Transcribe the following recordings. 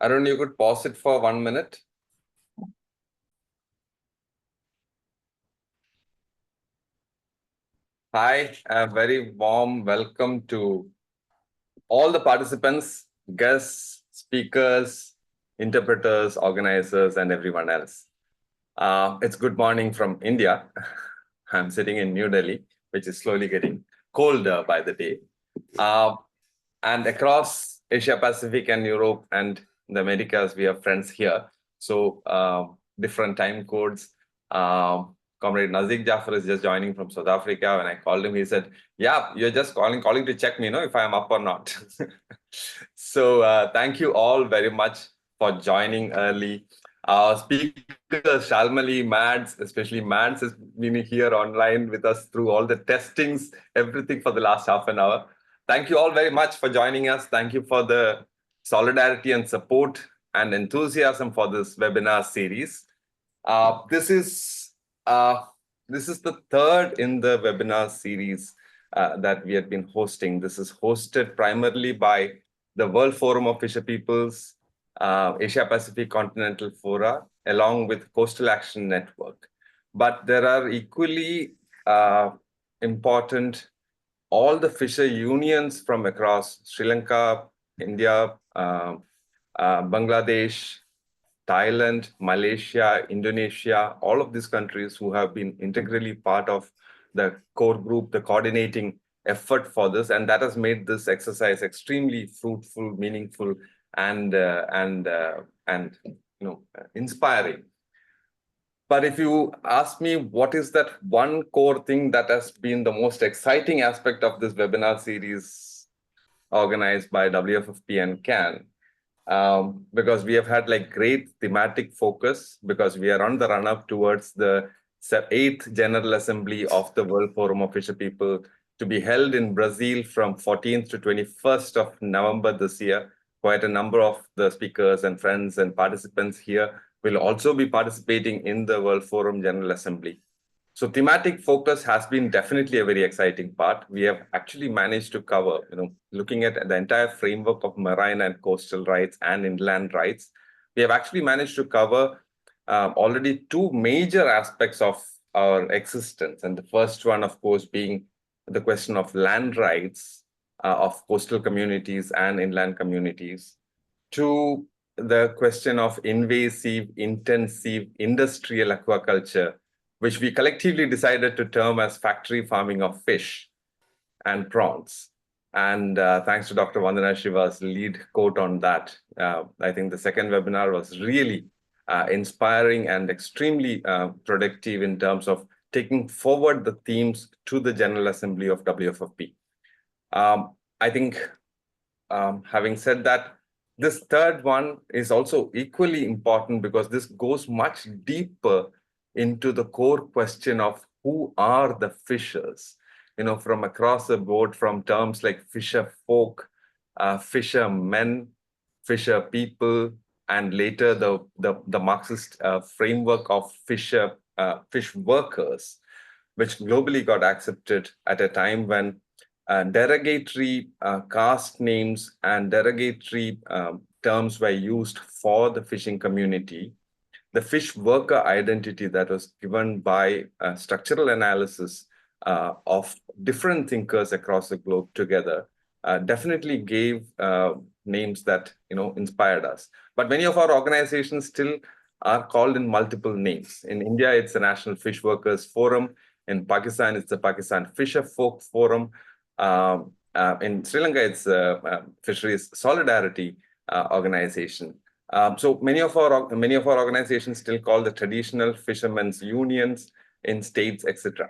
Arun, you could pause it for 1 minute. Hi, a very warm welcome to all the participants, guests, speakers, interpreters, organizers, and everyone else. It's good morning from India. I'm sitting in New Delhi, which is slowly getting colder by the day. And across Asia Pacific and Europe and the Americas, we have friends here. So different time codes. Comrade Nazik Jafar is just joining from South Africa. When I called him, he said, "Yeah, you're just calling to check me, if I am up or not." So thank you all very much for joining early. Speakers, Shalmali, Mads, especially Mads has been here online with us through all the testings, everything for the last half an hour. Thank you all very much for joining us. Thank you for the solidarity and support and enthusiasm for this webinar series. This is the third in the webinar series that we have been hosting. This is hosted primarily by the World Forum of Fisher Peoples, Asia Pacific Continental Fora, along with Coastal Action Network. But there are equally important all the fisher unions from across Sri Lanka, India, Bangladesh, Thailand, Malaysia, Indonesia, all of these countries who have been integrally part of the core group, the coordinating effort for this, and that has made this exercise extremely fruitful, meaningful, and inspiring. But if you ask me what is that one core thing that has been the most exciting aspect of this webinar series organized by WFFP and CAN, because we have had like great thematic focus, because we are on the run-up towards the 8th General Assembly of the World Forum of Fisher People to be held in Brazil from 14th to 21st of November this year. Quite a number of the speakers and friends and participants here will also be participating in the World Forum General Assembly. So thematic focus has been definitely a very exciting part. We have actually managed to cover, looking at the entire framework of marine and coastal rights and inland rights, we have actually managed to cover already two major aspects of our existence. And the first one, of course, being the question of land rights of coastal communities and inland communities, to the question of invasive, intensive industrial aquaculture, which we collectively decided to term as factory farming of fish and prawns. And thanks to Dr. Vandana Shiva's lead quote on that, I think the second webinar was really inspiring and extremely productive in terms of taking forward the themes to the General Assembly of WFFP. I think, having said that, this third one is also equally important because this goes much deeper into the core question of who are the fishers, from across the board, from terms like fisher folk, fishermen, fisher people, and later the Marxist framework of fish workers, which globally got accepted at a time when derogatory caste names and derogatory terms were used for the fishing community. The fish worker identity that was given by structural analysis of different thinkers across the globe together definitely gave names that inspired us. But many of our organizations still are called in multiple names. In India, it's the National Fish Workers Forum. In Pakistan, it's the Pakistan Fisher Folk Forum. In Sri Lanka, it's Fisheries Solidarity organization. So many of our organizations still call the traditional fishermen's unions in states, etc.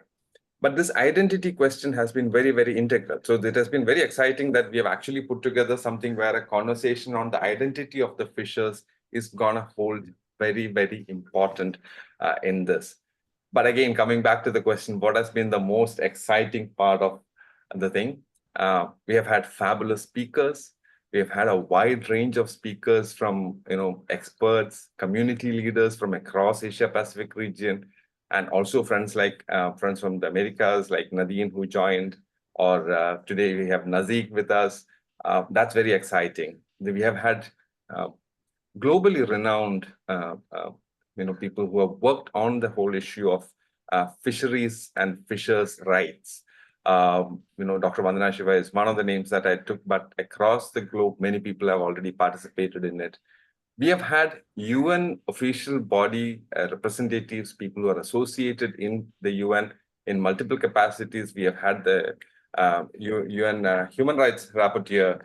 But this identity question has been very, very integral. So it has been very exciting that we have actually put together something where a conversation on the identity of the fishers is going to hold very, very important in this. But again, coming back to the question, what has been the most exciting part of the thing? We have had fabulous speakers. We have had a wide range of speakers from, experts, community leaders from across Asia Pacific region, and also friends from the Americas, like Nadine, who joined, or today we have Nazik with us. That's very exciting. We have had globally renowned, people who have worked on the whole issue of fisheries and fishers' rights. Dr. Vandana Shiva is one of the names that I took, but across the globe, many people have already participated in it. We have had UN official body representatives, people who are associated in the UN in multiple capacities. We have had the UN Human Rights Rapporteur,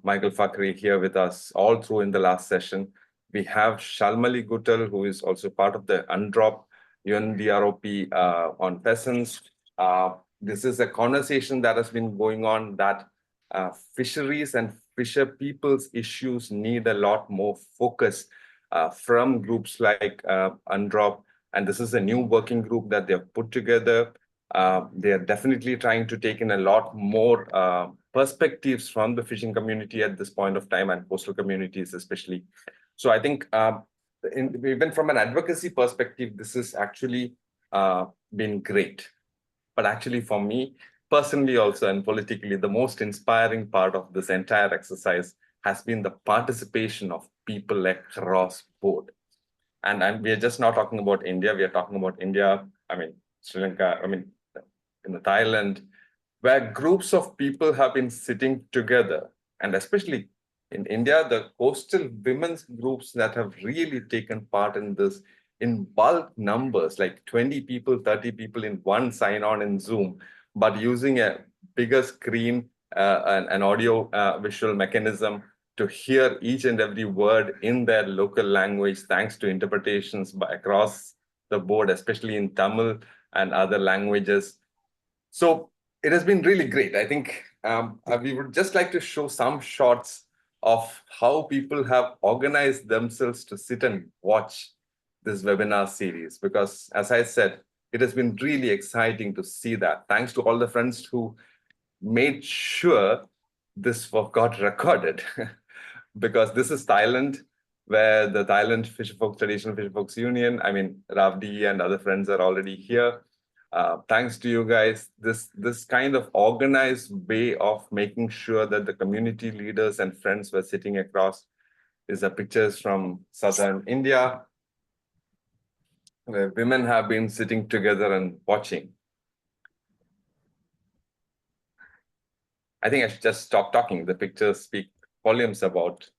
Michael Fakhri, here with us all through in the last session. We have Shalmali Guttal, who is also part of the UNDROP, UNDROP on peasants. This is a conversation that has been going on that fisheries and fisher people's issues need a lot more focus from groups like UNDROP. And this is a new working group that they've put together. They are definitely trying to take in a lot more perspectives from the fishing community at this point of time, and coastal communities especially. So I think even from an advocacy perspective, this has actually been great. But actually for me, personally also and politically, the most inspiring part of this entire exercise has been the participation of people across board. And we are just not talking about India. We are talking about India, Sri Lanka, in Thailand, where groups of people have been sitting together. And especially in India, the coastal women's groups that have really taken part in this in bulk numbers, like 20 people, 30 people in one sign-on in Zoom, but using a bigger screen, an audio visual mechanism to hear each and every word in their local language, thanks to interpretations across the board, especially in Tamil and other languages. So it has been really great. I think we would just like to show some shots of how people have organized themselves to sit and watch this webinar series, because as I said, it has been really exciting to see that. Thanks to all the friends who made sure this got recorded, because this is Thailand, where the Thailand Traditional Fisherfolks Union, Ravdi and other friends are already here. Thanks to you guys, this kind of organized way of making sure that the community leaders and friends were sitting across is the pictures from southern India, where women have been sitting together and watching. I think I should just stop talking. The pictures speak volumes about.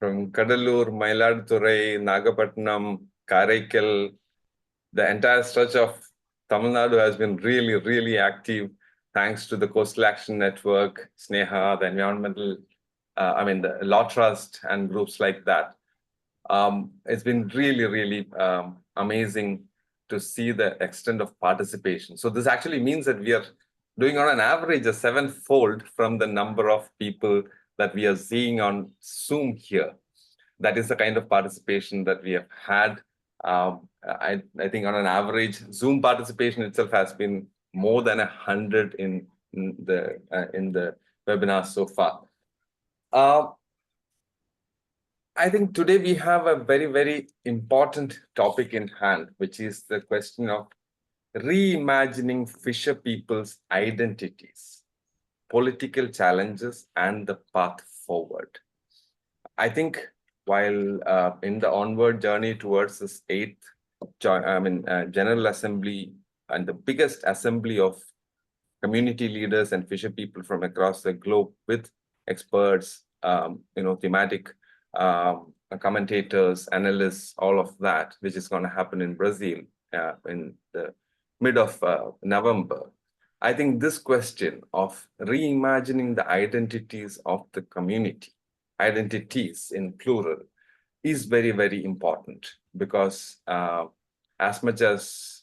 From Kadalur, Mailaduthurai, Nagapattinam, Karaikal, the entire stretch of Tamil Nadu has been really, really active, thanks to the Coastal Action Network, SNEHA, the environmental, the Law Trust and groups like that. It's been really, really amazing to see the extent of participation. So this actually means that we are doing on an average a 7-fold from the number of people that we are seeing on Zoom here. That is the kind of participation that we have had. I think on an average, Zoom participation itself has been more than 100 in the webinar so far. I think today we have a very, very important topic in hand, which is the question of reimagining fisher people's identities, political challenges, and the path forward. I think while in the onward journey towards this 8th General Assembly and the biggest assembly of community leaders and fisher people from across the globe with experts, thematic commentators, analysts, all of that, which is going to happen in Brazil in the mid of November. I think this question of reimagining the identities of the community, identities in plural, is very, very important, because as much as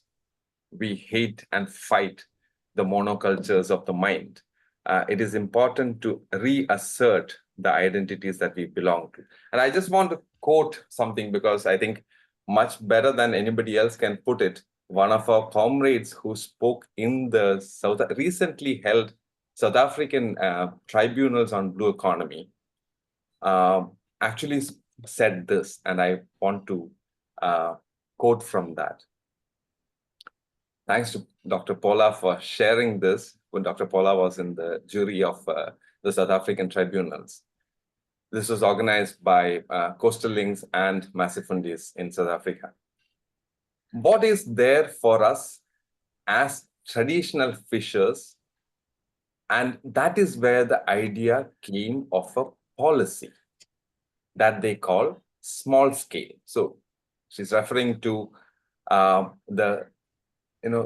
we hate and fight the monocultures of the mind, it is important to reassert the identities that we belong to. And I just want to quote something, because I think much better than anybody else can put it, one of our comrades who spoke in the recently held South African tribunals on blue economy actually said this, and I want to quote from that. Thanks to Dr. Paula for sharing this when Dr. Paula was in the jury of the South African tribunals. This was organized by Coastal Links and Massifundis in South Africa. What is there for us as traditional fishers? And that is where the idea came of a policy that they call small scale. So she's referring to the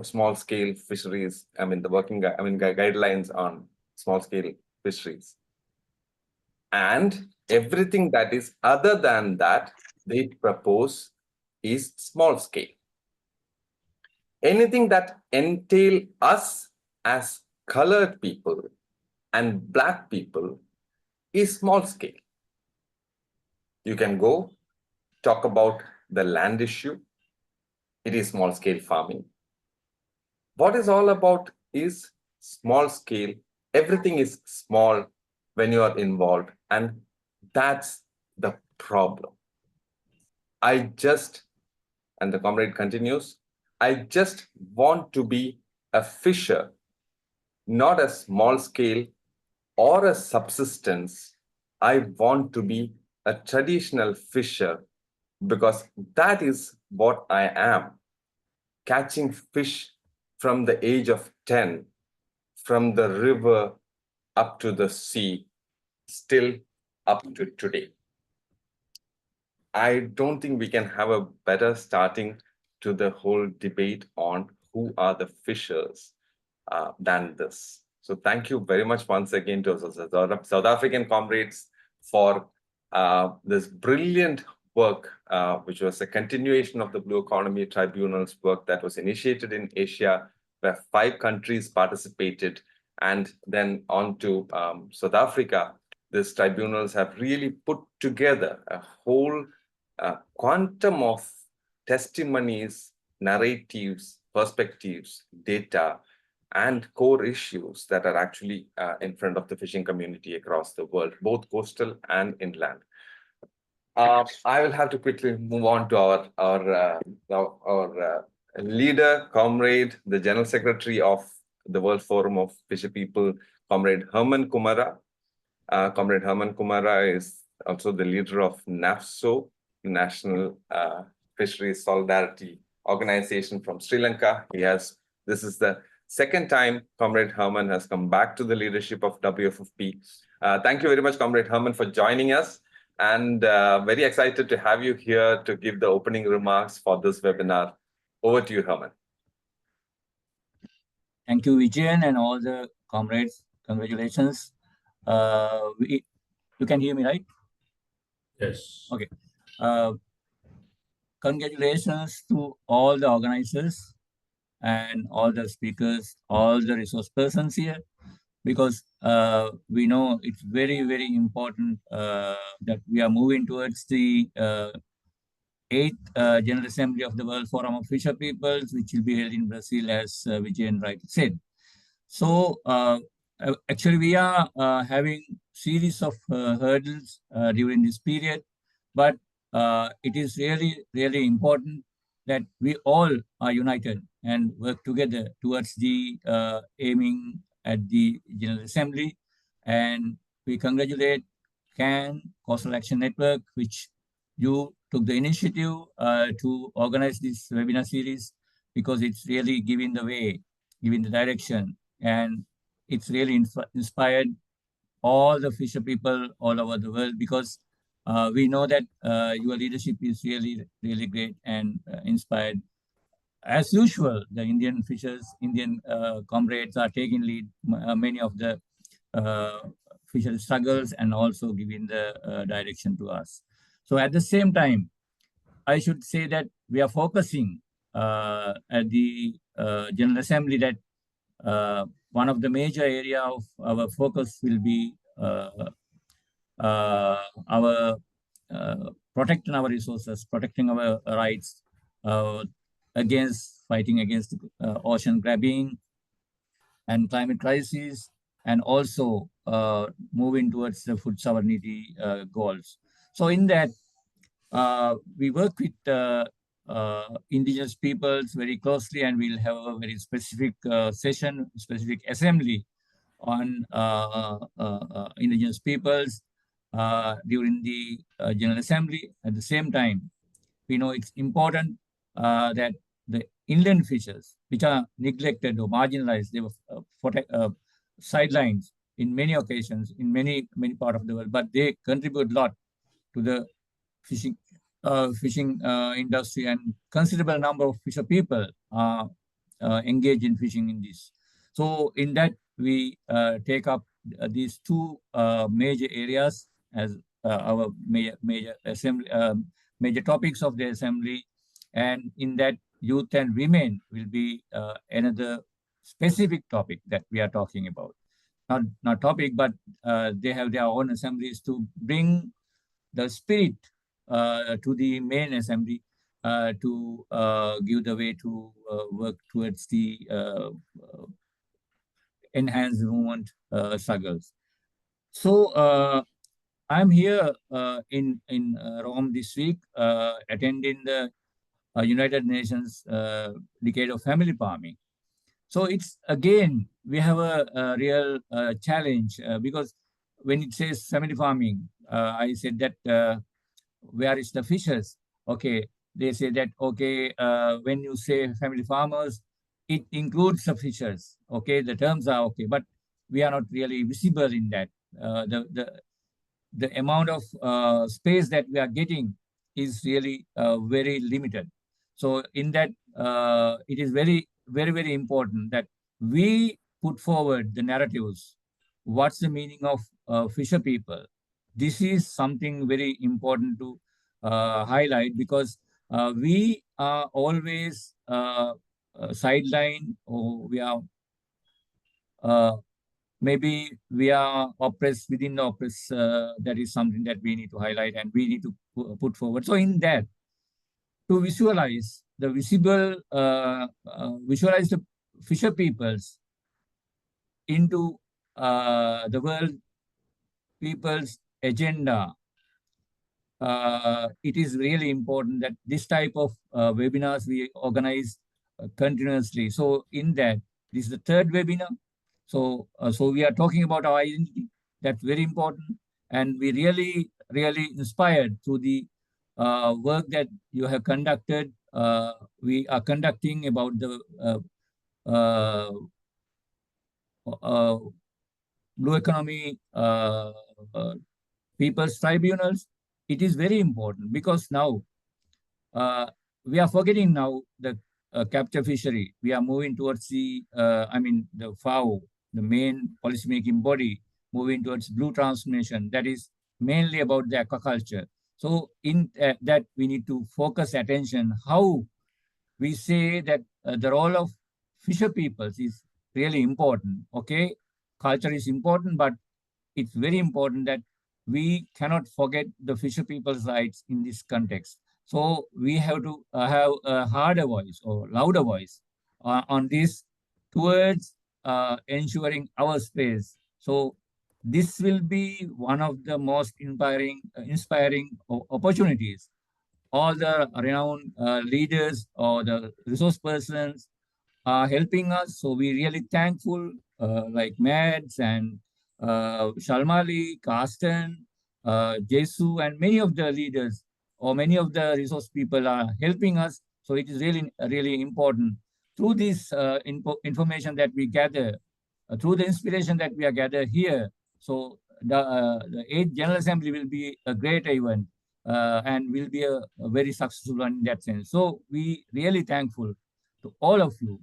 small scale fisheries. I mean, the guidelines on small scale fisheries. And everything that is other than that, they propose is small scale. Anything that entail us as colored people and Black people is small scale. You can go talk about the land issue. It is small scale farming. What is all about is small scale. Everything is small when you are involved, and that's the problem. And the comrade continues, I just want to be a fisher, not a small scale or a subsistence. I want to be a traditional fisher because that is what I am. Catching fish from the age of 10, from the river up to the sea, still up to today. I don't think we can have a better starting to the whole debate on who are the fishers than this. So thank you very much once again to South African comrades for this brilliant work, which was a continuation of the Blue Economy Tribunal's work that was initiated in Asia, where 5 countries participated, and then on to South Africa. These tribunals have really put together a whole quantum of testimonies, narratives, perspectives, data, and core issues that are actually in front of the fishing community across the world, both coastal and inland. I will have to quickly move on to our leader, comrade, the General Secretary of the World Forum of Fisher People, Comrade Herman Kumara. Comrade Herman Kumara is also the leader of NAFSO, National Fisheries Solidarity Organization from Sri Lanka. This is the second time Comrade Herman has come back to the leadership of WFFP. Thank you very much, Comrade Herman, for joining us, and very excited to have you here to give the opening remarks for this webinar. Over to you, Herman. Thank you, Vijayan, and all the comrades. Congratulations. You can hear me, right? Yes. Okay. Congratulations to all the organizers and all the speakers, all the resource persons here, because we know it's very, very important that we are moving towards the 8th General Assembly of the World Forum of Fisher Peoples, which will be held in Brazil, as Vijayan rightly said. So actually, we are having series of hurdles during this period, but it is really, really important that we all are united and work together towards the aiming at the General Assembly. And we congratulate CAN, Coastal Action Network, which you took the initiative to organize this webinar series, because it's really giving the way, giving the direction, and it's really inspired all the fisher people all over the world, because we know that your leadership is really, really great and inspired. As usual, the Indian fishers, Indian comrades are taking lead, many of the fishery struggles, and also giving the direction to us. So at the same time, I should say that we are focusing at the General Assembly that one of the major area of our focus will be our protecting our resources, protecting our rights fighting against ocean grabbing and climate crisis, and also moving towards the food sovereignty goals. So in that, we work with indigenous peoples very closely, and we'll have a very specific session, specific assembly on indigenous peoples during the General Assembly. At the same time, we know it's important that the inland fishes, which are neglected or marginalized, they were sidelines in many occasions, in many parts of the world, but they contribute a lot to the fishing industry, and considerable number of fisher people engage in fishing in this. So in that, we take up these two major areas as our major topics of the assembly, and in that, youth and women will be another specific topic that we are talking about. Not topic, but they have their own assemblies to bring the spirit to the main assembly to give the way to work towards the enhanced movement struggles. So I'm here in Rome this week, attending the United Nations Decade of Family Farming. So it's again, we have a real challenge because when it says family farming, I said that where is the fishers? Okay, they say that, okay, when you say family farmers, it includes the fishers. Okay, the terms are okay, but we are not really visible in that. The amount of space that we are getting is really very limited. So in that, it is very important that we put forward the narratives. What's the meaning of fisher people? This is something very important to highlight, because we are always sidelined, or we are maybe we are oppressed within the oppressed. That is something that we need to highlight and we need to put forward. So in that, to visualize the visualize the fisher peoples into the world people's agenda, it is really important that this type of webinars we organize continuously. So in that, this is the third webinar. So we are talking about our identity. That's very important. And we really inspired through the work that you have conducted. We are conducting about the blue economy people's tribunals. It is very important because now we are forgetting now the capture fishery. We are moving towards the FAO, the main policymaking body, moving towards blue transformation. That is mainly about the aquaculture. So in that, we need to focus attention how we say that the role of fisher peoples is really important. Okay, culture is important, but it's very important that we cannot forget the fisher people's rights in this context. So we have to have a harder voice or louder voice on this towards ensuring our space. So this will be one of the most inspiring opportunities. All the renowned leaders or the resource persons are helping us. So we really thankful, like Mads and Shalmali, Carsten, Jesu, and many of the leaders or many of the resource people are helping us. So it is really important. Through this information that we gather, through the inspiration that we are gathered here, so the 8th General Assembly will be a great event and will be a very successful one in that sense. So we really thankful to all of you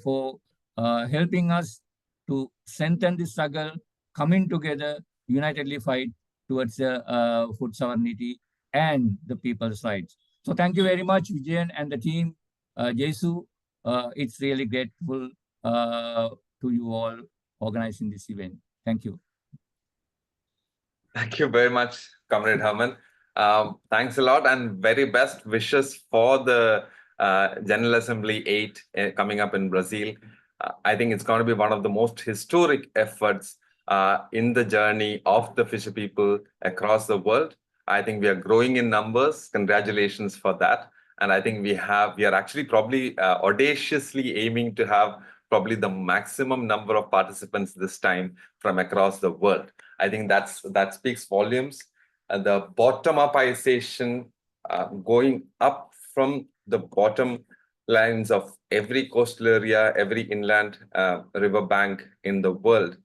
for helping us to strengthen the struggle, coming together, unitedly fight towards the food sovereignty and the people's rights. So thank you very much, Vijayan and the team. Jesu, it's really grateful to you all organizing this event. Thank you. Thank you very much, Comrade Herman. Thanks a lot, and very best wishes for the General Assembly 8 coming up in Brazil. I think it's going to be one of the most historic efforts in the journey of the fisher people across the world. I think we are growing in numbers. Congratulations for that. And I think we are actually probably audaciously aiming to have probably the maximum number of participants this time from across the world. I think that speaks volumes. The bottom-upization, going up from the bottom lines of every coastal area, every inland riverbank in the world,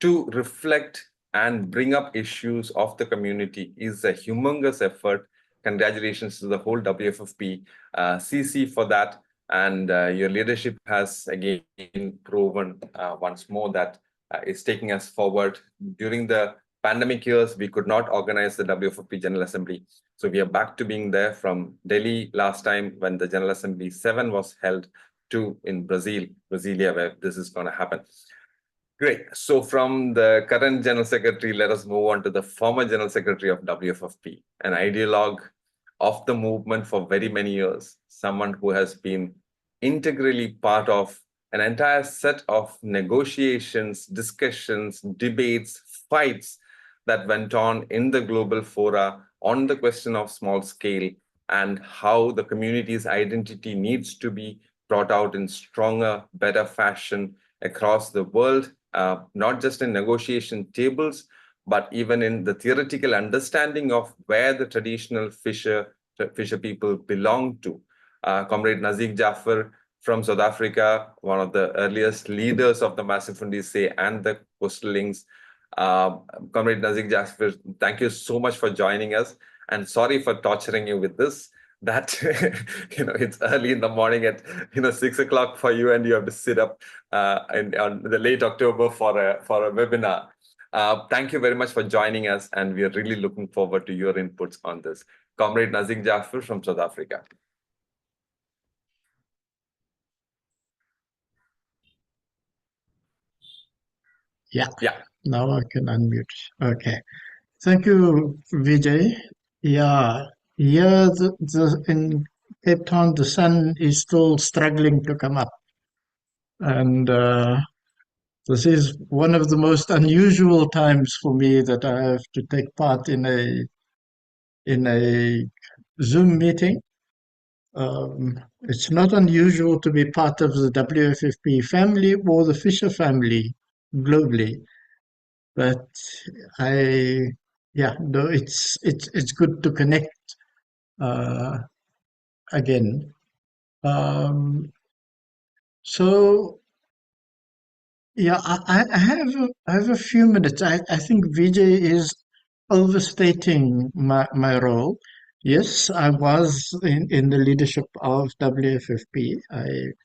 to reflect and bring up issues of the community is a humongous effort. Congratulations to the whole WFFP CC for that. And your leadership has again proven once more that it's taking us forward. During the pandemic years, we could not organize the WFFP General Assembly. So we are back to being there from Delhi last time when the General Assembly 7 was held to in Brasilia, where this is going to happen. Great. So from the current General Secretary, let us move on to the former General Secretary of WFFP, an ideologue of the movement for very many years, someone who has been integrally part of an entire set of negotiations, discussions, debates, fights that went on in the global fora on the question of small scale and how the community's identity needs to be brought out in stronger, better fashion across the world, not just in negotiation tables, but even in the theoretical understanding of where the traditional fisher people belong to. Comrade Nazik Jaffer from South Africa, one of the earliest leaders of the Masifundise and the Coastal Links. Comrade Nazik Jaffer, thank you so much for joining us. And sorry for torturing you with this. That it's early in the morning at 6 o'clock for you, and you have to sit up on the late October for a webinar. Thank you very much for joining us, and we are really looking forward to your inputs on this. Comrade Nazik Jaffer from South Africa. Yeah. Yeah. Now I can unmute. Okay. Thank you, Vijay. Yeah. Here in Cape Town, the sun is still struggling to come up. And this is one of the most unusual times for me that I have to take part in a Zoom meeting. It's not unusual to be part of the WFFP family or the Fisher family globally, but it's good to connect again. So yeah, I have a few minutes. I think Vijay is overstating my role. Yes, I was in the leadership of WFFP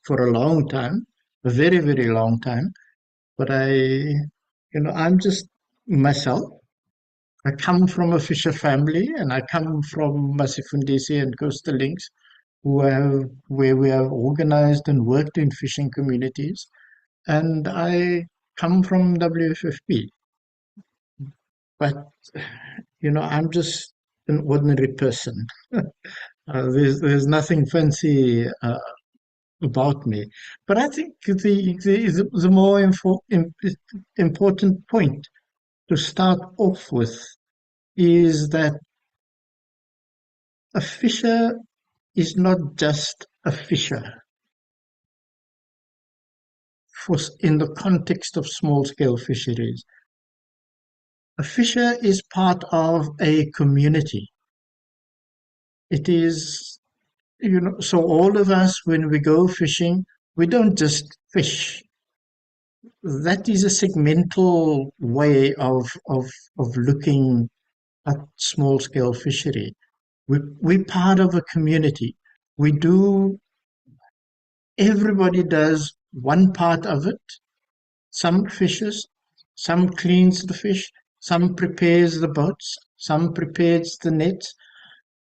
for a long time, a very, very long time. But I'm just myself. I come from a fisher family, and I come from Masifundisi and Coastal Links, where we have organized and worked in fishing communities. And I come from WFFP, but I'm just an ordinary person. There's nothing fancy about me. But I think the more important point to start off with is that a fisher is not just a fisher in the context of small-scale fisheries. A fisher is part of a community. It is, so all of us, when we go fishing, we don't just fish. That is a segmental way of looking at small-scale fishery. We're part of a community. Everybody does one part of it. Some fishes, some cleans the fish, some prepares the boats, some prepares the nets,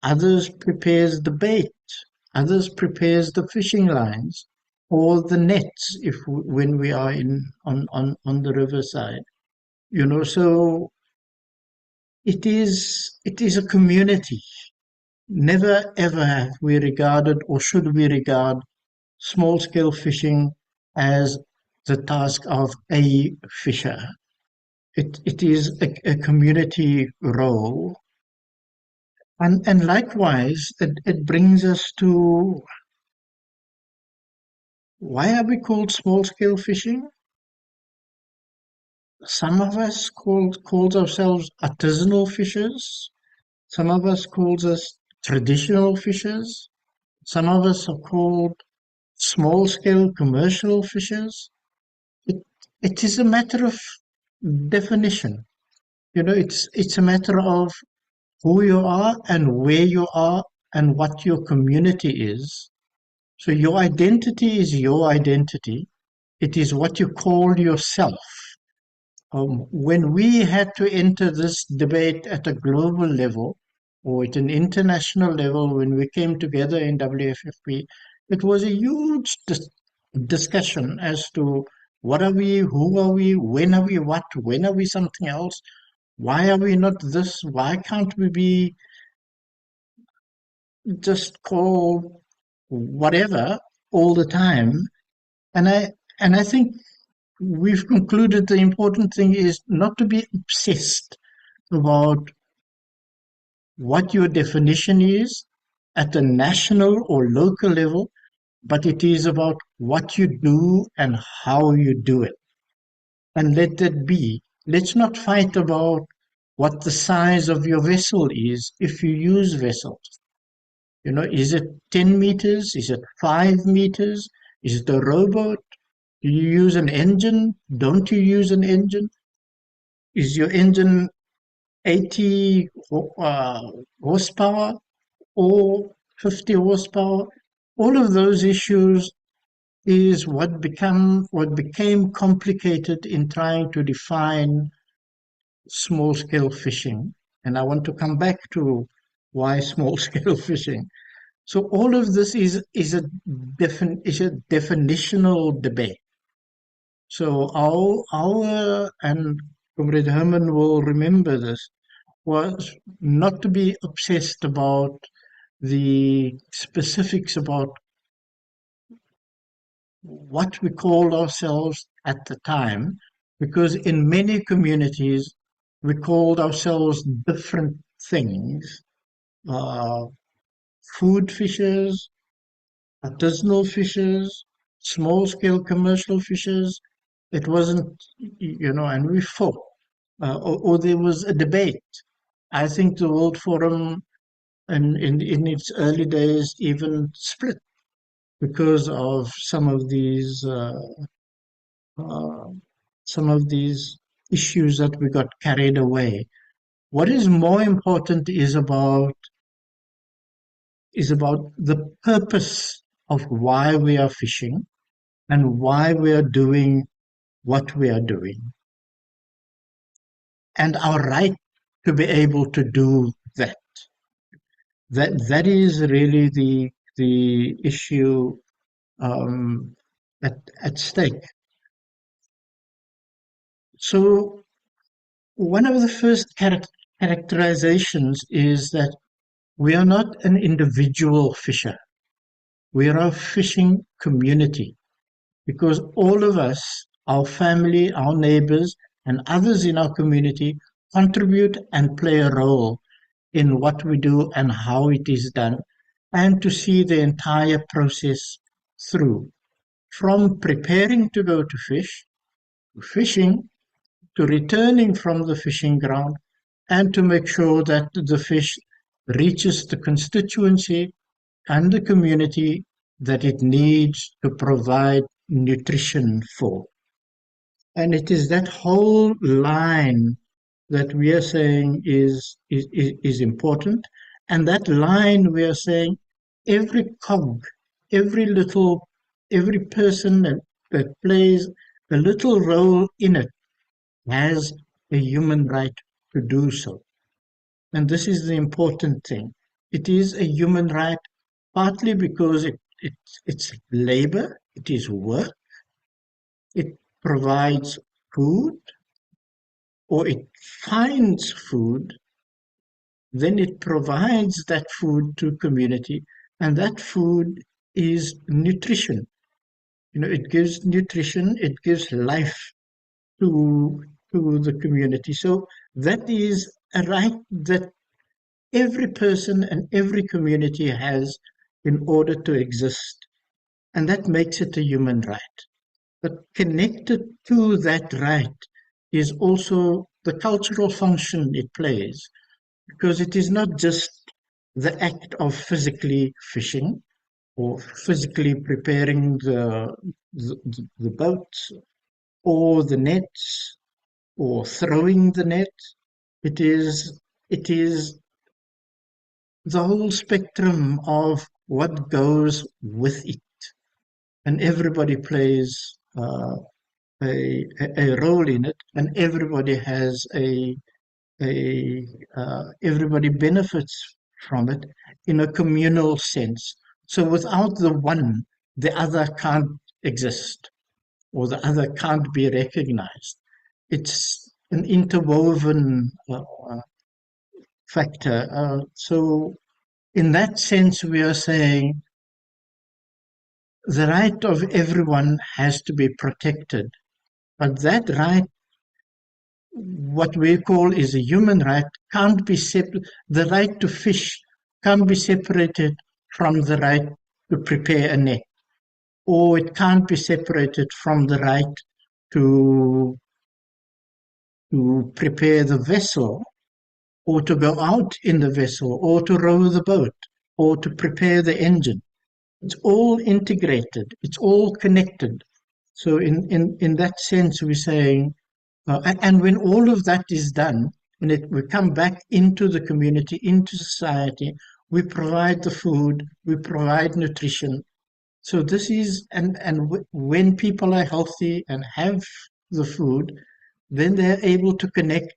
others prepares the bait, others prepares the fishing lines or the nets when we are on the riverside. So it is a community. Never ever have we regarded, or should we regard, small-scale fishing as the task of a fisher. It is a community role. And likewise, it brings us to, why are we called small-scale fishing? Some of us calls ourselves artisanal fishers. Some of us calls us traditional fishers. Some of us are called small-scale commercial fishers. It it is a matter of definition. It's a matter of who you are and where you are and what your community is. So your identity is your identity. It is what you call yourself. When we had to enter this debate at a global level or at an international level, when we came together in WFFP, it was a huge discussion as to what are we, who are we, when are we what, when are we something else, why are we not this, why can't we be just called whatever all the time. And I think we've concluded the important thing is not to be obsessed about what your definition is at the national or local level, but it is about what you do and how you do it. And let that be. Let's not fight about what the size of your vessel is if you use vessels. Is it 10 meters? Is it 5 meters? Is it a rowboat? Do you use an engine? Don't you use an engine? Is your engine 80 horsepower or 50 horsepower? All of those issues is what became complicated in trying to define small-scale fishing. And I want to come back to why small-scale fishing. So all of this is a definitional debate. So our and Comrade Herman will remember this, was not to be obsessed about the specifics about what we called ourselves at the time, because in many communities we called ourselves different things. Food fishers, artisanal fishers, small-scale commercial fishers. It wasn't, and we fought, or there was a debate. I think the World Forum, in its early days, even split because of uh, some of these issues that we got carried away. What is more important is about the purpose of why we are fishing and why we are doing what we are doing, and our right to be able to do that. That is really the issue at stake. So one of the first characterizations is that we are not an individual fisher. We are a fishing community, because all of us, our family, our neighbors, and others in our community contribute and play a role in what we do and how it is done, and to see the entire process through, from preparing to go to fish, to fishing, to returning from the fishing ground, and to make sure that the fish reaches the constituency and the community that it needs to provide nutrition for. And it is that whole line that we are saying is important. And that line, we are saying every cog, every person that plays a little role in it has a human right to do so. And this is the important thing. It is a human right, partly because it's labor, it is work, it provides food, or it finds food, then it provides that food to community, and that food is nutrition. It gives nutrition, it gives life to the community. So that is a right that every person and every community has in order to exist, and that makes it a human right. But connected to that right is also the cultural function it plays, because it is not just the act of physically fishing or physically preparing the boats or the nets or throwing the net. It is the whole spectrum of what goes with it, and everybody plays a role in it, and everybody has everybody benefits from it in a communal sense. So without the one, the other can't exist, or the other can't be recognized. It's an interwoven factor. So in that sense, we are saying the right of everyone has to be protected, but that right, what we call is a human right, can't be the right to fish can't be separated from the right to prepare a net, or it can't be separated from the right to prepare the vessel, or to go out in the vessel, or to row the boat, or to prepare the engine. It's all integrated, it's all connected. So in that sense, we're saying, and when all of that is done, and we come back into the community, into society, we provide the food, we provide nutrition. So this is, and when people are healthy and have the food, then they're able to connect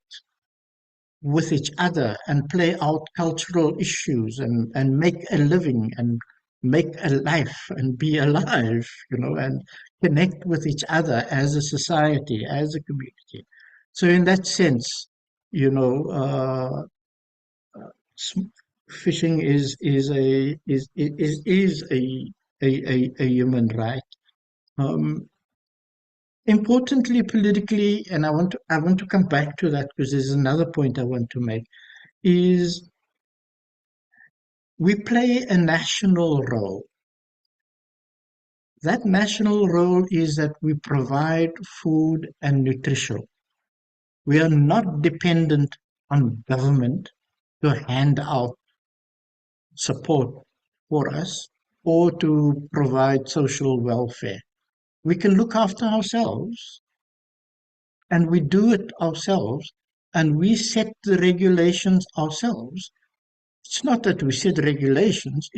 with each other and play out cultural issues, and make a living and make a life and be alive, and connect with each other as a society, as a community. So in that sense, you know, fishing is a human right. Um, Importantly, politically, and I want to come back to that, because there's another point I want to make, is we play a national role. That national role is that we provide food and nutrition. We are not dependent on government to hand out support for us or to provide social welfare. We can look after ourselves, and we do it ourselves, and we set the regulations ourselves. It's not that we set regulations,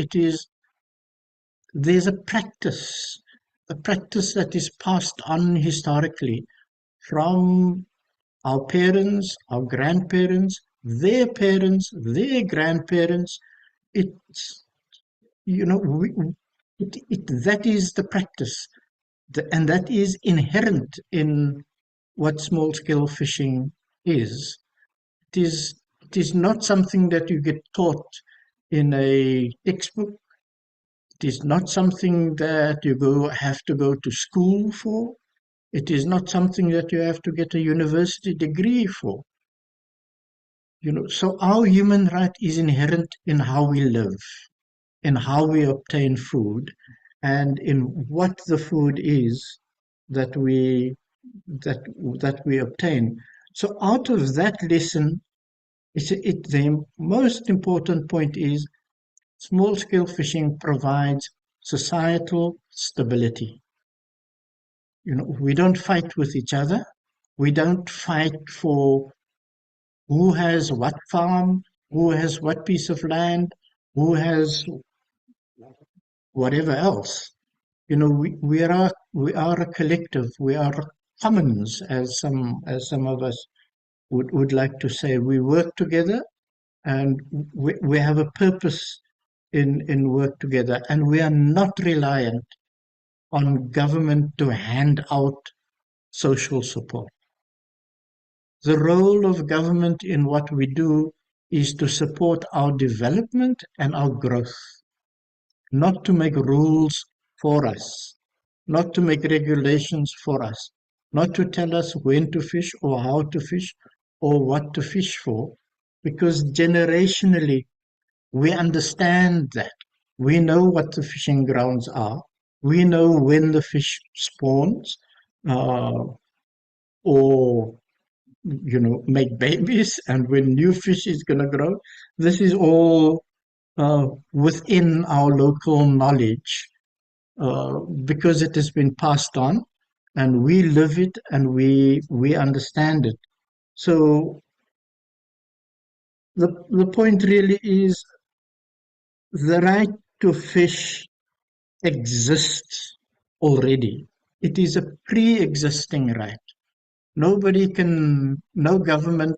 there's a practice that is passed on historically from our parents, our grandparents, their parents, their grandparents. It's, that is the practice, and that is inherent in what small-scale fishing is. It is not something that you get taught in a textbook. It is not something that you have to go to school for. It is not something that you have to get a university degree for. So our human right is inherent in how we live, in how we obtain food, and in what the food is that we obtain. So out of that lesson, the most important point is small-scale fishing provides societal stability. We don't fight with each other. We don't fight for who has what farm, who has what piece of land, who has whatever else. We are a collective. We are commons, as some of us would like to say. We work together, and we have a purpose in work together, and we are not reliant on government to hand out social support. The role of government in what we do is to support our development and our growth, not to make rules for us, not to make regulations for us, not to tell us when to fish or how to fish or what to fish for, because generationally we understand that. We know what the fishing grounds are. We know when the fish spawns, or make babies, and when new fish is going to grow. This is all within our local knowledge, because it has been passed on, and we live it, and we understand it. So the point really is the right to fish exists already. It is a pre-existing right. No government,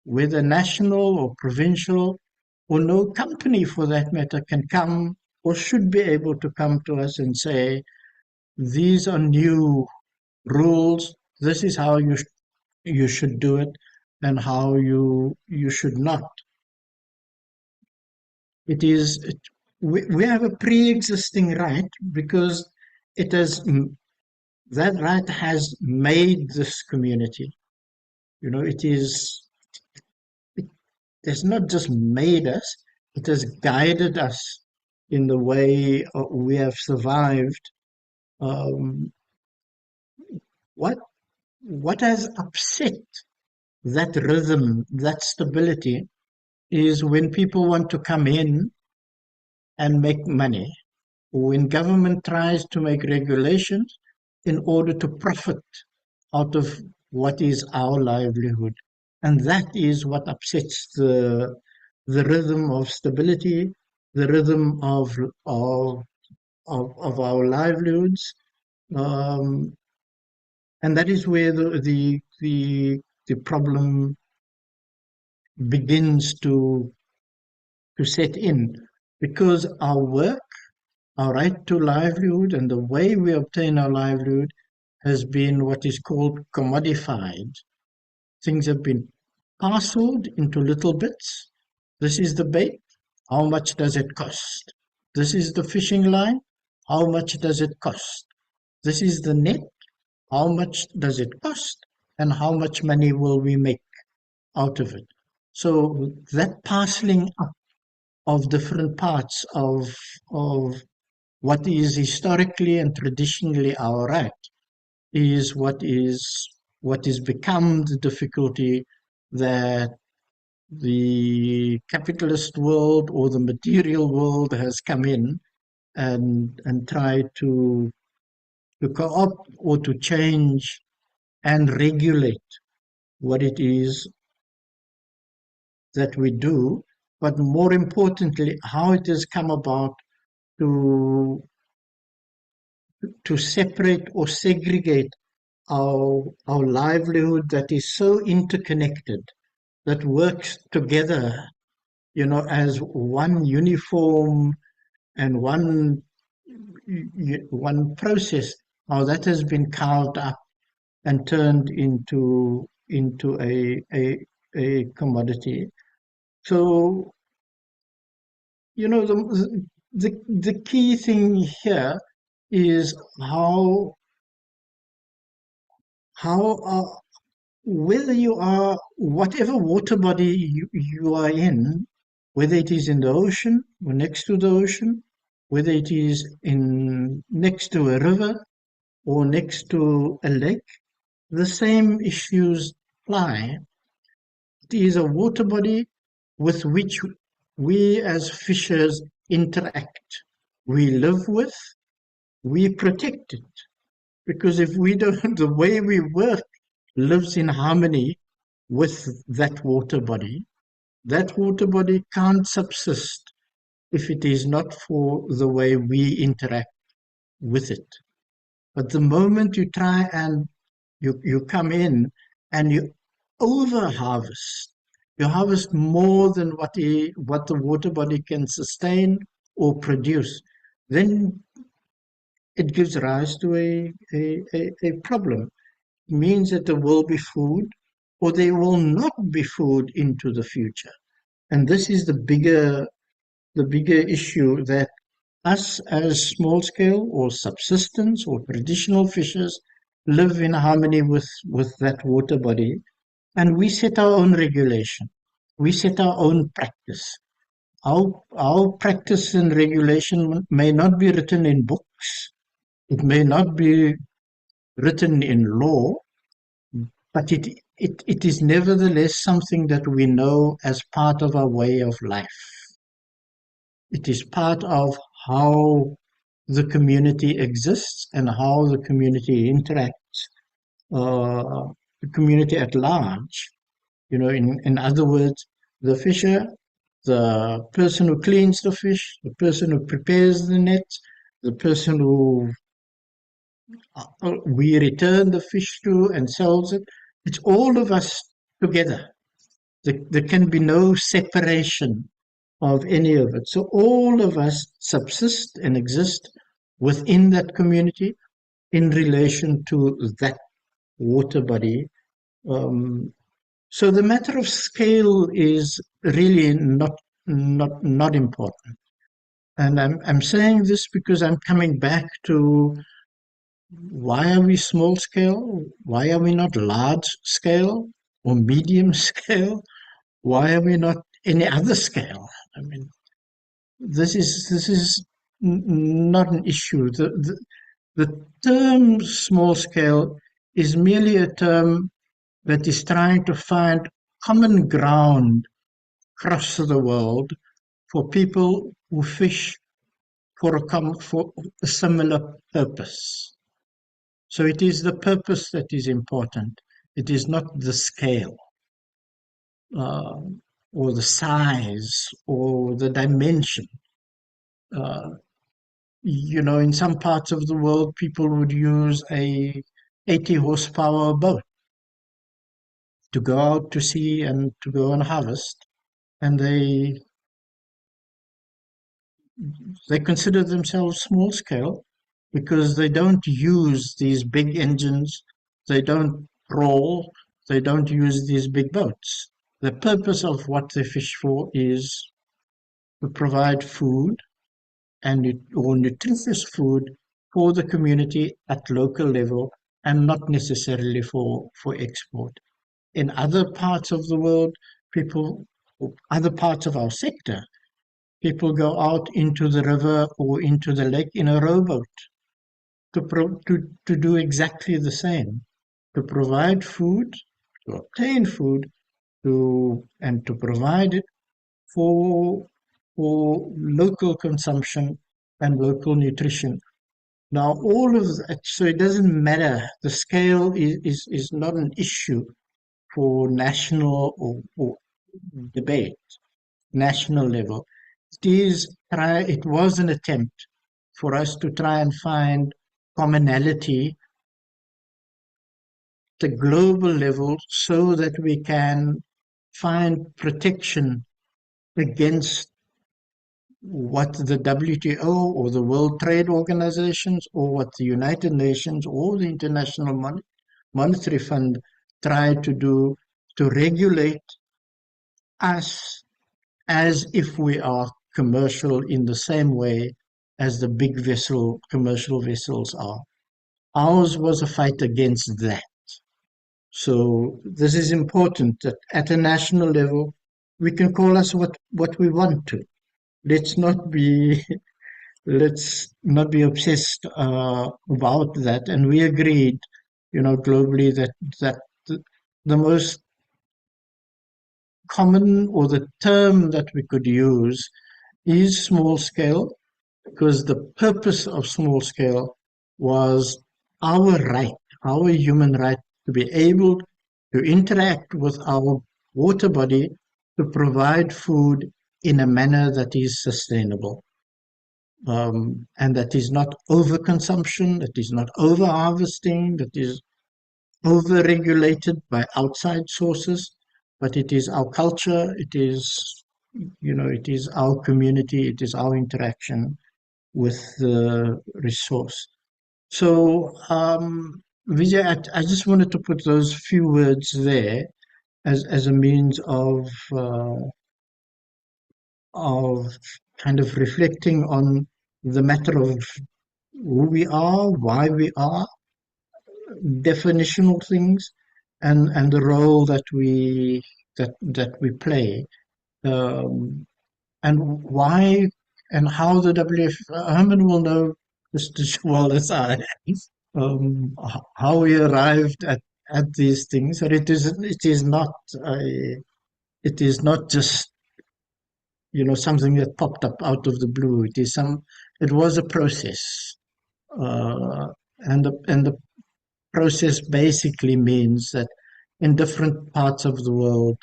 whether national or provincial, or no company for that matter, can come or should be able to come to us and say, these are new rules, this is how you should do it, and how you should not. We have a pre-existing right, because that right has made this community. It has not just made us, it has guided us in the way we have survived. Um, what has upset that rhythm, that stability, is when people want to come in and make money, when government tries to make regulations in order to profit out of what is our livelihood. And that is what upsets the rhythm of stability, the rhythm of our livelihoods. And that is where the problem begins to set in, because our work, our right to livelihood, and the way we obtain our livelihood has been what is called commodified. Things have been parceled into little bits. This is the bait. How much does it cost? This is the fishing line. How much does it cost? This is the net. How much does it cost? And how much money will we make out of it? So that parceling up of different parts of what is historically and traditionally our right is what is become the difficulty that the capitalist world or the material world has come in and tried to co-opt or to change and regulate what it is that we do, but more importantly, how it has come about to separate or segregate our livelihood that is so interconnected, that works together, as one uniform and one process, how that has been carved up and turned into a commodity. So, the key thing here is how whether you are, whatever water body you are in, whether it is in the ocean or next to the ocean, whether it is next to a river or next to a lake, the same issues apply. It is a water body with which we as fishers interact. We live with, we protect it. Because if we don't, the way we work lives in harmony with that water body can't subsist if it is not for the way we interact with it. But the moment you try and you come in and you over harvest, you harvest more than what the water body can sustain or produce, then it gives rise to a problem. It means that there will be food or there will not be food into the future. And this is the bigger issue, that us as small scale or subsistence or traditional fishers live in harmony with that water body, and we set our own regulation. We set our own practice. Our practice and regulation may not be written in books. It may not be written in law, but it is nevertheless something that we know as part of our way of life. It is part of how the community exists and how the community interacts, the community at large. You know, in other words, the fisher, the person who cleans the fish, the person who prepares the net, the person who we return the fish to and sells it. It's all of us together. There can be no separation of any of it. So all of us subsist and exist within that community in relation to that water body. So the matter of scale is really not important. And I'm saying this because I'm coming back to, why are we small scale? Why are we not large scale or medium scale? Why are we not any other scale? I mean, this is not an issue. The term small scale is merely a term that is trying to find common ground across the world for people who fish for a similar purpose. So it is the purpose that is important. It is not the scale, or the size, or the dimension. You know, in some parts of the world, people would use a 80 horsepower boat to go out to sea and to go and harvest, and they consider themselves small scale because they don't use these big engines, they don't roll, they don't use these big boats. The purpose of what they fish for is to provide food or nutritious food for the community at local level, and not necessarily for export. In other parts of the world, other parts of our sector, people go out into the river or into the lake in a rowboat to do exactly the same, to provide food, to obtain food, and to provide it for local consumption and local nutrition. Now, all of that, so it doesn't matter. The scale is not an issue for national or debate, national level. It was an attempt for us to try and find commonality at the global level so that we can find protection against what the WTO or the World Trade Organizations or what the United Nations or the International Monetary Fund try to do, to regulate us as if we are commercial in the same way as the big commercial vessels are. Ours was a fight against that. So this is important, that at a national level, we can call us what we want to. Let's not be obsessed about that. And we agreed, globally, that the most common, or the term that we could use, is small scale, because the purpose of small scale was our human right, to be able to interact with our water body to provide food in a manner that is sustainable, and that is not overconsumption, that is not over-harvesting, that is over-regulated by outside sources, but it is our culture, it is our community, it is our interaction with the resource. So, Vijay, I just wanted to put those few words there as a means of of kind of reflecting on the matter of who we are, why we are, definitional things, and the role that we play, um, and why and how the WF Herman will know just as well as I, how we arrived at these things. And it is not just something that popped up out of the blue. It was a process, and the process basically means that in different parts of the world,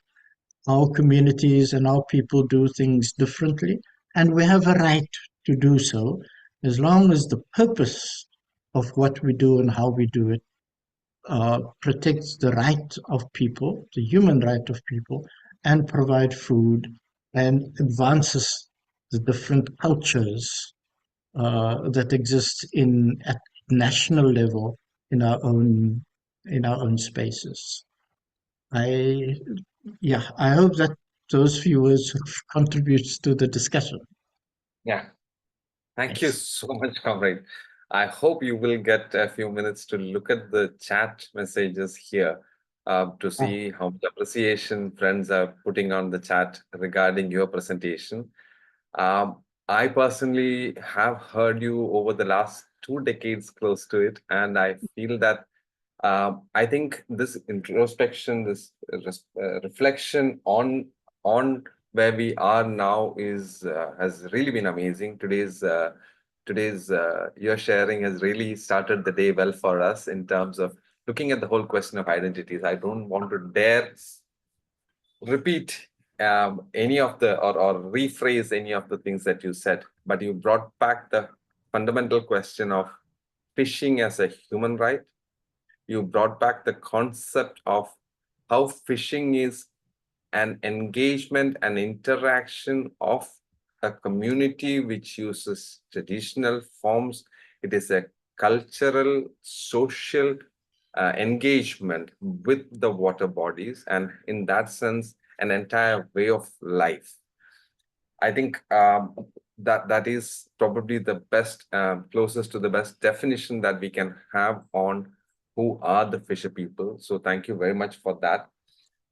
our communities and our people do things differently, and we have a right to do so as long as the purpose of what we do and how we do it protects the right of people, the human right of people, and provide food and advances the different cultures that exist at national level in our own spaces. I I hope that those few words sort of contributes to the discussion. Yeah. Thank you Thanks. so much, comrade. I hope you will get a few minutes to look at the chat messages here to see how much appreciation friends are putting on the chat regarding your presentation. I personally have heard you over the last 2 decades close to it, and I feel that I think this introspection, this reflection on where we are now has really been amazing. Today's your sharing has really started the day well for us in terms of looking at the whole question of identities. I don't want to dare repeat any of the or rephrase any of the things that you said, but you brought back the fundamental question of fishing as a human right. You brought back the concept of how fishing is an engagement and interaction of a community which uses traditional forms. It is a cultural, social engagement with the water bodies, and in that sense, an entire way of life. I think that is probably the best, closest to the best definition that we can have on who are the fisher people. So thank you very much for that.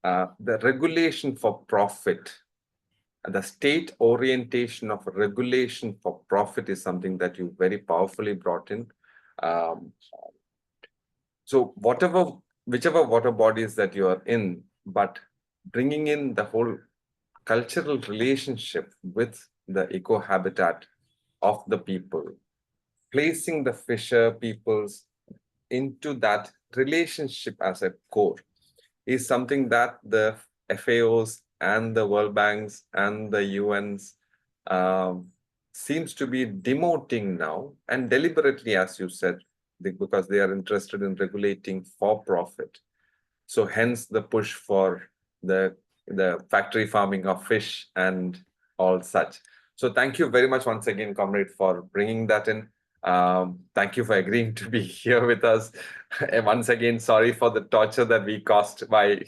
The regulation for profit, the state orientation of regulation for profit is something that you very powerfully brought in. So whichever water bodies that you are in, but bringing in the whole cultural relationship with the eco-habitat of the people, placing the fisher peoples into that relationship as a core is something that the FAOs and the World Banks and the UNs seems to be demoting now, and deliberately, as you said, because they are interested in regulating for profit. So hence the push for the factory farming of fish and all such. So thank you very much once again, comrade, for bringing that in. Thank you for agreeing to be here with us. And once again, sorry for the torture that we caused by,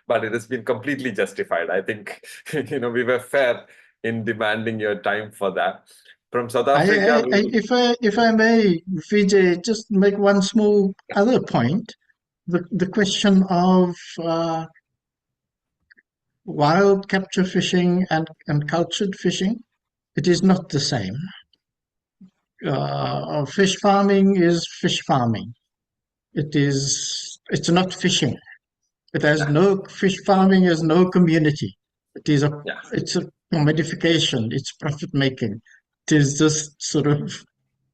but it has been completely justified. I think we were fair in demanding your time for that. From South Africa, If I may, Vijay, just make one small other point. The question of wild capture fishing and cultured fishing, it is not the same. Fish farming is fish farming. It's not fishing. It has no fish farming has no community. It's a commodification. It's profit making. It is just sort of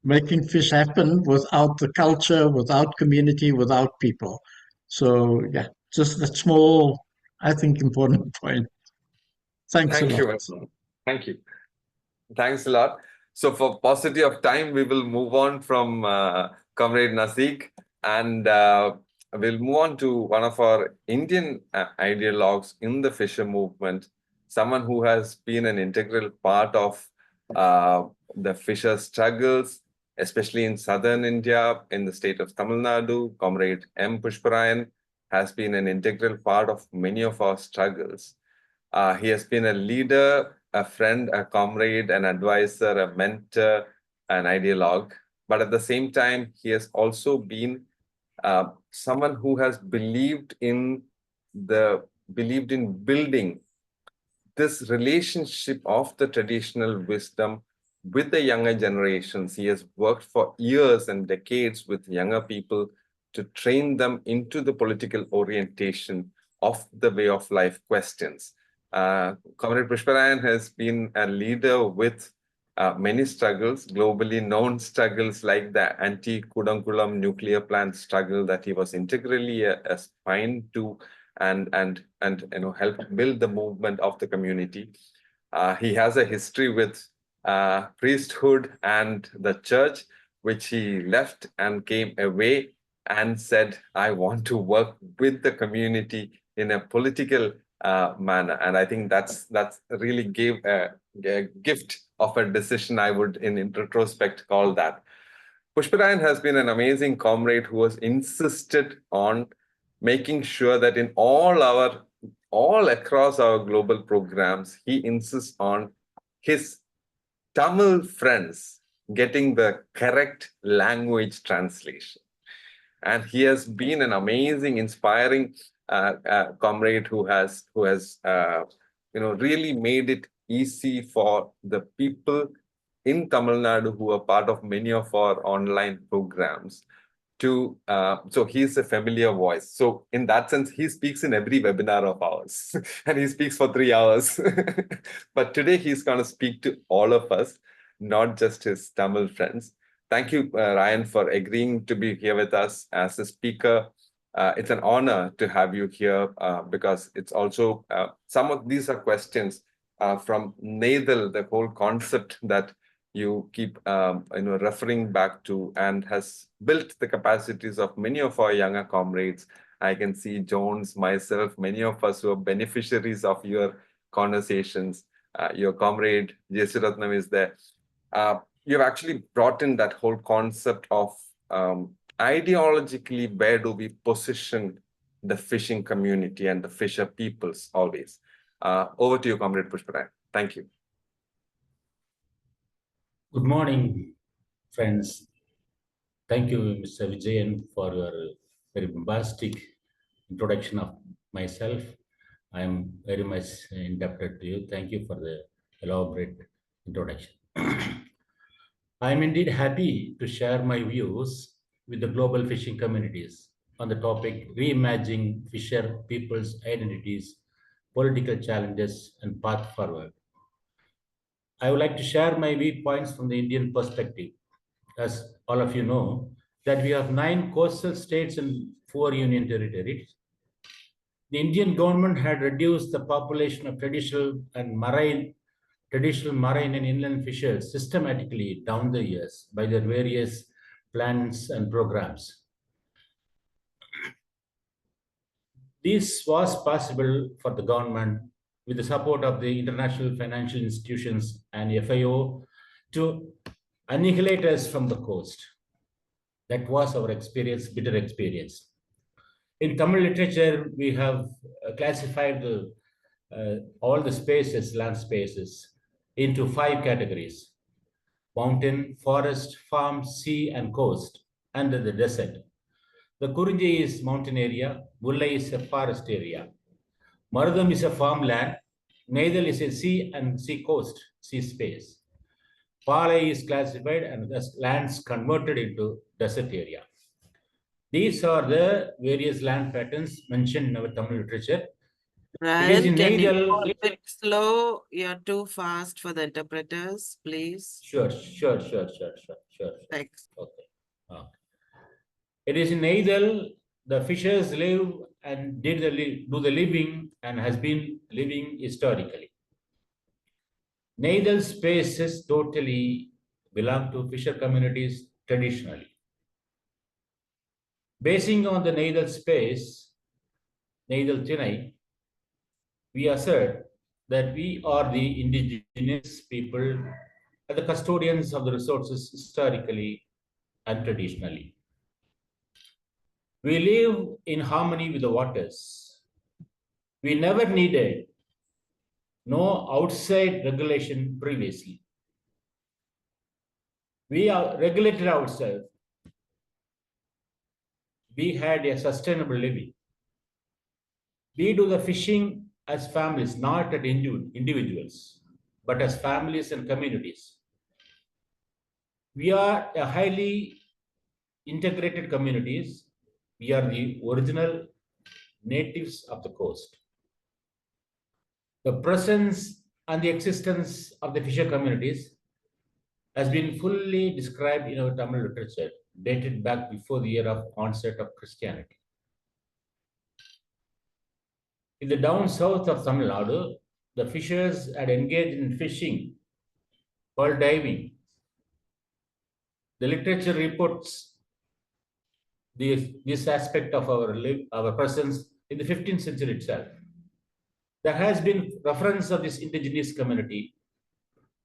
making fish happen without the culture, without community, without people. So yeah, just that small, I think, important point. Thanks a thank lot. you. Thank you. Thanks a lot. So for paucity of time, we will move on from Comrade Nasik, and we'll move on to one of our Indian ideologues in the fisher movement, someone who has been an integral part of the fisher struggles, especially in southern India, in the state of Tamil Nadu. Comrade M. Pushparayan has been an integral part of many of our struggles. He has been a leader a friend, a comrade, an advisor, a mentor, an ideologue. But at the same time, he has also been someone who has believed in building this relationship of the traditional wisdom with the younger generations. He has worked for years and decades with younger people to train them into the political orientation of the way of life questions. Comrade Pushparayan has been a leader with many struggles, globally known struggles like the anti-Kudankulam nuclear plant struggle that he was integrally a spine to and helped build the movement of the community. He has a history with priesthood and the church, which he left and came away and said, I want to work with the community in a political manner. And I think that's really gave a gift of a decision, I would in retrospect call that. Pushparayan has been an amazing comrade who has insisted on making sure that in all across our global programs, he insists on his Tamil friends getting the correct language translation. And he has been an amazing, inspiring comrade who has really made it easy for the people in Tamil Nadu who are part of many of our online programs so he's a familiar voice. So in that sense, he speaks in every webinar of ours and he speaks for 3 hours. But today he's going to speak to all of us, not just his Tamil friends. Thank you, Ryan, for agreeing to be here with us as a speaker. It's an honor to have you here because it's also, some of these are questions from Nadal, the whole concept that you keep referring back to and has built the capacities of many of our younger comrades. I can see Jones, myself, many of us who are beneficiaries of your conversations. Your comrade, Jesiratnam, is there. You've actually brought in that whole concept of ideologically, where do we position the fishing community and the fisher peoples always. Over to you, Comrade Pushparayan. Thank you. Good morning, friends. Thank you, Mr. Vijayan, for your very bombastic introduction of myself. I am very much indebted to you. Thank you for the elaborate introduction. I am indeed happy to share my views with the global fishing communities on the topic reimagining fisher people's identities, political challenges, and path forward. I would like to share my viewpoints from the Indian perspective. As all of you know, that we have 9 coastal states and 4 union territories. The Indian government had reduced the population of traditional marine and inland fishers systematically down the years by their various plans and programs. This was possible for the government with the support of the international financial institutions and FAO to annihilate us from the coast. That was our experience, bitter experience. In Tamil literature, we have classified all the spaces, land spaces, into 5 categories: mountain, forest, farm, sea, and coast, and the desert. The Kurunji is mountain area, Mullai is a forest area, Marudam is a farmland, Neithal is a sea and sea coast, sea space. Palai is classified and thus lands converted into desert area. These are the various land patterns mentioned in our Tamil literature. Ryan, can you go a bit slow? You're too fast for the interpreters, please. Sure. Thanks. Okay. It is in Neithal, the fishers live and do the living and has been living historically. Neithal spaces totally belong to fisher communities traditionally. Basing on the Neithal space, Neithal Tinai, we assert that we are the indigenous people and the custodians of the resources historically and traditionally. We live in harmony with the waters. We never needed no outside regulation previously. We are regulated ourselves. We had a sustainable living. We do the fishing as families, not as individuals, but as families and communities. We are a highly integrated communities. We are the original natives of the coast. The presence and the existence of the fisher communities has been fully described in our Tamil literature, dated back before the year of onset of Christianity. In the down south of Tamil Nadu, the fishers had engaged in fishing, pearl diving. The literature reports this aspect of our presence in the 15th century itself. There has been reference of this indigenous community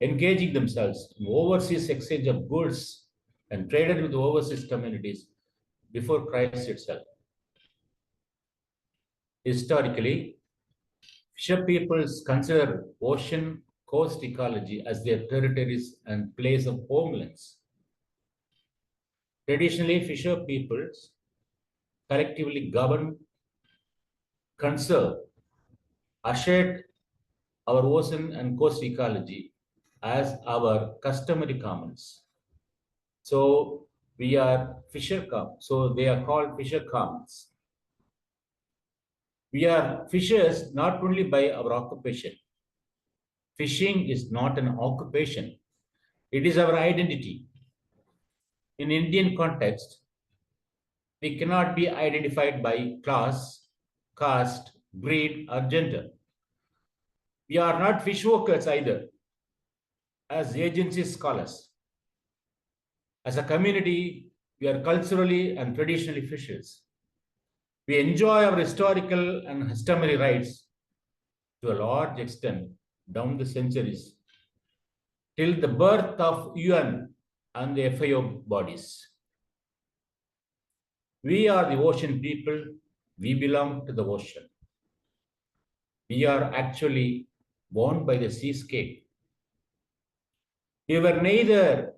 engaging themselves in overseas exchange of goods and traded with overseas communities before Christ itself. Historically, fisher peoples consider ocean coast ecology as their territories and place of homelands. Traditionally, fisher peoples collectively govern, conserve, ushered our ocean and coast ecology as our customary commons. So we are fisher commons. So they are called fisher commons. We are fishers not only by our occupation. Fishing is not an occupation. It is our identity. In Indian context, we cannot be identified by class, caste, breed, or gender. We are not fish workers either, as agency scholars. As a community, we are culturally and traditionally fishers. We enjoy our historical and customary rights to a large extent down the centuries till the birth of UN and the FAO bodies. We are the ocean people. We belong to the ocean. We are actually born by the seascape. We were neither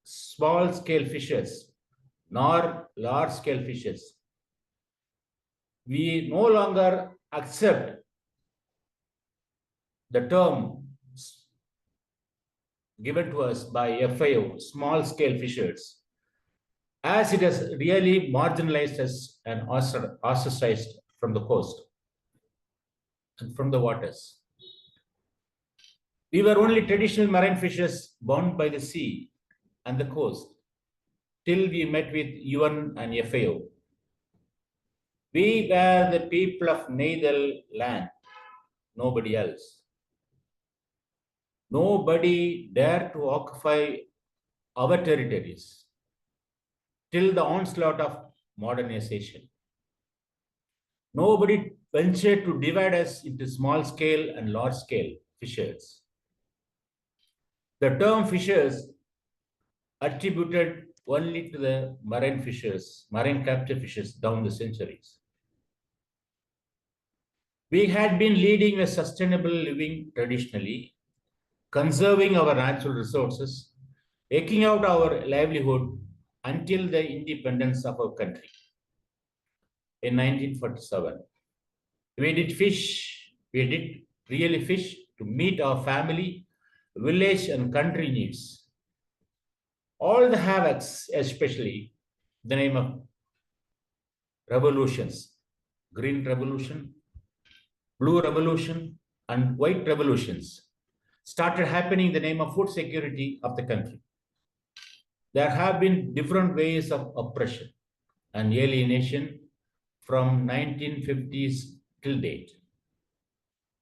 small-scale fishers nor large-scale fishers. We no longer accept the term given to us by FAO, small-scale fishers, as it has really marginalized us and ostracized from the coast and from the waters. We were only traditional marine fishers bound by the sea and the coast till we met with UN and FAO. We were the people of neither land, nobody else. Nobody dared to occupy our territories till the onslaught of modernization. Nobody ventured to divide us into small-scale and large-scale fishers. The term fishers attributed only to the marine fishers, marine captive fishers down the centuries. We had been leading a sustainable living traditionally, conserving our natural resources, eking out our livelihood until the independence of our country in 1947. We did really fish to meet our family, village and country needs. All the havocs, especially the name of revolutions, green revolution, blue revolution, and white revolutions, started happening in the name of food security of the country. There have been different ways of oppression and alienation from 1950s till date.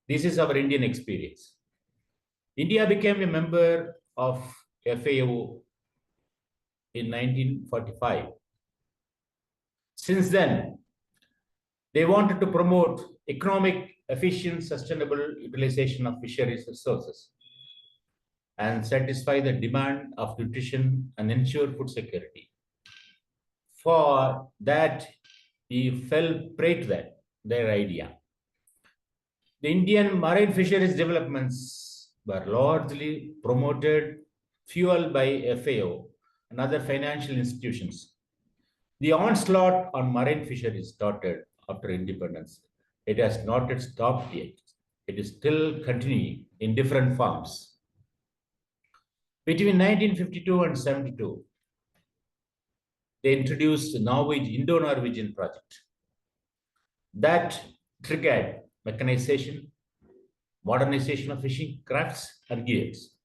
This is our Indian experience. India became a member of FAO in 1945. Since then, they wanted to promote economic, efficient, sustainable utilization of fisheries resources and satisfy the demand of nutrition and ensure food security. For that, we fell prey to their idea. The Indian marine fisheries developments were largely promoted, fueled by FAO and other financial institutions. The onslaught on marine fisheries started after independence. It has not yet stopped yet. It is still continuing in different forms. Between 1952 and 72, they introduced the Indo-Norwegian project that triggered mechanization, modernization of fishing crafts and gears.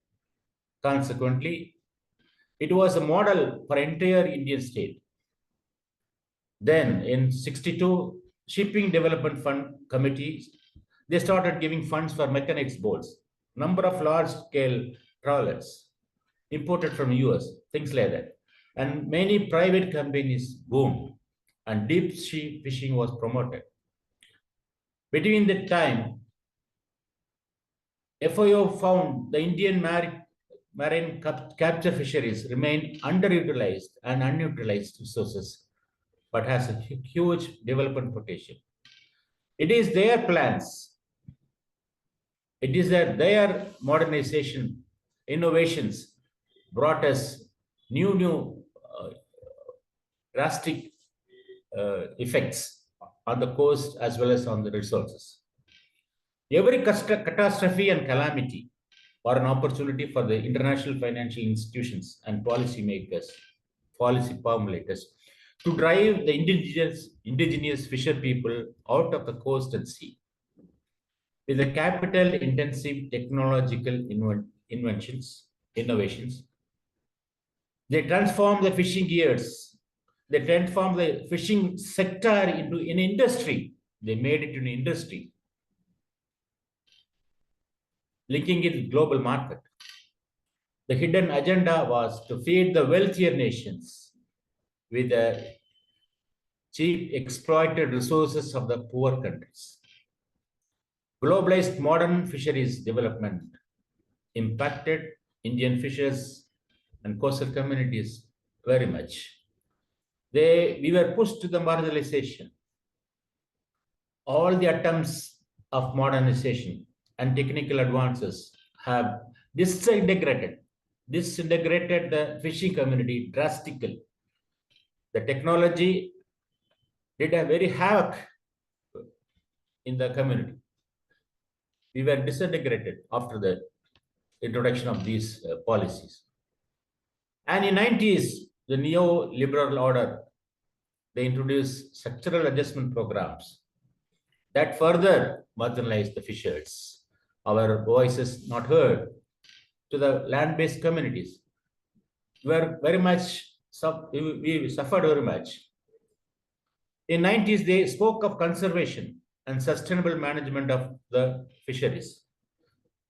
Consequently, it was a model for entire Indian state. Then in 62, Shipping Development Fund committees, they started giving funds for mechanics boats, number of large-scale trawlers imported from US, things like that. And many private companies boomed and deep sea fishing was promoted. Between that time, FAO found the Indian marine capture fisheries remain underutilized and unutilized resources, but has a huge development potential. It is their plans, it is their modernization, innovations brought us new drastic effects on the coast as well as on the resources. Every catastrophe and calamity are an opportunity for the international financial institutions and policy makers, policy formulators to drive the indigenous fisher people out of the coast and sea. With the capital-intensive technological innovations, they transform the fishing gears. They transform the fishing sector into an industry. They made it an industry, linking it with global market. The hidden agenda was to feed the wealthier nations with the cheap exploited resources of the poor countries. Globalized modern fisheries development impacted Indian fishers and coastal communities very much. We were pushed to the marginalization. All the attempts of modernization and technical advances have disintegrated the fishing community drastically. The technology did a very havoc in the community. We were disintegrated after the introduction of these policies. And in 90s, the neoliberal order, they introduced structural adjustment programs that further marginalized the fishers. Our voices not heard to the land-based communities. We suffered very much. In 90s, they spoke of conservation and sustainable management of the fisheries.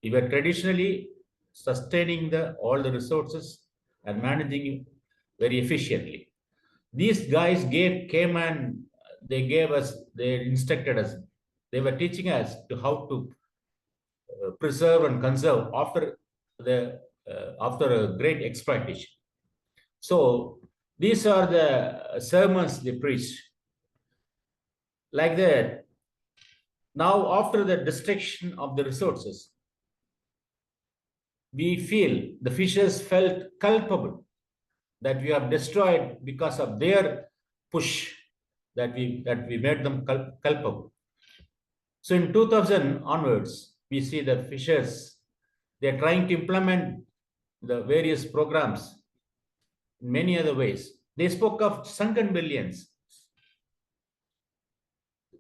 We were traditionally sustaining all the resources and managing very efficiently. These guys came and they instructed us. They were teaching us how to preserve and conserve after a great exploitation. So these are the sermons they preach. Like that, now after the destruction of the resources, we feel the fishers felt culpable that we have destroyed because of their push that we made them culpable. So in 2000 onwards, we see the fishers, they're trying to implement the various programs in many other ways. They spoke of sunken billions.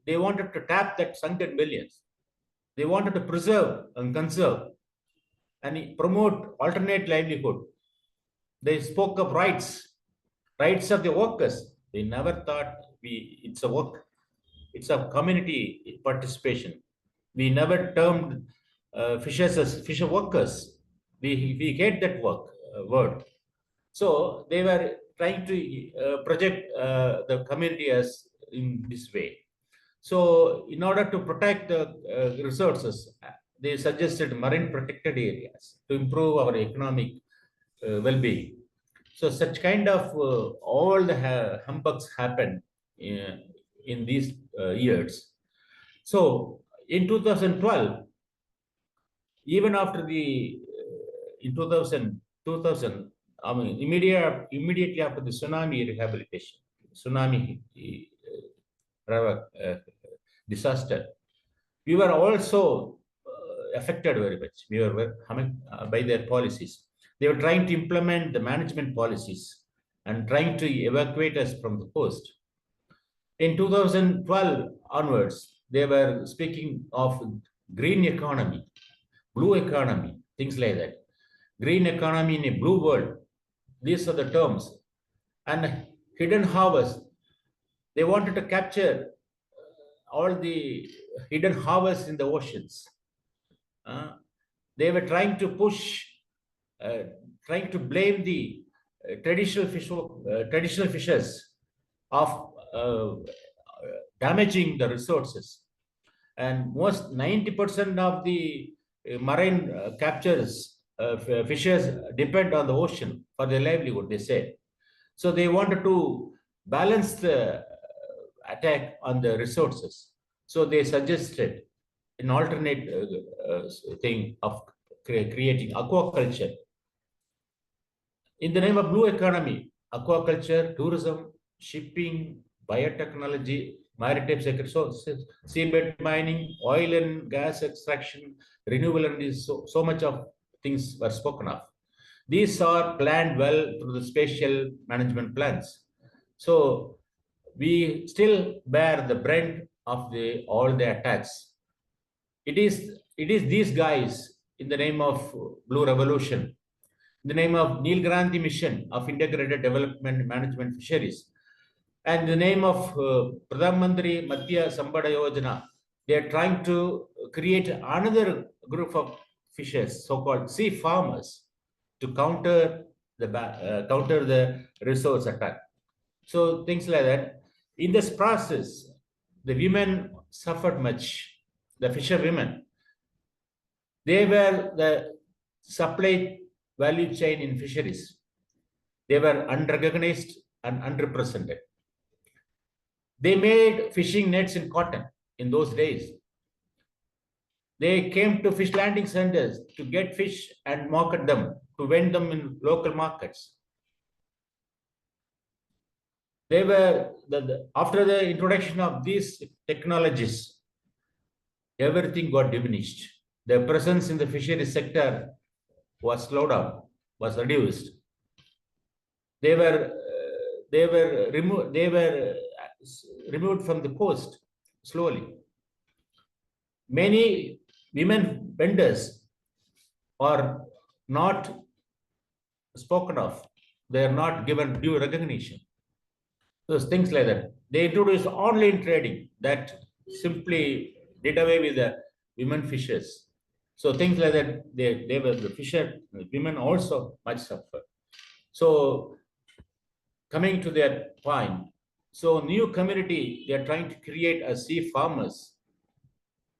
They wanted to tap that sunken billions. They wanted to preserve and conserve and promote alternate livelihood. They spoke of rights of the workers. They never thought it's a work, it's a community participation. We never termed fishers as fisher workers. We hate that word. So they were trying to project the community as in this way. So in order to protect the resources, they suggested marine protected areas to improve our economic well-being. So such kind of all the humbugs happened in these years. So in 2012, even after the in 2000, I mean, immediately after the tsunami rehabilitation, tsunami disaster, we were also affected very much. We were by their policies. They were trying to implement the management policies and trying to evacuate us from the coast. In 2012 onwards, they were speaking of green economy, blue economy, things like that. Green economy in a blue world. These are the terms. And hidden harvest. They wanted to capture all the hidden harvests in the oceans. They were trying to push, trying to blame the traditional fishers of damaging the resources. And most 90% of the marine captures, fishers depend on the ocean for their livelihood, they say. So they wanted to balance the attack on the resources. So they suggested an alternate thing of creating aquaculture. In the name of blue economy, aquaculture, tourism, shipping, biotechnology, maritime sector, seabed mining, oil and gas extraction, renewable energy, so much of things were spoken of. These are planned well through the spatial management plans. So we still bear the brunt of all the attacks. It is these guys in the name of Blue Revolution, in the name of Neil Gandhi mission of integrated development management fisheries, and in the name of Pradhan Mantri Madhya Sambada Yojana, they are trying to create another group of fishers, so-called sea farmers, to counter the resource attack. So things like that. In this process, the women suffered much. The fisher women, they were the supply value chain in fisheries. They were unrecognized and unrepresented. They made fishing nets in cotton in those days. They came to fish landing centers to get fish and market them, to vend them in local markets. They were, after the introduction of these technologies, everything got diminished. Their presence in the fisheries sector was slowed down, was reduced. They were removed from the coast slowly. Many women vendors are not spoken of. They are not given due recognition. Those things like that. They introduced online trading that simply did away with the women fishers. So things like that, they were the fisher women also much suffered. So coming to that point, so new community, they are trying to create a sea farmers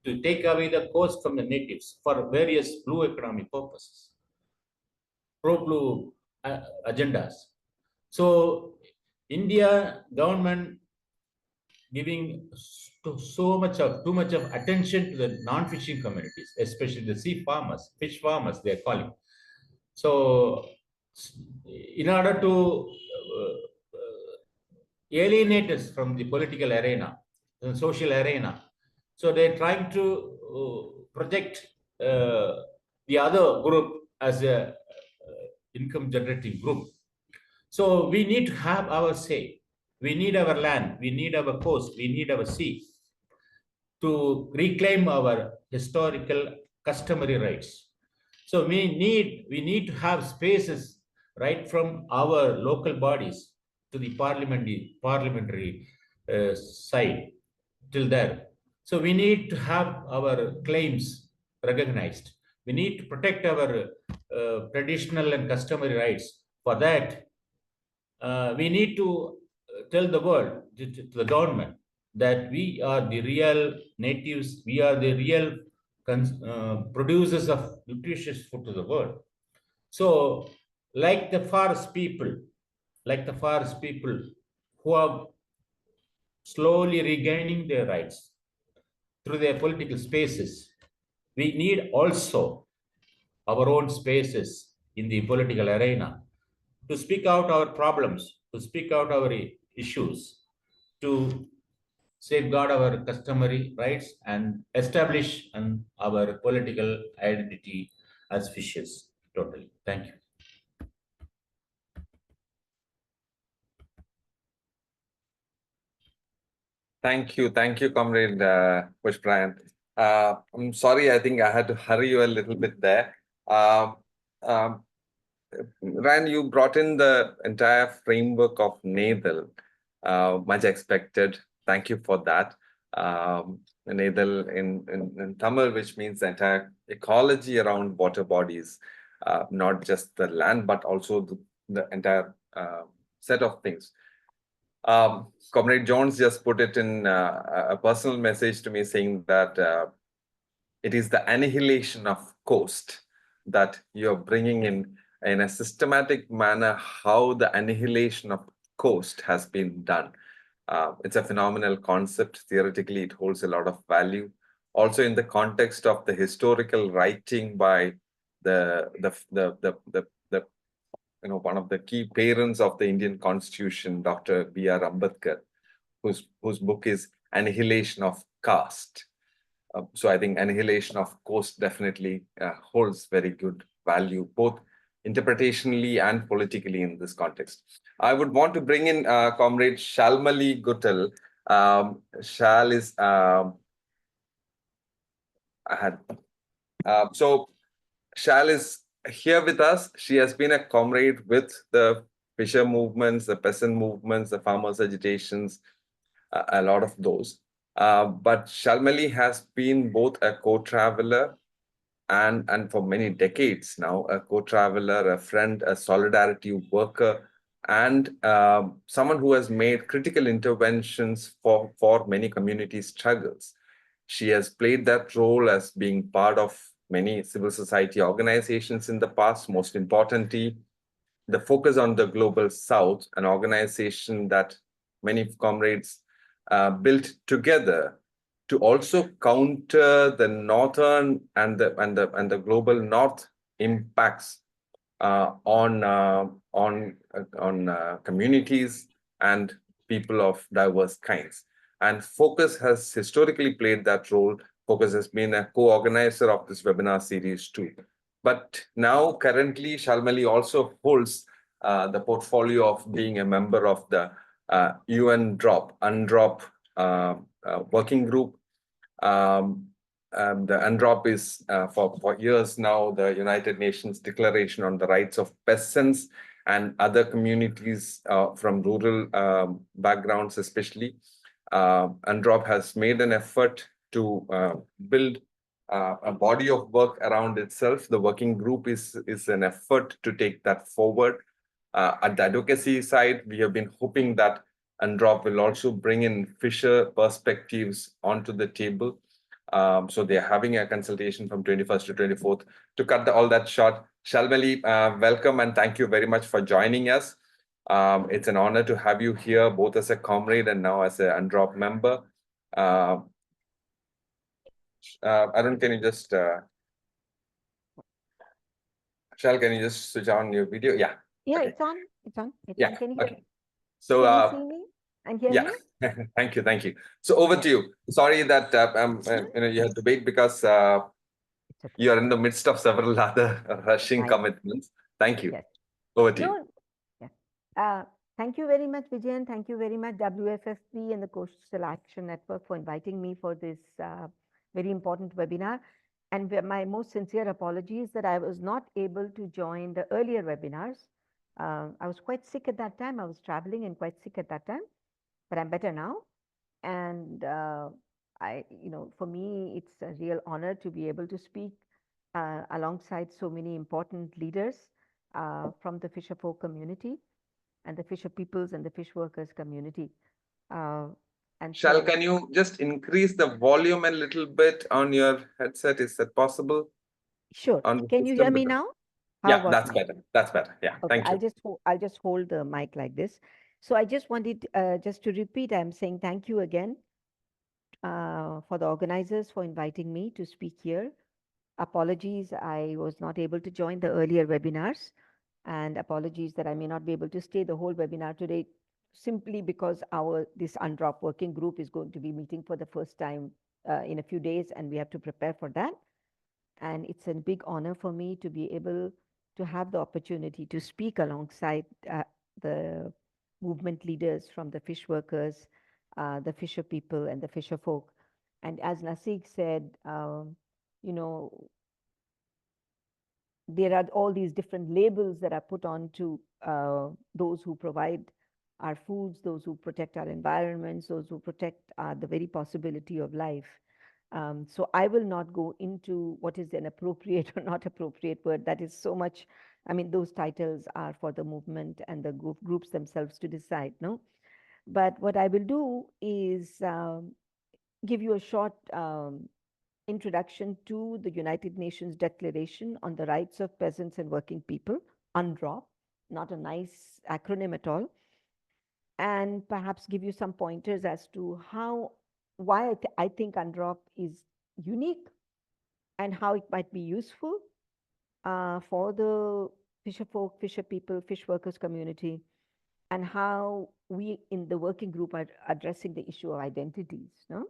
to take away the coast from the natives for various blue economy purposes, pro-blue agendas. So India government giving too much of attention to the non-fishing communities, especially the sea farmers, fish farmers, they are calling. So in order to alienate us from the political arena, the social arena, so they're trying to project the other group as a income generating group. So we need to have our say. We need our land, we need our coast, we need our sea to reclaim our historical customary rights. So we need to have spaces right from our local bodies to the parliamentary side till there. So we need to have our claims recognized. We need to protect our traditional and customary rights. For that, we need to tell the world, to the government, that we are the real natives, we are the real producers of nutritious food to the world. So, like the forest people who are slowly regaining their rights through their political spaces. We need also our own spaces in the political arena to speak out our problems, to speak out our issues, to safeguard our customary rights and establish our political identity as fishes. Totally. Thank you. Thank you, Comrade Pushprayan. I'm sorry, I think I had to hurry you a little bit there. Ryan, you brought in the entire framework of NADL, much expected. Thank you for that. NADL in Tamil, which means the entire ecology around water bodies, not just the land, but also the entire set of things. Comrade Jones just put it in a personal message to me saying that it is the annihilation of coast that you're bringing in a systematic manner, how the annihilation of coast has been done. It's a phenomenal concept. Theoretically, it holds a lot of value. Also, in the context of the historical writing by one of the key parents of the Indian Constitution, Dr. B.R. Ambedkar, whose book is Annihilation of Caste. So I think annihilation of coast definitely holds very good value, both interpretationally and politically in this context. I would want to bring in Comrade Shalmali Guttal. Shal is Shal is here with us. She has been a comrade with the fisher movements, the peasant movements, the farmers' agitations, a lot of those. But Shalmali has been both a co-traveler and for many decades now, a co-traveler, a friend, a solidarity worker, and someone who has made critical interventions for many community struggles. She has played that role as being part of many civil society organizations in the past, most importantly, the Focus on the Global South, an organization that many comrades built together to also counter the northern and the global north impacts on communities and people of diverse kinds. And Focus has historically played that role. Focus has been a co-organizer of this webinar series too. But now, currently, Shalmali also holds the portfolio of being a member of the UNDROP working group. The UNDROP is for years now the United Nations Declaration on the Rights of Peasants and other communities from rural backgrounds especially. UNDROP has made an effort to build a body of work around itself. The working group is an effort to take that forward. At the advocacy side, we have been hoping that UNDROP will also bring in fisher perspectives onto the table. So they're having a consultation from 21st to 24th. To cut all that short, Shalmali, welcome and thank you very much for joining us. It's an honor to have you here, both as a comrade and now as an UNDROP member. Arun, can you just, Shal, can you just switch on your video? Yeah. Yeah, Okay. it's on. It's on. Yeah. Can you hear? Okay. So, can you see me and hear me? Thank you. So over to you. Sorry that you had to wait because you are in the midst of several other rushing commitments. Thank you. Yes. Over to you. Yes. Thank you very much, Vijayan. Thank you very much, WFFP and the Coastal Action Network for inviting me for this very important webinar. And my most sincere apologies that I was not able to join the earlier webinars. I was quite sick at that time. I was traveling and quite sick at that time, but I'm better now. And for me, it's a real honor to be able to speak alongside so many important leaders from the fisher folk community and the fisher peoples and the fish workers community. Shal, can you just increase the volume a little bit on your headset? Is that possible? Sure. Can you hear me now? Yeah, that's better. That's better. Yeah, okay, thank you. I'll just hold the mic like this. So I just wanted just to repeat, I'm saying thank you again for the organizers for inviting me to speak here. Apologies, I was not able to join the earlier webinars, and apologies that I may not be able to stay the whole webinar today, simply because this UNDROP working group is going to be meeting for the first time in a few days, and we have to prepare for that. And it's a big honor for me to be able to have the opportunity to speak alongside the movement leaders from the fish workers, the fisher people, and the fisher folk. And as Nasik said, you know, there are all these different labels that are put on to those who provide our foods, those who protect our environments, those who protect the very possibility of life. So I will not go into what is an appropriate or not appropriate word. That is so much, I mean, those titles are for the movement and the groups themselves to decide, no? But what I will do is give you a short introduction to the United Nations Declaration on the Rights of Peasants and Working People, UNDROP, not a nice acronym at all, and perhaps give you some pointers as to why I think UNDROP is unique and how it might be useful for the fisher folk, fisher people, fish workers community, and how we in the working group are addressing the issue of identities. No?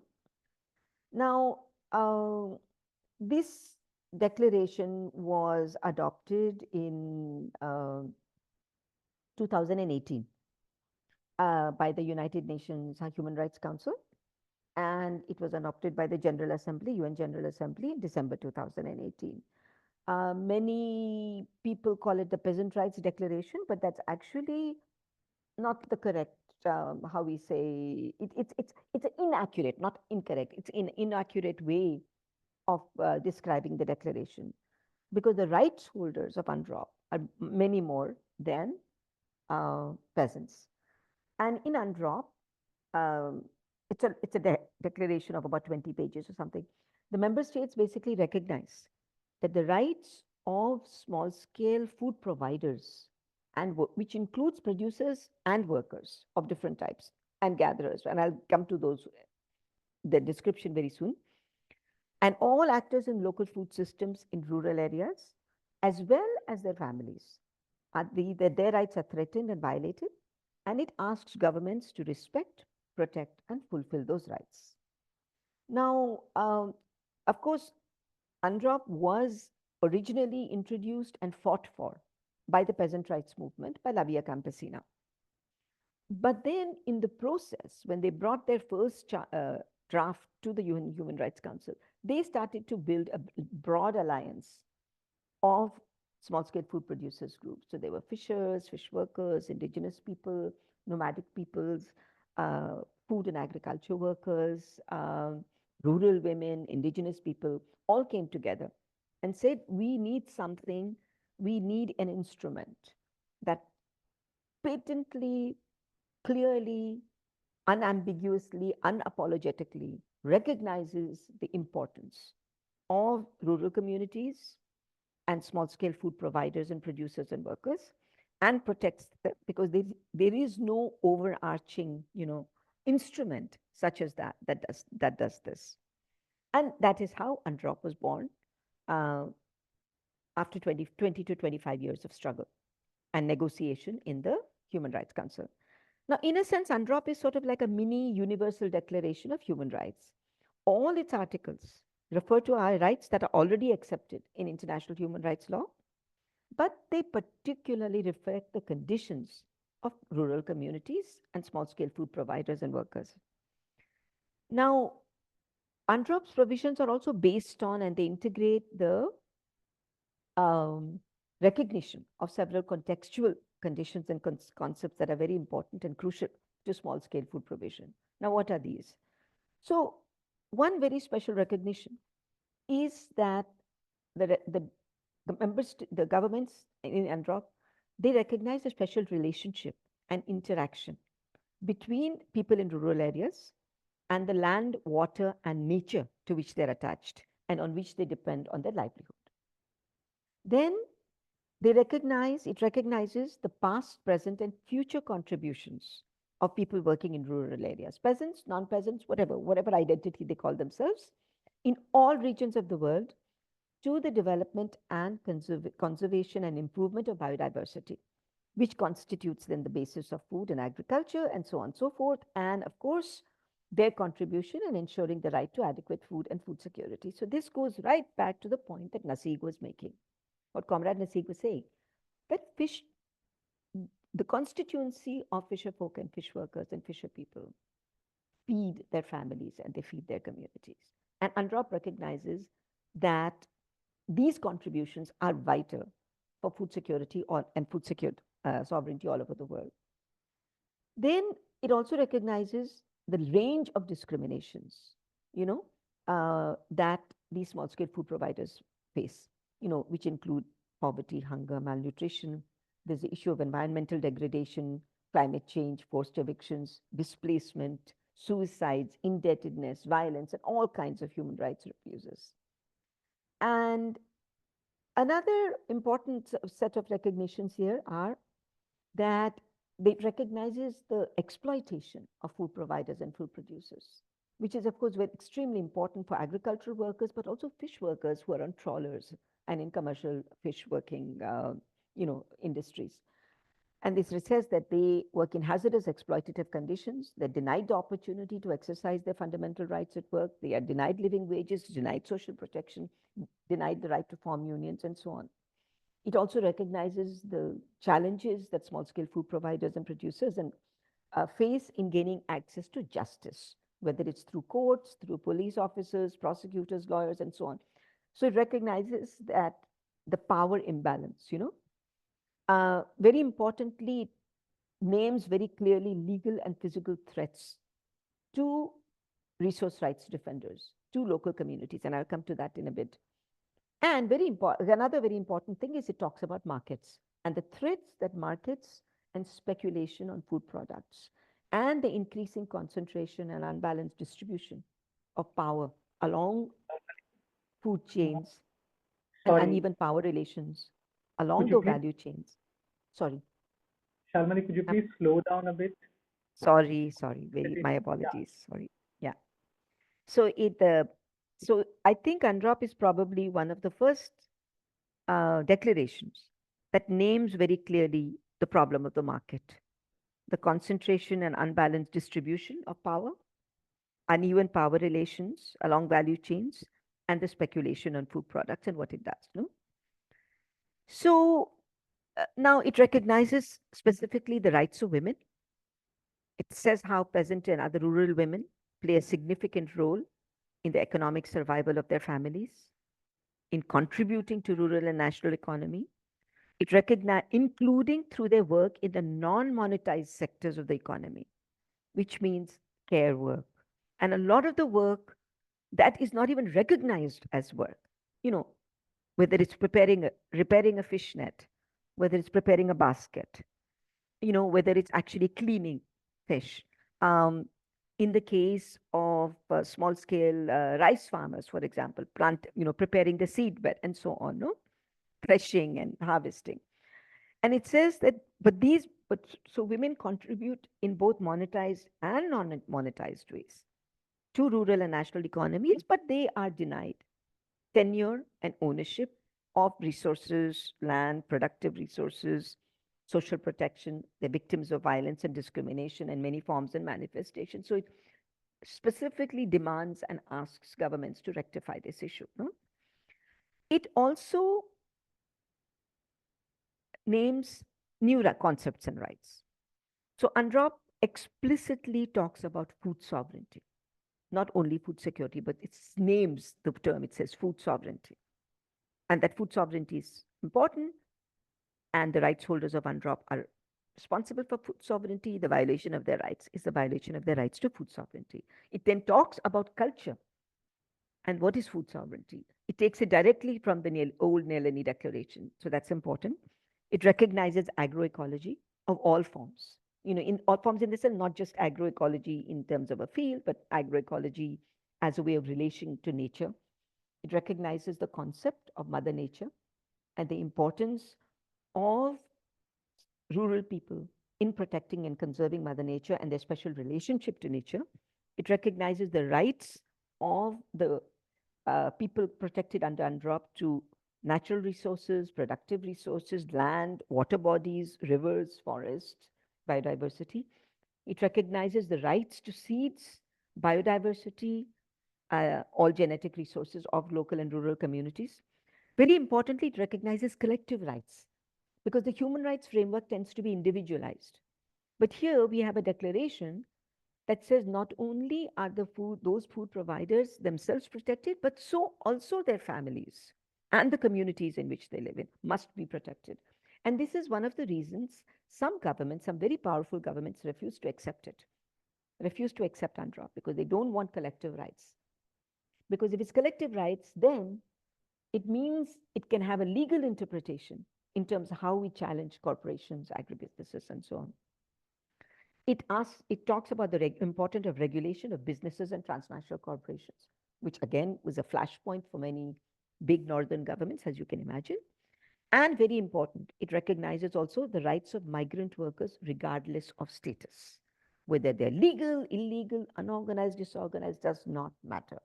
Now, this declaration was adopted in 2018 by the United Nations Human Rights Council, and it was adopted by the General Assembly, UN General Assembly, in December 2018. Many people call it the Peasant Rights Declaration, but that's actually not the correct, how we say, it's inaccurate, not incorrect. It's an inaccurate way of describing the declaration, because the rights holders of UNDROP are many more than peasants. And in UNDROP, it's a declaration of about 20 pages or something. The member states basically recognize that the rights of small-scale food providers, and which includes producers and workers of different types and gatherers, and I'll come to the description very soon, and all actors in local food systems in rural areas, as well as their families, their rights are threatened and violated, and it asks governments to respect, protect, and fulfill those rights. Now, of course, UNDROP was originally introduced and fought for by the peasant rights movement, by La Via Campesina. But then in the process, when they brought their first draft to the UN Human Rights Council, they started to build a broad alliance of small-scale food producers groups. So there were fishers, fish workers, indigenous people, nomadic peoples, food and agriculture workers, rural women, indigenous people, all came together and said, we need something, we need an instrument that patently, clearly, unambiguously, unapologetically recognizes the importance of rural communities and small-scale food providers and producers and workers, and protects them, because there is no overarching, instrument such as that does this. And that is how UNDROP was born after 20 to 25 years of struggle and negotiation in the Human Rights Council. Now, in a sense, UNDROP is sort of like a mini universal declaration of human rights. All its articles refer to our rights that are already accepted in international human rights law, but they particularly reflect the conditions of rural communities and small-scale food providers and workers. Now, UNDROP's provisions are also based on, and they integrate the recognition of several contextual conditions and concepts that are very important and crucial to small-scale food provision. Now, what are these? So, one very special recognition is that the governments in UNDROP, they recognize a special relationship and interaction between people in rural areas and the land, water, and nature to which they're attached and on which they depend on their livelihood. Then it recognizes the past, present, and future contributions of people working in rural areas, peasants, non-peasants, whatever identity they call themselves, in all regions of the world, to the development and conservation and improvement of biodiversity, which constitutes then the basis of food and agriculture and so on and so forth. And of course, their contribution in ensuring the right to adequate food and food security. So this goes right back to the point that Nasig was making, what Comrade Nasig was saying, that the constituency of fisher folk and fish workers and fisher people feed their families and they feed their communities. And UNDROP recognizes that these contributions are vital for food security and food sovereignty all over the world. Then it also recognizes the range of discriminations, that these small-scale food providers face, which include poverty, hunger, malnutrition. There's the issue of environmental degradation, climate change, forced evictions, displacement, suicides, indebtedness, violence, and all kinds of human rights abuses. And another important set of recognitions here are that it recognizes the exploitation of food providers and food producers, which is, of course, extremely important for agricultural workers, but also fish workers who are on trawlers and in commercial fish working, industries. And this says that they work in hazardous exploitative conditions. They're denied the opportunity to exercise their fundamental rights at work. They are denied living wages, denied social protection, denied the right to form unions, and so on. It also recognizes the challenges that small-scale food providers and producers face in gaining access to justice, whether it's through courts, through police officers, prosecutors, lawyers, and so on. So it recognizes that the power imbalance, very importantly, it names very clearly legal and physical threats to resource rights defenders, to local communities, and I'll come to that in a bit. And another very important thing is it talks about markets and the threats that markets and speculation on food products and the increasing concentration and unbalanced distribution of power along food chains and uneven power relations along the value chains. Sorry. Shalmali, could you please slow down a bit? Sorry, my apologies. Yeah. Sorry. Yeah. So so I think UNDROP is probably one of the first declarations that names very clearly the problem of the market, the concentration and unbalanced distribution of power, uneven power relations along value chains, and the speculation on food products and what it does. No? So now it recognizes specifically the rights of women. It says how peasant and other rural women play a significant role in the economic survival of their families, in contributing to rural and national economy. It recognizes, including through their work in the non-monetized sectors of the economy, which means care work. And a lot of the work that is not even recognized as work, whether it's repairing a fish net, whether it's preparing a basket, whether it's actually cleaning fish. In the case of small-scale rice farmers, for example, preparing the seed bed and so on, threshing and harvesting. And it says that, so women contribute in both monetized and non-monetized ways to rural and national economies, but they are denied tenure and ownership of resources, land, productive resources, social protection. They're victims of violence and discrimination in many forms and manifestations. So it specifically demands and asks governments to rectify this issue. No? It also names new concepts and rights. So UNDROP explicitly talks about food sovereignty, not only food security, but it names the term. It says food sovereignty, and that food sovereignty is important, and the rights holders of UNDROP are responsible for food sovereignty. The violation of their rights is the violation of their rights to food sovereignty. It then talks about culture and what is food sovereignty. It takes it directly from the old Nelani Declaration, so that's important. It recognizes agroecology of all forms, in all forms in the sense, not just agroecology in terms of a field, but agroecology as a way of relation to nature. It recognizes the concept of Mother Nature and the importance of rural people in protecting and conserving Mother Nature and their special relationship to nature. It recognizes the rights of the people protected under UNDROP to natural resources, productive resources, land, water bodies, rivers, forests, biodiversity. It recognizes the rights to seeds, biodiversity, all genetic resources of local and rural communities. Very importantly, it recognizes collective rights because the human rights framework tends to be individualized. But here we have a declaration that says not only are those food providers themselves protected, but so also their families and the communities in which they live in must be protected. And this is one of the reasons some governments, some very powerful governments, refuse to accept it, refuse to accept UNDROP because they don't want collective rights. Because if it's collective rights, then it means it can have a legal interpretation in terms of how we challenge corporations, agribusinesses, and so on. It talks about the importance of regulation of businesses and transnational corporations, which again was a flashpoint for many big northern governments, as you can imagine. And very important, it recognizes also the rights of migrant workers regardless of status. Whether they're legal, illegal, unorganized, disorganized, does not matter.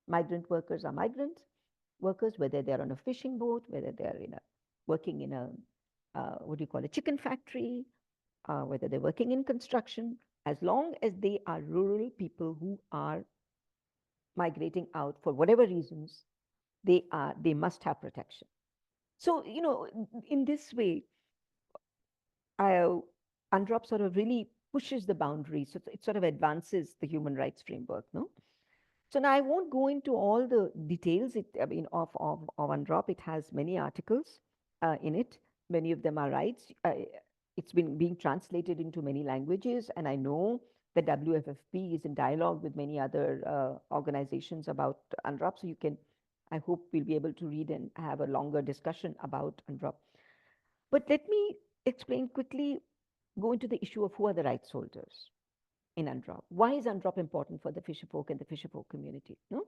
Migrant workers are migrant workers, whether they're on a fishing boat, whether they're working in a, a chicken factory, whether they're working in construction, as long as they are rural people who are migrating out for whatever reasons, they must have protection. So, in this way, UNDROP sort of really pushes the boundaries. So it sort of advances the human rights framework, no? So now I won't go into all the details of UNDROP. It has many articles in it. Many of them are rights. It's been being translated into many languages, and I know the WFFP is in dialogue with many other organizations about UNDROP. So I hope we'll be able to read and have a longer discussion about UNDROP. But let me explain quickly, go into the issue of who are the rights holders in UNDROP. Why is UNDROP important for the fisherfolk and the fisherfolk community? No?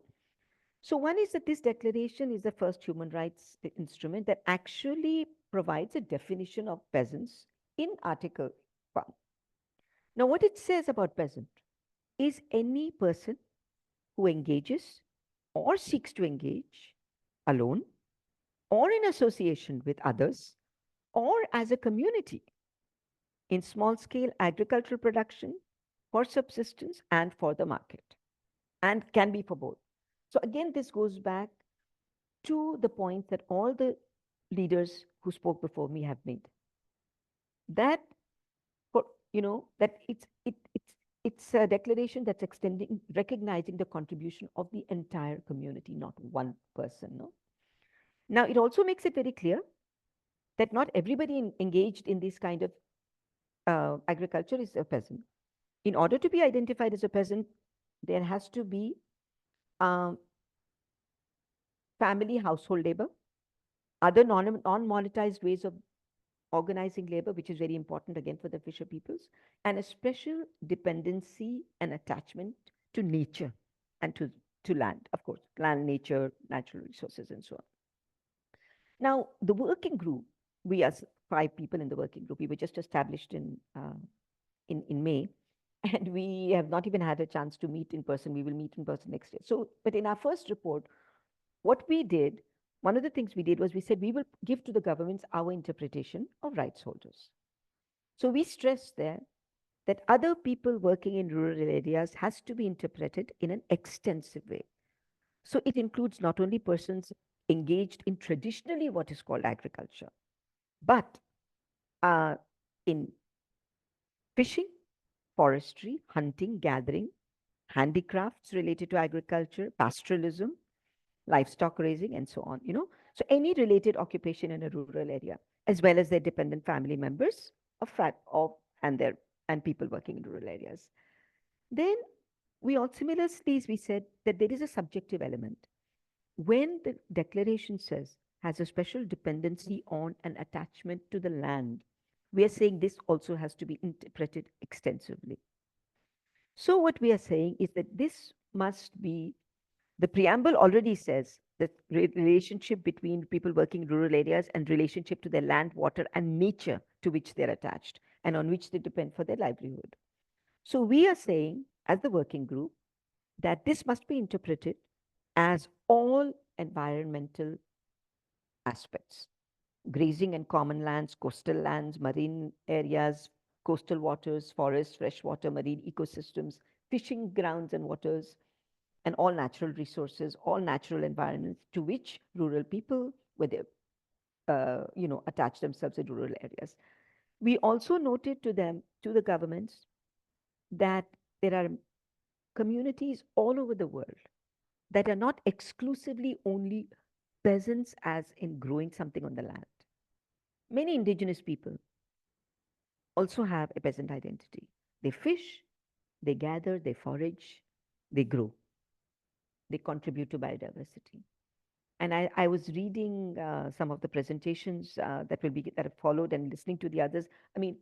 So one is that this declaration is the first human rights instrument that actually provides a definition of peasants in Article 1. Now, what it says about peasant is any person who engages or seeks to engage alone or in association with others or as a community in small-scale agricultural production for subsistence and for the market, and can be for both. So again, this goes back to the point that all the leaders who spoke before me have made. That it's a declaration that's recognizing the contribution of the entire community, not one person. No. Now it also makes it very clear that not everybody engaged in this kind of agriculture is a peasant. In order to be identified as a peasant, there has to be family household labor, other non-monetized ways of organizing labor, which is very important again for the fisher peoples, and a special dependency and attachment to nature and to land, of course, land, nature, natural resources, and so on. Now, the working group, we are 5 people in the working group. We were just established in May, and we have not even had a chance to meet in person. We will meet in person next year. So, but in our first report, what we did, one of the things we did was we said we will give to the governments our interpretation of rights holders. So we stressed there that other people working in rural areas has to be interpreted in an extensive way. So it includes not only persons engaged in traditionally what is called agriculture, but in fishing, forestry, hunting, gathering, handicrafts related to agriculture, pastoralism, livestock raising, and so on, So any related occupation in a rural area, as well as their dependent family members and people working in rural areas. Then we said that there is a subjective element. When the declaration says has a special dependency on an attachment to the land, we are saying this also has to be interpreted extensively. So what we are saying is that this must be, the preamble already says that relationship between people working in rural areas and relationship to their land, water, and nature to which they're attached. and on which they depend for their livelihood. So we are saying, as the working group, that this must be interpreted as all environmental aspects: grazing and common lands, coastal lands, marine areas, coastal waters, forests, freshwater, marine ecosystems, fishing grounds and waters, and all natural resources, all natural environments to which rural people, where they attach themselves in rural areas. We also noted to the governments, that there are communities all over the world that are not exclusively only peasants as in growing something on the land. Many indigenous people also have a peasant identity. They fish, they gather, they forage, they grow, they contribute to biodiversity. And I was reading some of the presentations that have followed, and listening to the others. I mean,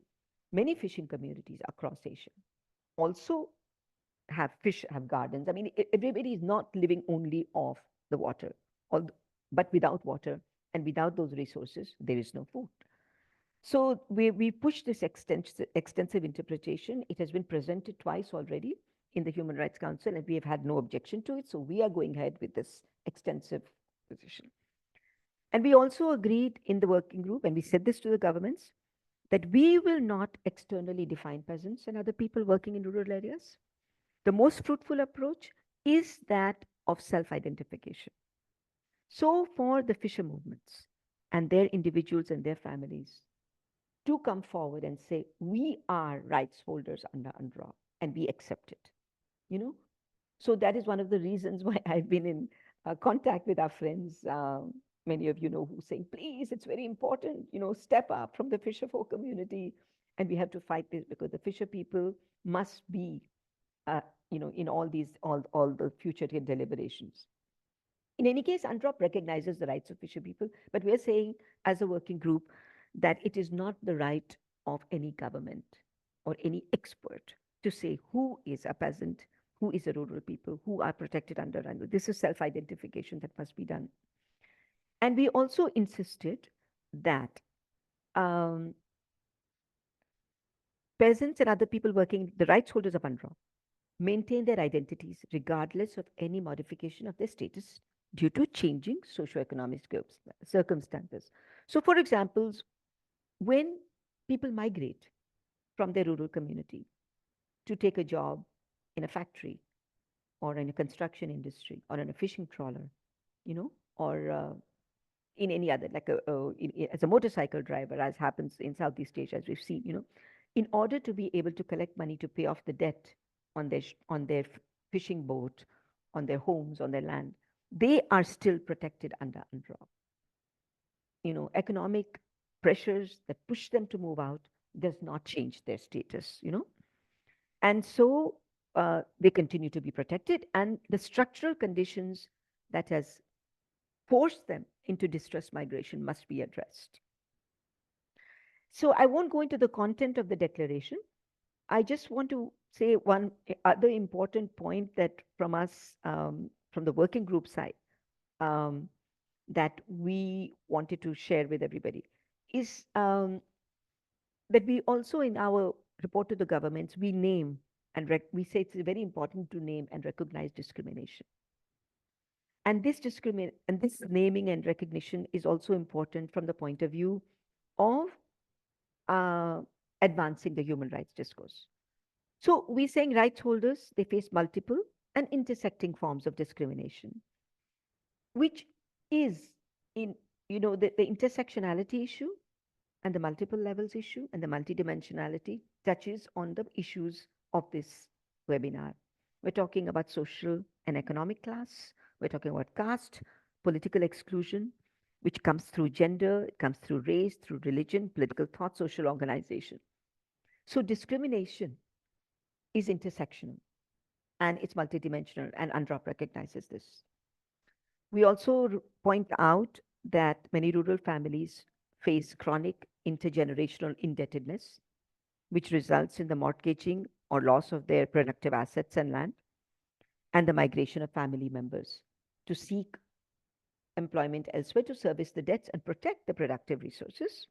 many fishing communities across Asia also have gardens. I mean, everybody is not living only off the water, but without water and without those resources, there is no food. So we pushed this extensive interpretation. It has been presented twice already in the Human Rights Council, and we have had no objection to it. So we are going ahead with this extensive position. And we also agreed in the working group, and we said this to the governments, that we will not externally define peasants and other people working in rural areas. The most fruitful approach is that of self-identification. So for the fisher movements and their individuals and their families to come forward and say, we are rights holders under UNDRA and we accept it, So that is one of the reasons why I've been in contact with our friends, many of you know, who saying, please, it's very important, step up from the fisher folk community. And we have to fight this, because the fisher people must be, in all the future deliberations. In any case, UNDROP recognizes the rights of fisher people, but we're saying as a working group that it is not the right of any government or any expert to say who is a peasant, who is a rural people, who are protected under UNDROP. This is self-identification that must be done. And we also insisted that peasants and other people working, the rights holders of UNDROP, maintain their identities regardless of any modification of their status due to changing socioeconomic circumstances. So, for example, when people migrate from their rural community to take a job in a factory or in a construction industry or in a fishing trawler, or in any other, like as a motorcycle driver, as happens in Southeast Asia, as we've seen, in order to be able to collect money to pay off the debt on their fishing boat, on their homes, on their land, they are still protected under UNDROP. Economic pressures that push them to move out does not change their status, And so they continue to be protected, and the structural conditions that has forced them into distress migration must be addressed. So I won't go into the content of the declaration. I just want to say one other important point that from us, from the working group side, that we wanted to share with everybody is that we also, in our report to the governments, we name and we say it's very important to name and recognize discrimination. And this naming and recognition is also important from the point of view of advancing the human rights discourse. So we're saying rights holders, they face multiple and intersecting forms of discrimination, which is in, the intersectionality issue and the multiple levels issue and the multidimensionality touches on the issues of this webinar. We're talking about social and economic class. We're talking about caste, political exclusion, which comes through gender, it comes through race, through religion, political thought, social organization. So discrimination is intersectional and it's multidimensional, and UNDROP recognizes this. We also point out that many rural families face chronic intergenerational indebtedness, which results in the mortgaging or loss of their productive assets and land, and the migration of family members to seek employment elsewhere to service the debts and protect the productive resources.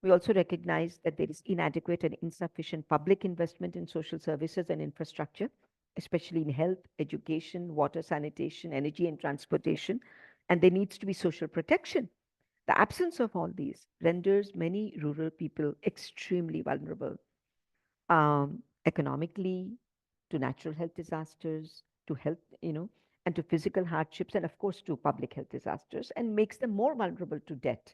We also recognize that there is inadequate and insufficient public investment in social services and infrastructure, especially in health, education, water, sanitation, energy, and transportation. And there needs to be social protection. The absence of all these renders many rural people extremely vulnerable, economically, to natural health disasters, to health, and to physical hardships, and of course to public health disasters, and makes them more vulnerable to debt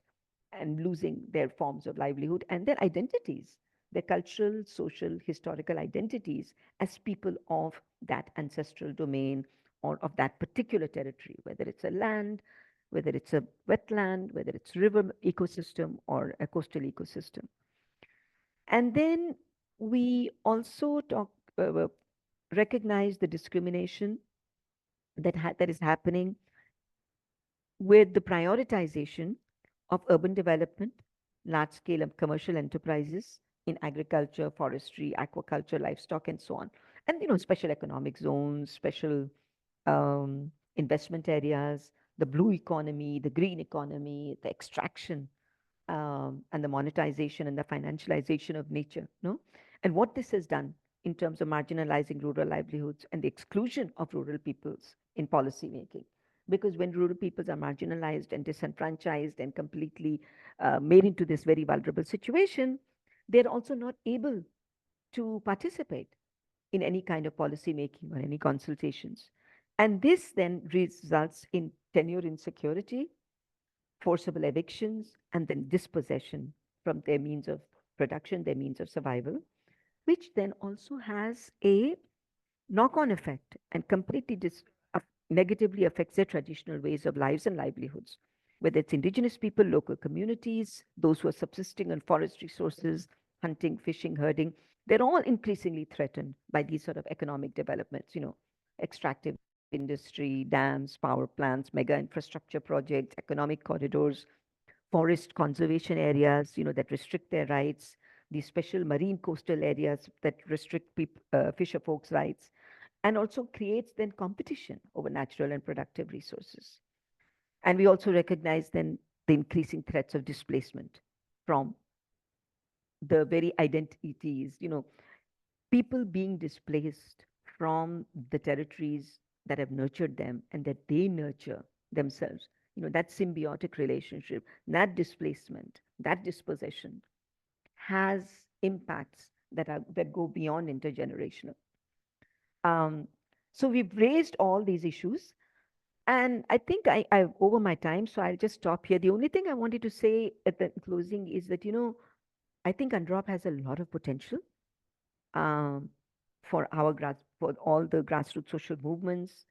and losing their forms of livelihood and their identities, their cultural, social, historical identities as people of that ancestral domain or of that particular territory, whether it's a land, whether it's a wetland, whether it's river ecosystem or a coastal ecosystem. And then we also recognize the discrimination that is happening with the prioritization of urban development, large scale of commercial enterprises in agriculture, forestry, aquaculture, livestock, and so on. And, special economic zones, special investment areas, the blue economy, the green economy, the extraction, and the monetization and the financialization of nature, no? And what this has done in terms of marginalizing rural livelihoods and the exclusion of rural peoples in policy making. Because when rural peoples are marginalized and disenfranchised and completely made into this very vulnerable situation, they're also not able to participate in any kind of policy making or any consultations. And this then results in tenure insecurity, forcible evictions, and then dispossession from their means of production, their means of survival, which then also has a knock-on effect and completely negatively affects their traditional ways of lives and livelihoods, whether it's indigenous people, local communities, those who are subsisting on forest resources, hunting, fishing, herding. They're all increasingly threatened by these sort of economic developments, extractive industry, dams, power plants, mega infrastructure projects, economic corridors, forest conservation areas, that restrict their rights, these special marine coastal areas that restrict fisher folks' rights, and also creates then competition over natural and productive resources. And we also recognize then the increasing threats of displacement from the very identities, people being displaced from the territories that have nurtured them and that they nurture themselves. That symbiotic relationship, that displacement, that dispossession has impacts that go beyond intergenerational. So we've raised all these issues, and I think I've over my time, so I'll just stop here. The only thing I wanted to say at the closing is that, I think UNDROP has a lot of potential for all the grassroots social movements,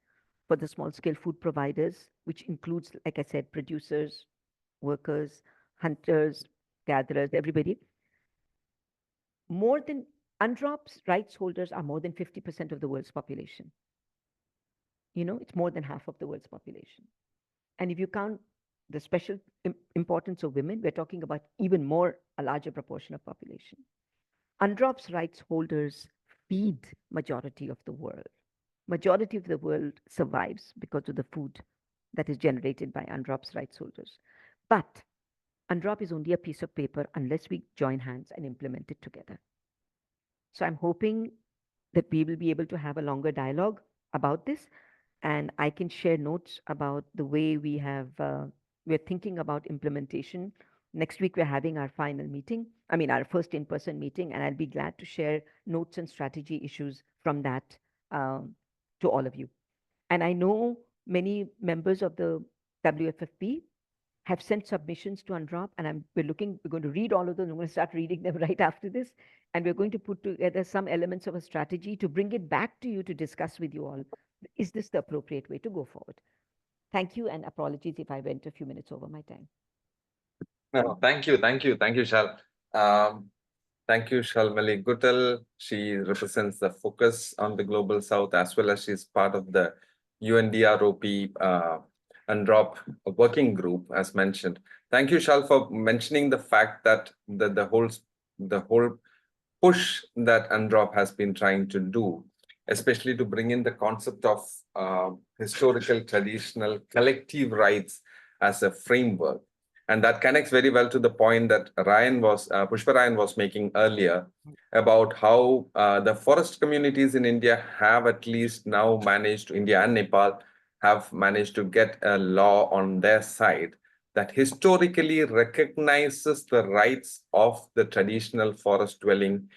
for the small-scale food providers, which includes, like I said, producers, workers, hunters, gatherers, everybody. UNDROP's rights holders are more than 50% of the world's population. It's more than half of the world's population. And if you count the special importance of women, we're talking about even more, a larger proportion of population. UNDROP's rights holders feed majority of the world. Majority of the world survives because of the food that is generated by UNDROP's rights holders. But UNDROP is only a piece of paper unless we join hands and implement it together. So I'm hoping that we will be able to have a longer dialogue about this, and I can share notes about the way we're thinking about implementation. Next week, we're having our final meeting, our first in-person meeting, and I'll be glad to share notes and strategy issues from that to all of you. And I know many members of the WFFP have sent submissions to UNDROP, and we're going to read all of them. I'm going to start reading them right after this, and we're going to put together some elements of a strategy to bring it back to you to discuss with you all. Is this the appropriate way to go forward? Thank you, and apologies if I went a few minutes over my time. No, thank you, Shal. Thank you, Shalmali Guttal. She represents the focus on the Global South, as well as she's part of the UNDROP UNDROP working group, as mentioned. Thank you, Shal, for mentioning the fact that the whole push that UNDROP has been trying to do, especially to bring in the concept of historical, traditional, collective rights as a framework. And that connects very well to the point that Pushpa Ryan was making earlier about how the forest communities in India have at least now managed, India and Nepal have managed to get a law on their side that historically recognizes the rights of the traditional forest dwelling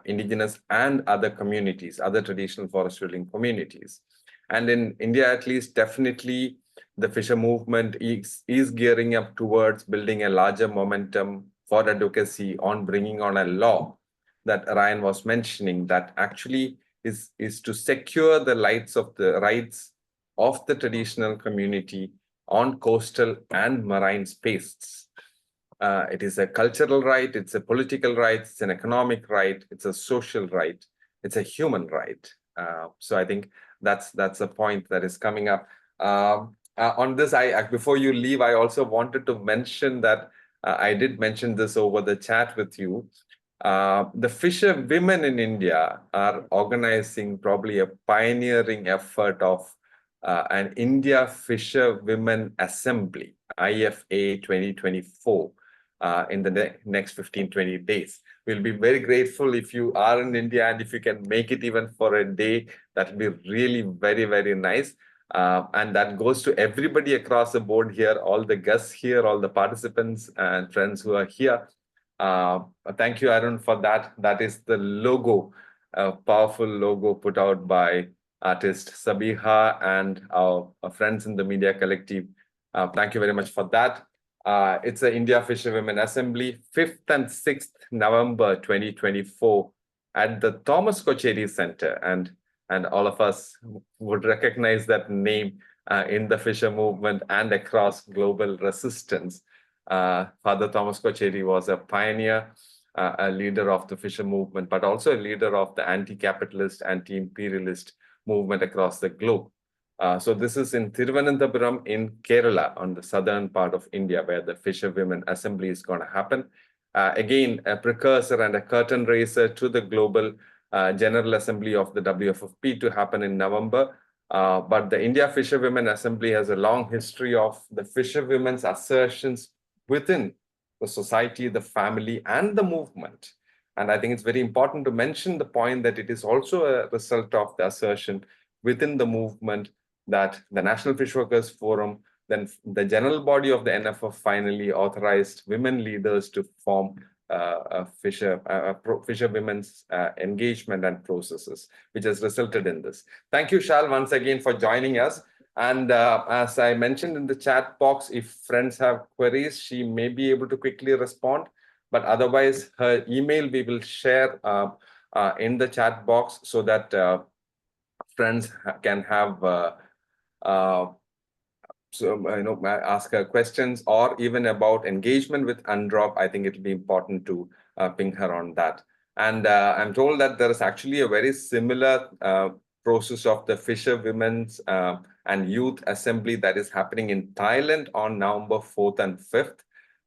indigenous and other communities, other traditional forest dwelling communities. And in India, at least, definitely the fisher movement is gearing up towards building a larger momentum for advocacy on bringing on a law that Ryan was mentioning that actually is to secure the rights of the traditional community on coastal and marine spaces. It is a cultural right, it's a political right, it's an economic right, it's a social right, it's a human right. So I think that's a point that is coming up. On this, before you leave, I also wanted to mention that I did mention this over the chat with you. The fisher women in India are organizing probably a pioneering effort of an India Fisher Women Assembly, IFA 2024. In the next 15-20 days. We'll be very grateful if you are in India and if you can make it even for a day. That will be really very, very nice. And that goes to everybody across the board here, all the guests here, all the participants and friends who are here. Thank you, Arun, for that. That is the logo, a powerful logo put out by artist Sabiha and our friends in the media collective. Thank you very much for that. It's the India Fisher Women Assembly, 5th and 6th November 2024 at the Thomas Kocheri Center. And all of us would recognize that name in the fisher movement and across global resistance. Father Thomas Kocheri was a pioneer, a leader of the fisher movement, but also a leader of the anti-capitalist, anti-imperialist movement across the globe. So this is in Thiruvananthapuram in Kerala, on the southern part of India, where the Fisher Women Assembly is going to happen. Again, a precursor and a curtain raiser to the global General Assembly of the WFFP to happen in November. But the India Fisher Women Assembly has a long history of the fisher women's assertions within the society, the family, and the movement. And I think it's very important to mention the point that it is also a result of the assertion within the movement that the National Fish Workers Forum, then the general body of the NFF finally authorized women leaders to form fisher women's engagement and processes, which has resulted in this. Thank you, Shal, once again for joining us. And as I mentioned in the chat box, if friends have queries, she may be able to quickly respond. But otherwise, her email we will share in the chat box so that friends can have ask her questions or even about engagement with UNDROP. I think it will be important to ping her on that. And I'm told that there is actually a very similar process of the Fisher Women's and Youth Assembly that is happening in Thailand on November 4th and 5th.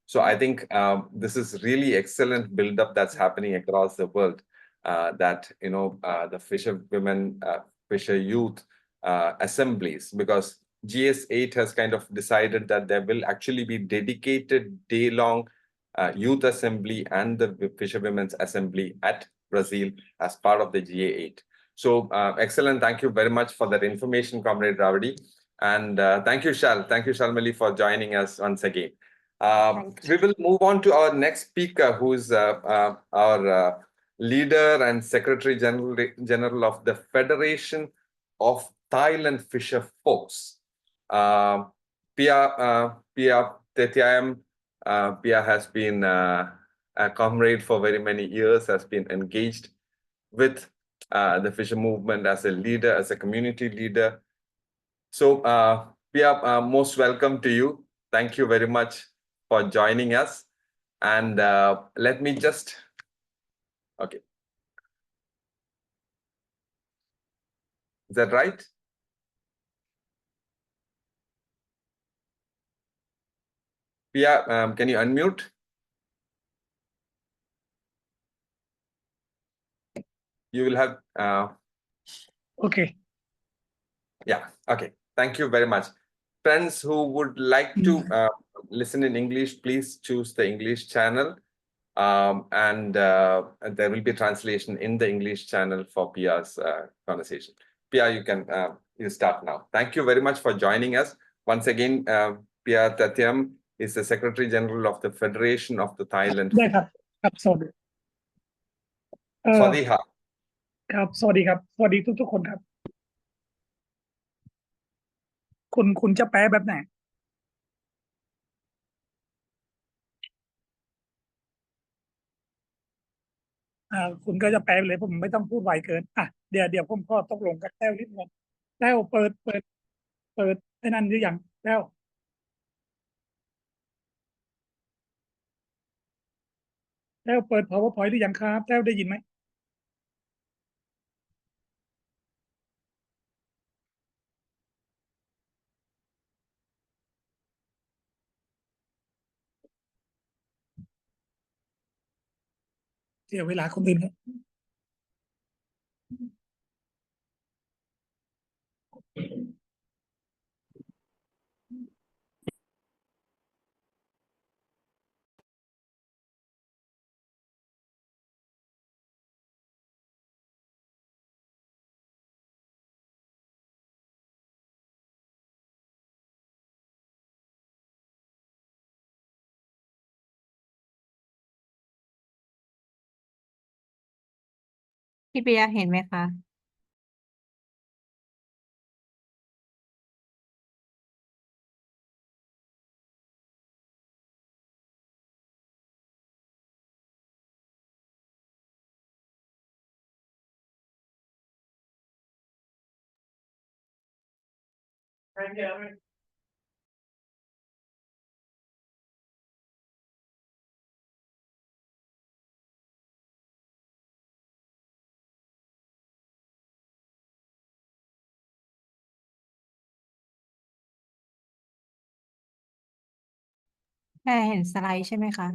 So I think this is really excellent build-up that's happening across the world. That the Fisher Women, Fisher Youth assemblies, because GS8 has kind of decided that there will actually be dedicated day-long youth assembly and the Fisher Women's Assembly at Brazil as part of the GA8. So excellent. Thank you very much for that information, Comrade Ravadi. And thank you, Shal. Thank you, Shalmali, for joining us once again. We will move on to our next speaker, who is our leader and Secretary General of the Federation of Thailand Fisher Folks. Pia Tetiayam. Pia has been a comrade for very many years, has been engaged with the fisher movement as a leader, as a community leader. So Pia, most welcome to you. Thank you very much for joining us. And let me just, okay. Is that right? Pia, can you unmute? You will have... Okay. Yeah, okay. Thank you very much. Friends who would like to listen in English, please choose the English channel. And there will be translation in the English channel for Pia's conversation. Pia, you start now. Thank you very much for joining us. Once again, Pia Tatyam is the Secretary General of the Federation of the Thailand. ได้ครับครับสวัสดี Sawasdee ka. ครับสวัสดีครับสวัสดีทุกคนครับคุณจะแปลแบบไหนคุณก็จะแปลเลยผมไม่ต้องพูดไวเกินเดี๋ยวผมก็ตกลงกับแต้วนิดนึงแต้วเปิดไอ้นั่นหรือยังแต้วเปิด PowerPoint หรือยังครับแต้วได้ยินไหมเสียเวลาคนอื่นครับพี่เปียเห็นไหมคะแค่เห็นสไลด์ใช่ไหมคะ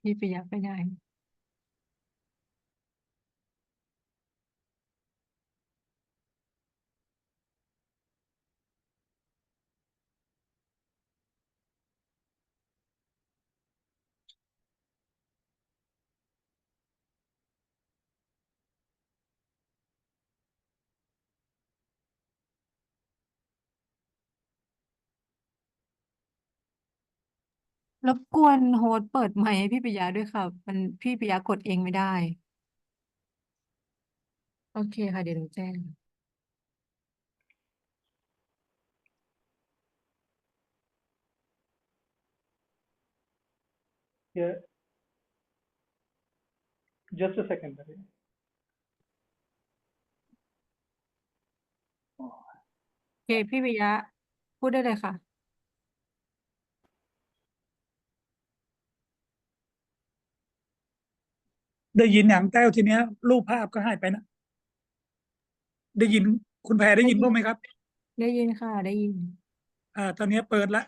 พี่เปียไปไหนรบกวนโฮสต์เปิดไมค์ให้พี่ปิยะด้วยค่ะพี่ปิยะกดเองไม่ได้โอเคค่ะเดี๋ยวหนูแจ้ง Yeah, just a second. โอเคพี่ปิยะพูดได้เลยค่ะได้ยินอย่างแต้วทีเนี้ยรูปภาพก็หายไปนะได้ยินคุณแพรได้ยินบ้างไหมครับ ได้ยินค่ะได้ยิน ตอนนี้เปิดละ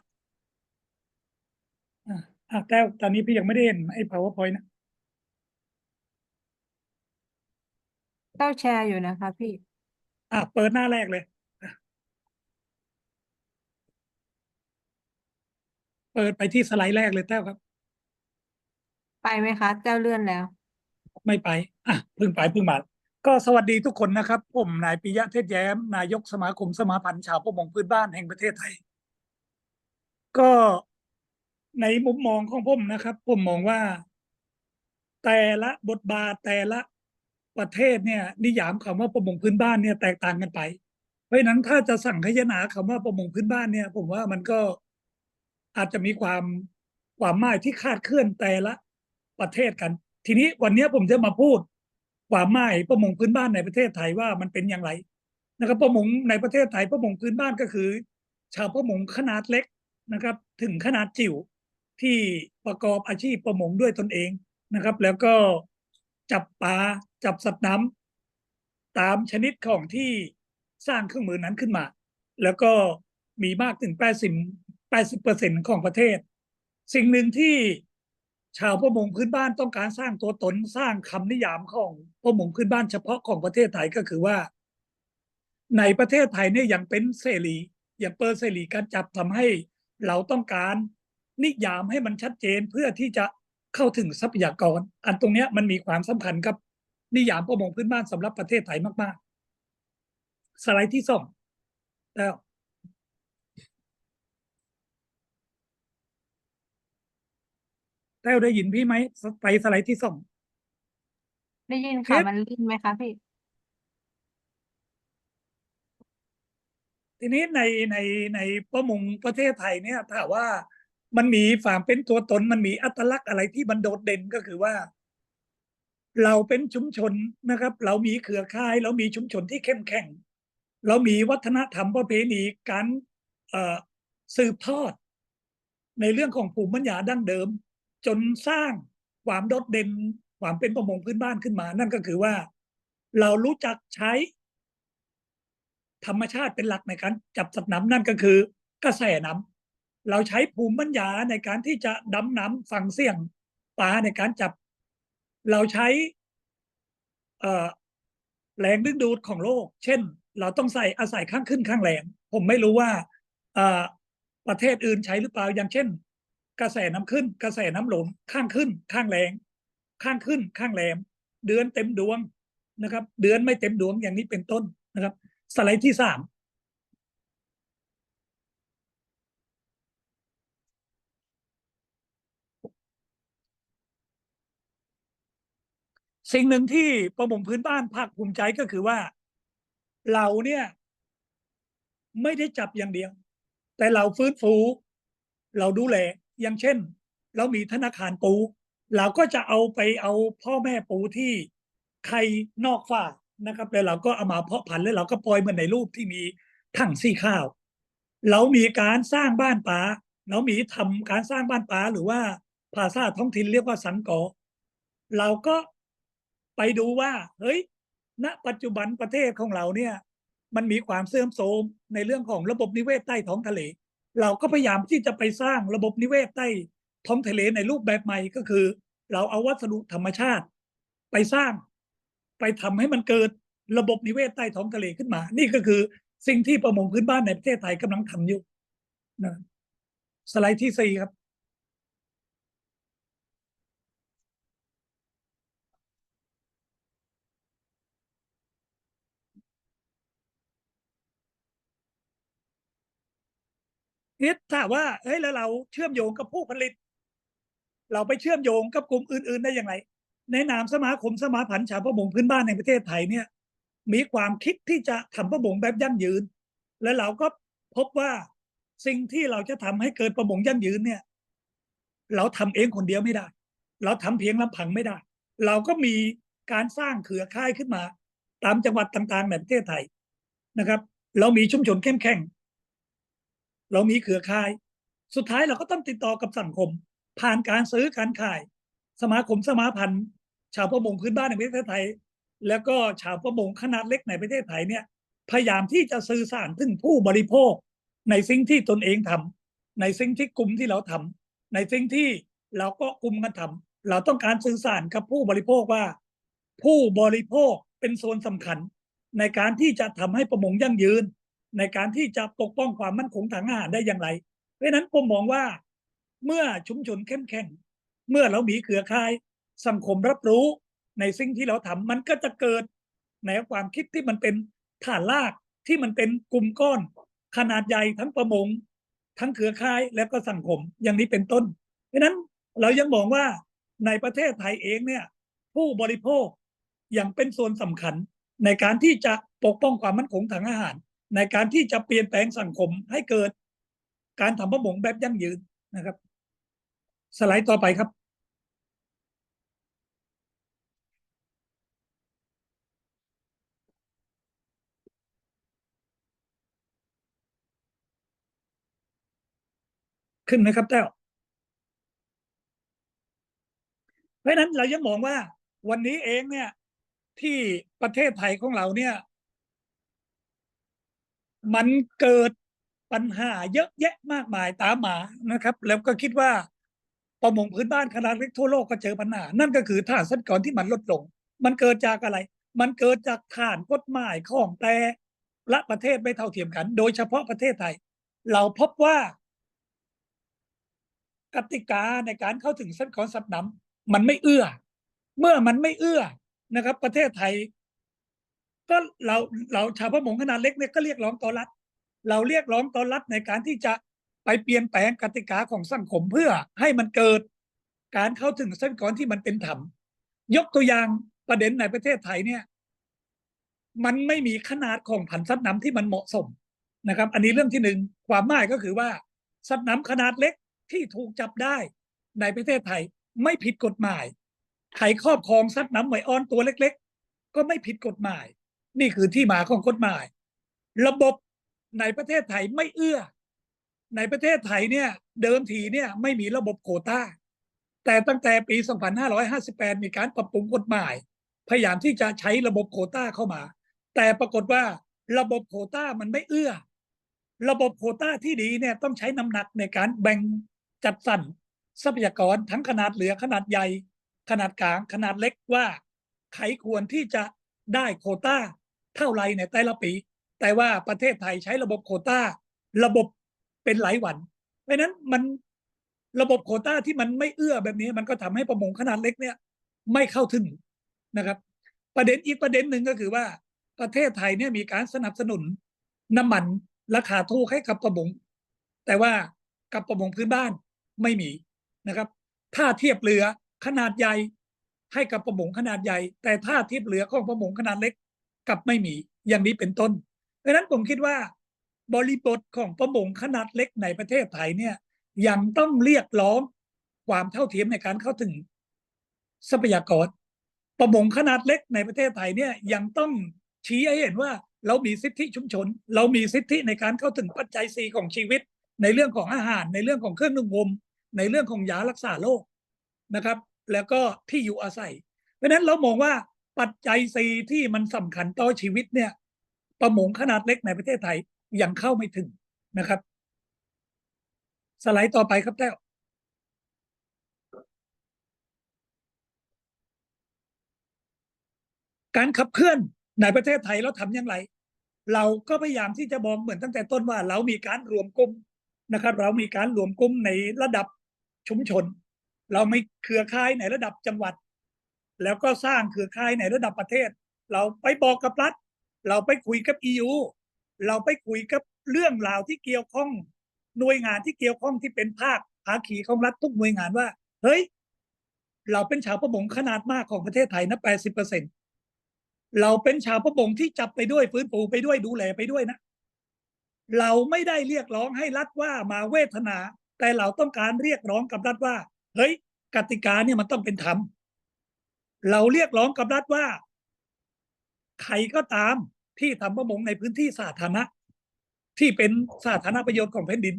แต้วตอนนี้พี่ยังไม่ได้เห็นไอ้ PowerPoint นะ เต้าแชร์อยู่นะคะพี่เปิดหน้าแรกเลยเปิดไปที่สไลด์แรกเลยแต้วครับไปไหมคะเจ้าเลื่อนแล้วไม่ไปเพิ่งมา ก็สวัสดีทุกคนนะครับผมนายปิยะเทศแย้มนายกสมาคมสมาพันธ์ชาวประมงพื้นบ้านแห่งประเทศไทยก็ในมุมมองของผมนะครับผมมองว่าแต่ละบทบาทแต่ละประเทศเนี่ยนิยามคำว่าประมงพื้นบ้านเนี่ยแตกต่างกันไปเพราะฉะนั้นถ้าจะสั่งขยนาคำว่าประมงพื้นบ้านเนี่ยผมว่ามันก็อาจจะมีความหมายที่คลาดเคลื่อนแต่ละประเทศกันทีนี้วันนี้ผมจะมาพูดความหมายประมงพื้นบ้านในประเทศไทยว่ามันเป็นอย่างไรนะครับประมงในประเทศไทยประมงพื้นบ้านก็คือ ชาวประมงขนาดเล็กนะครับถึงขนาดจิ๋วที่ประกอบอาชีพประมงด้วยตนเองนะครับแล้วก็จับปลาจับสัตว์น้ำตามชนิดของที่สร้างเครื่องมือนั้นขึ้นมาแล้วก็มีมากถึง80% ของประเทศสิ่งหนึ่งที่ ชาวประมงพื้นบ้านต้องการสร้างตัวตนสร้างคำนิยามของประมงพื้นบ้านเฉพาะของประเทศไทยก็คือว่าในประเทศไทยเนี่ยยังเป็นเสรียังเปิดเสรีการจับทำให้เราต้องการนิยามให้มันชัดเจนเพื่อที่จะเข้าถึงทรัพยากรอันตรงนี้มันมีความสำคัญกับนิยามประมงพื้นบ้านสำหรับประเทศไทยมากๆสไลด์ที่2แล้วแต้วได้ยินพี่ไหมไปสไลด์ที่2ได้ยินค่ะมันลื่นไหมคะพี่ทีนี้ในประมงประเทศไทยเนี่ยถ้าว่ามันมีความเป็นตัวตนมันมีอัตลักษณ์อะไรที่มันโดดเด่นก็คือว่าเราเป็นชุมชนนะครับเรามีเครือข่ายเรามีชุมชนที่เข้มแข็งเรามีวัฒนธรรมประเพณีการสืบทอดในเรื่องของภูมิปัญญาดั้งเดิมจนสร้างความโดดเด่นความเป็นประมงพื้นบ้านขึ้นมานั่นก็คือว่าเรารู้จักใช้ธรรมชาติเป็นหลักในการจับสัตว์น้ำนั่นก็คือกระแสน้ำเราใช้ภูมิปัญญาในการที่จะดำน้ำฟังเสียงปลาในการจับเราใช้แรงดึงดูดของโลกเช่นเราต้องอาศัยข้างขึ้นข้างแรงผมไม่รู้ว่าประเทศอื่นใช้หรือเปล่าอย่างเช่นกระแสน้ำขึ้นกระแสน้ำลงข้างขึ้นข้างแรงข้างขึ้นข้างแรมเดือนเต็มดวงนะครับเดือนไม่เต็มดวงอย่างนี้เป็นต้นนะครับสไลด์ที่3สิ่งหนึ่งที่ประมงพื้นบ้านภาคภูมิใจก็คือว่าเราเนี่ยไม่ได้จับอย่างเดียวแต่เราฟื้นฟูเราดูแลอย่างเช่นเรามีธนาคารปูเราก็จะเอาพ่อแม่ปูที่ไข่นอกฝากนะครับแล้วเราก็เอามาเพาะพันธุ์แล้วเราก็ปล่อยเหมือนในรูปที่มีถังสีข้าวเรามีการสร้างบ้านปลาเรามีทำการสร้างบ้านปลาหรือว่าภาษาท้องถิ่นเรียกว่าสังกอเราก็ไปดูว่าเฮ้ยณปัจจุบันประเทศของเราเนี่ยมันมีความเสื่อมโทรมในเรื่องของระบบนิเวศใต้ท้องทะเลเราก็พยายามที่จะไปสร้างระบบนิเวศใต้ท้องทะเลในรูปแบบใหม่ก็คือเราเอาวัสดุธรรมชาติไปสร้างไปทำให้มันเกิดระบบนิเวศใต้ท้องทะเลขึ้นมานี่ก็คือสิ่งที่ประมงพื้นบ้านในประเทศไทยกำลังทำอยู่นะสไลด์ที่4ครับถ้าว่าเฮ้ยแล้วเราเชื่อมโยงกับผู้ผลิตเราไปเชื่อมโยงกับกลุ่มอื่นๆได้อย่างไรในนามสมาคมสมาพันธ์ชาวประมงพื้นบ้านในประเทศไทยเนี่ยมีความคิดที่จะทำประมงแบบยั่งยืนและเราก็พบว่าสิ่งที่เราจะทำให้เกิดประมงยั่งยืนเนี่ยเราทำเองคนเดียวไม่ได้เราทำเพียงลำพังไม่ได้เราก็มีการสร้างเครือข่ายขึ้นมาตามจังหวัดต่างๆในประเทศไทยนะครับเรามีชุมชนเข้มแข็งเรามีเครือข่ายสุดท้ายเราก็ต้องติดต่อกับสังคมผ่านการซื้อการขายสมาคมสมาพันธ์ชาวประมงพื้นบ้านในประเทศไทยแล้วก็ชาวประมงขนาดเล็กในประเทศไทยเนี่ยพยายามที่จะสื่อสารถึงผู้บริโภคในสิ่งที่ตนเองทำในสิ่งที่กลุ่มที่เราทำในสิ่งที่เราก็กลุ่มกันทำเราต้องการสื่อสารกับผู้บริโภคว่าผู้บริโภคเป็นส่วนสำคัญในการที่จะทำให้ประมงยั่งยืนในการที่จะปกป้องความมั่นคงทางอาหารได้อย่างไรเพราะฉะนั้นผมมองว่าเมื่อชุมชนเข้มแข็งเมื่อเรามีเครือข่ายสังคมรับรู้ในสิ่งที่เราทำมันก็จะเกิดแนวความคิดที่มันเป็นฐานรากที่มันเป็นกลุ่มก้อนขนาดใหญ่ทั้งประมงทั้งเครือข่ายและก็สังคมอย่างนี้เป็นต้นเพราะฉะนั้นเรายังมองว่าในประเทศไทยเองเนี่ยผู้บริโภคยังเป็นส่วนสำคัญในการที่จะปกป้องความมั่นคงทางอาหารในการที่จะเปลี่ยนแปลงสังคมให้เกิดการทำประมงแบบยั่งยืนนะครับสไลด์ต่อไปครับขึ้นไหมครับแต้วเพราะฉะนั้นเรายังมองว่าวันนี้เองเนี่ยที่ประเทศไทยของเราเนี่ยมันเกิดปัญหาเยอะแยะมากมายตามมานะครับแล้วก็คิดว่าป ประมงพื้นบ้านขนาดเล็กทั่วโลกก็เจอปัญหานั่นก็คือฐานทรัพยากรที่มันลดลงมันเกิดจากอะไรมันเกิดจากฐานกฎหมายของแต่ละประเทศไม่เท่าเทียมกันโดยเฉพาะประเทศไทยเราพบว่ากติกาในการเข้าถึงทรัพยากรสัตว์น้ำมันไม่เอื้อเมื่อมันไม่เอื้อนะครับประเทศไทยก็เราชาวประมงขนาดเล็กเนี่ยก็เรียกร้องต่อรัฐเราเรียกร้องต่อรัฐในการที่จะไปเปลี่ยนแปลงกติกาของสังคมเพื่อให้มันเกิดการเข้าถึงทรัพยากรที่มันเป็นธรรมยกตัวอย่างประเด็นในประเทศไทยเนี่ยมันไม่มีขนาดของพันธุ์สัตว์น้ำที่มันเหมาะสมนะครับอันนี้เรื่องที่หนึ่งความหมายก็คือว่าสัตว์น้ำขนาดเล็กที่ถูกจับได้ในประเทศไทยไม่ผิดกฎหมายใครครอบครองสัตว์น้ำไหวอ่อนตัวเล็กๆก็ไม่ผิดกฎหมายนี่คือที่มาของกฎหมายระบบในประเทศไทยไม่เอื้อในประเทศไทยเนี่ยเดิมทีเนี่ยไม่มีระบบโควต้าแต่ตั้งแต่ปี 2558 มีการปรับปรุงกฎหมายพยายามที่จะใช้ระบบโควต้าเข้ามาแต่ปรากฏว่าระบบโควต้ามันไม่เอื้อระบบโควต้าที่ดีเนี่ยต้องใช้น้ำหนักในการแบ่งจัดสรรทรัพยากรทั้งขนาดเหลือขนาดใหญ่ขนาดกลางขนาดเล็กว่าใครควรที่จะได้โควต้าเท่าไรในแต่ละปีแต่ว่าประเทศไทยใช้ระบบโควต้าระบบเป็นหลายวันเพราะนั้นมันระบบโควต้าที่มันไม่เอื้อแบบนี้มันก็ทำให้ประมงขนาดเล็กเนี่ยไม่เข้าถึงนะครับประเด็นอีกประเด็นหนึ่งก็คือว่าประเทศไทยเนี่ยมีการสนับสนุนน้ำมันราคาถูกให้กับประมงแต่ว่ากับประมงพื้นบ้านไม่มีนะครับถ้าเทียบเรือขนาดใหญ่ให้กับประมงขนาดใหญ่แต่ถ้าเทียบเรือของประมงขนาดเล็กกับไม่มีอย่างนี้เป็นต้นเพราะฉะนั้นผมคิดว่าบริบทของประมงขนาดเล็กในประเทศไทยเนี่ยยังต้องเรียกร้องความเท่าเทียมในการเข้าถึงทรัพยากรประมงขนาดเล็กในประเทศไทยเนี่ยยังต้องชี้ให้เห็นว่าเรามีสิทธิชุมชนเรามีสิทธิในการเข้าถึงปัจจัย4ของชีวิตในเรื่องของอาหารในเรื่องของเครื่องนุ่งห่มในเรื่องของยารักษาโรคนะครับแล้วก็ที่อยู่อาศัยเพราะฉะนั้นเรามองว่าปัจจัย4ที่มันสำคัญต่อชีวิตเนี่ยประมงขนาดเล็กในประเทศไทยยังเข้าไม่ถึงนะครับสไลด์ต่อไปครับแต้วการขับเคลื่อนในประเทศไทยเราทำอย่างไรเราก็พยายามที่จะบอกเหมือนตั้งแต่ต้นว่าเรามีการรวมกลุ่มนะครับเรามีการรวมกลุ่มในระดับชุมชนเรามีเครือข่ายในระดับจังหวัดแล้วก็สร้างเครือข่ายในระดับประเทศเราไปบอกกับรัฐเราไปคุยกับ EU เราไปคุยกับเรื่องราวที่เกี่ยวข้องหน่วยงานที่เกี่ยวข้องที่เป็นภาคีของรัฐทุกหน่วยงานว่าเฮ้ยเราเป็นชาวประมงขนาดมากของประเทศไทยนะ 80%เราเป็นชาวประมงที่จับไปด้วยฟื้นฟูไปด้วยดูแลไปด้วยนะเราไม่ได้เรียกร้องให้รัฐว่ามาเวทนาแต่เราต้องการเรียกร้องกับรัฐว่าเฮ้ยกติกาเนี่ยมันต้องเป็นธรรมเราเรียกร้องกับรัฐว่าใครก็ตามที่ทำประมงในพื้นที่สาธารณะที่เป็นสาธารณประโยชน์ของแผ่นดิน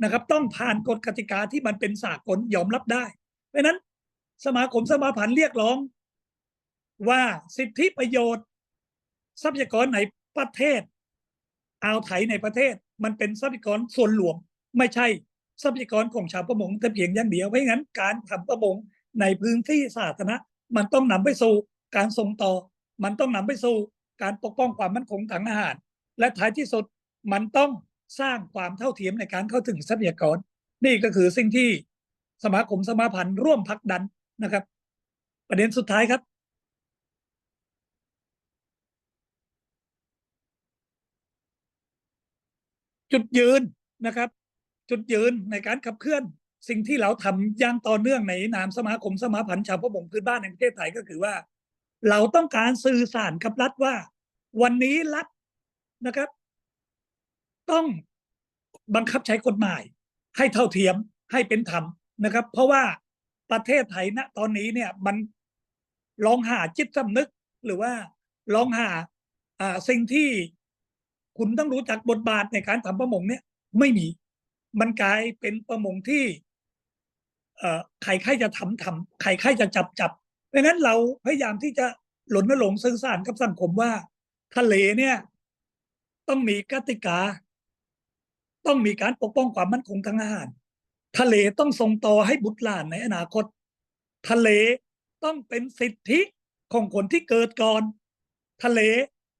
นะครับต้องผ่านกฎกติกาที่มันเป็นสากลยอมรับได้เพราะฉะนั้นสมาคมสมาพันธ์เรียกร้องว่าสิทธิประโยชน์ทรัพยากรในประเทศอ่าวไทยในประเทศมันเป็นทรัพยากรส่วนรวมไม่ใช่ทรัพยากรของชาวประมงแต่เพียงอย่างเดียวเพราะงั้นการทำประมงในพื้นที่สาธารณะมันต้องนำไปสู่การส่งต่อมันต้องนำไปสู่การปกป้องความมั่นคงทางอาหารและท้ายที่สุดมันต้องสร้างความเท่าเทียมในการเข้าถึงทรัพยากรนี่ก็คือสิ่งที่สมาคมสมาพันธ์ร่วมผลักดันนะครับประเด็นสุดท้ายครับจุดยืนนะครับจุดยืนในการขับเคลื่อนสิ่งที่เราทำอย่างต่อเนื่องในนามสมาคมสมาพันธ์ชาวประมงพื้นบ้านแห่งประเทศไทยก็คือว่าเราต้องการสื่อสารกับรัฐว่าวันนี้รัฐนะครับต้องบังคับใช้กฎหมายให้เท่าเทียมให้เป็นธรรมนะครับเพราะว่าประเทศไทยณตอนนี้เนี่ยมันลองหาจิตสำนึกหรือว่าลองหาสิ่งที่คุณต้องรู้จักบทบาทในการทำประมงเนี่ยไม่มีมันกลายเป็นประมงที่ใครจะทำใครจะจับเพราะนั้นเราพยายามที่จะรณรงค์สื่อสารกับสังคมว่าทะเลเนี่ยต้องมีกติกาต้องมีการปกป้องความมั่นคงทางอาหาร ทะเลต้องส่งต่อให้บุตรหลานในอนาคตทะเลต้องเป็นสิทธิของคนที่เกิดก่อนทะเล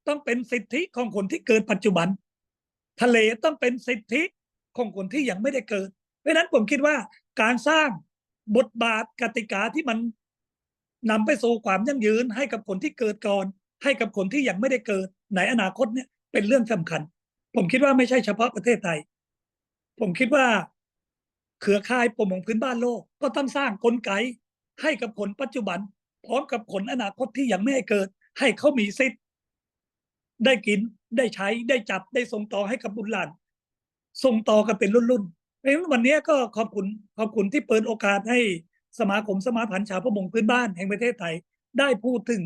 ต้องเป็นสิทธิของคนที่เกิดปัจจุบันทะเลต้องเป็นสิทธิของคนที่ยังไม่ได้เกิดเพราะฉะนั้นผมคิดว่าการสร้างบทบาทกติกาที่มันนำไปสู่ความยั่งยืนให้กับคนที่เกิดก่อนให้กับคนที่ยังไม่ได้เกิดในอนาคตเนี่ยเป็นเรื่องสำคัญผมคิดว่าไม่ใช่เฉพาะประเทศไทยผมคิดว่าเครือข่ายประมงพื้นบ้านโลกก็ต้องสร้างกลไกให้กับคนปัจจุบันพร้อมกับคนอนาคตที่ยังไม่ให้เกิดให้เขามีสิทธิ์ได้กินได้ใช้ได้จับได้ส่งต่อให้กับบุตรหลานส่งต่อกันเป็นรุ่นๆเพราะฉะนั้นวันนี้ก็ขอบคุณที่เปิดโอกาสให้สมาคมสมาพันธ์ชาวประมงพื้นบ้านแห่งประเทศไทยได้พูดถึง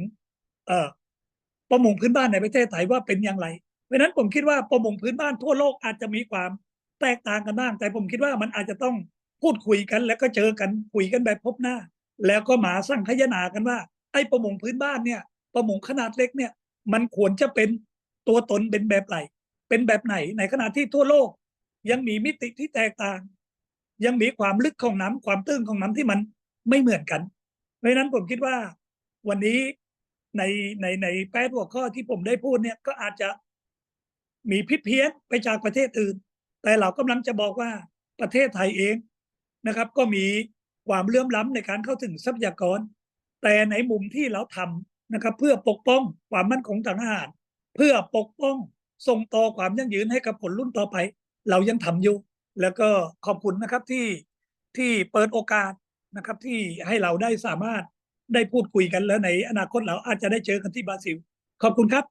ประมงพื้นบ้านในประเทศไทยว่าเป็นอย่างไรเพราะฉะนั้นผมคิดว่าประมงพื้นบ้านทั่วโลกอาจจะมีความแตกต่างกันบ้างแต่ผมคิดว่ามันอาจจะต้องพูดคุยกันแล้วก็เจอกันคุยกันแบบพบหน้าแล้วก็มาสั่งขยนากันว่าไอ้ประมงพื้นบ้านเนี่ยประมงขนาดเล็กเนี่ยมันควรจะเป็นตัวตนเป็นแบบไหนเป็นแบบไหนในขณะที่ทั่วโลกยังมีมิติที่แตกต่างยังมีความลึกของน้ำความตื้นของน้ำที่มันไม่เหมือนกันเพราะฉะนั้นผมคิดว่าวันนี้ใน8 หัวข้อที่ผมได้พูดเนี่ยก็อาจจะมีผิดเพี้ยนไปจากประเทศอื่นแต่เรากำลังจะบอกว่าประเทศไทยเองนะครับก็มีความเหลื่อมล้ำในการเข้าถึงทรัพยากรแต่ในมุมที่เราทำนะครับเพื่อปกป้องความมั่นคงทางอาหารเพื่อปกป้องส่งต่อความยั่งยืนให้กับคนรุ่นต่อไปเรายังทำอยู่แล้วก็ขอบคุณนะครับที่เปิดโอกาสนะครับที่ให้เราได้สามารถได้พูดคุยกันแล้วในอนาคตเราอาจจะได้เจอกันที่บราซิลขอบคุณครับ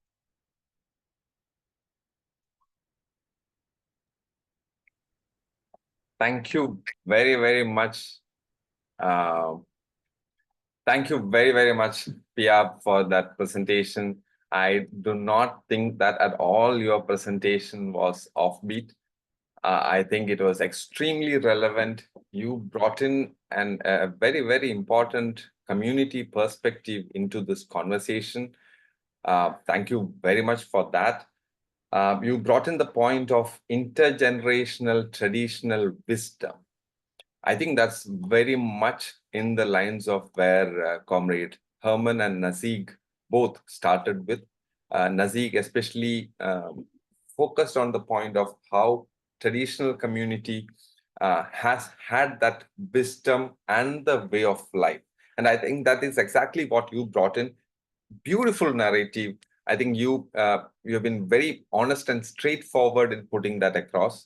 Thank you very, very much. Thank you very, very much, Pia, for that presentation. I do not think that at all your presentation was offbeat. I think it was extremely relevant. You brought in a very, very important community perspective into this conversation. Thank you very much for that. You brought in the point of intergenerational traditional wisdom. I think that's very much in the lines of where Comrade Herman and Naseeg both started with. Naseeg especially focused on the point of how traditional community has had that wisdom and the way of life. And I think that is exactly what you brought in. Beautiful narrative. I think you have been very honest and straightforward in putting that across.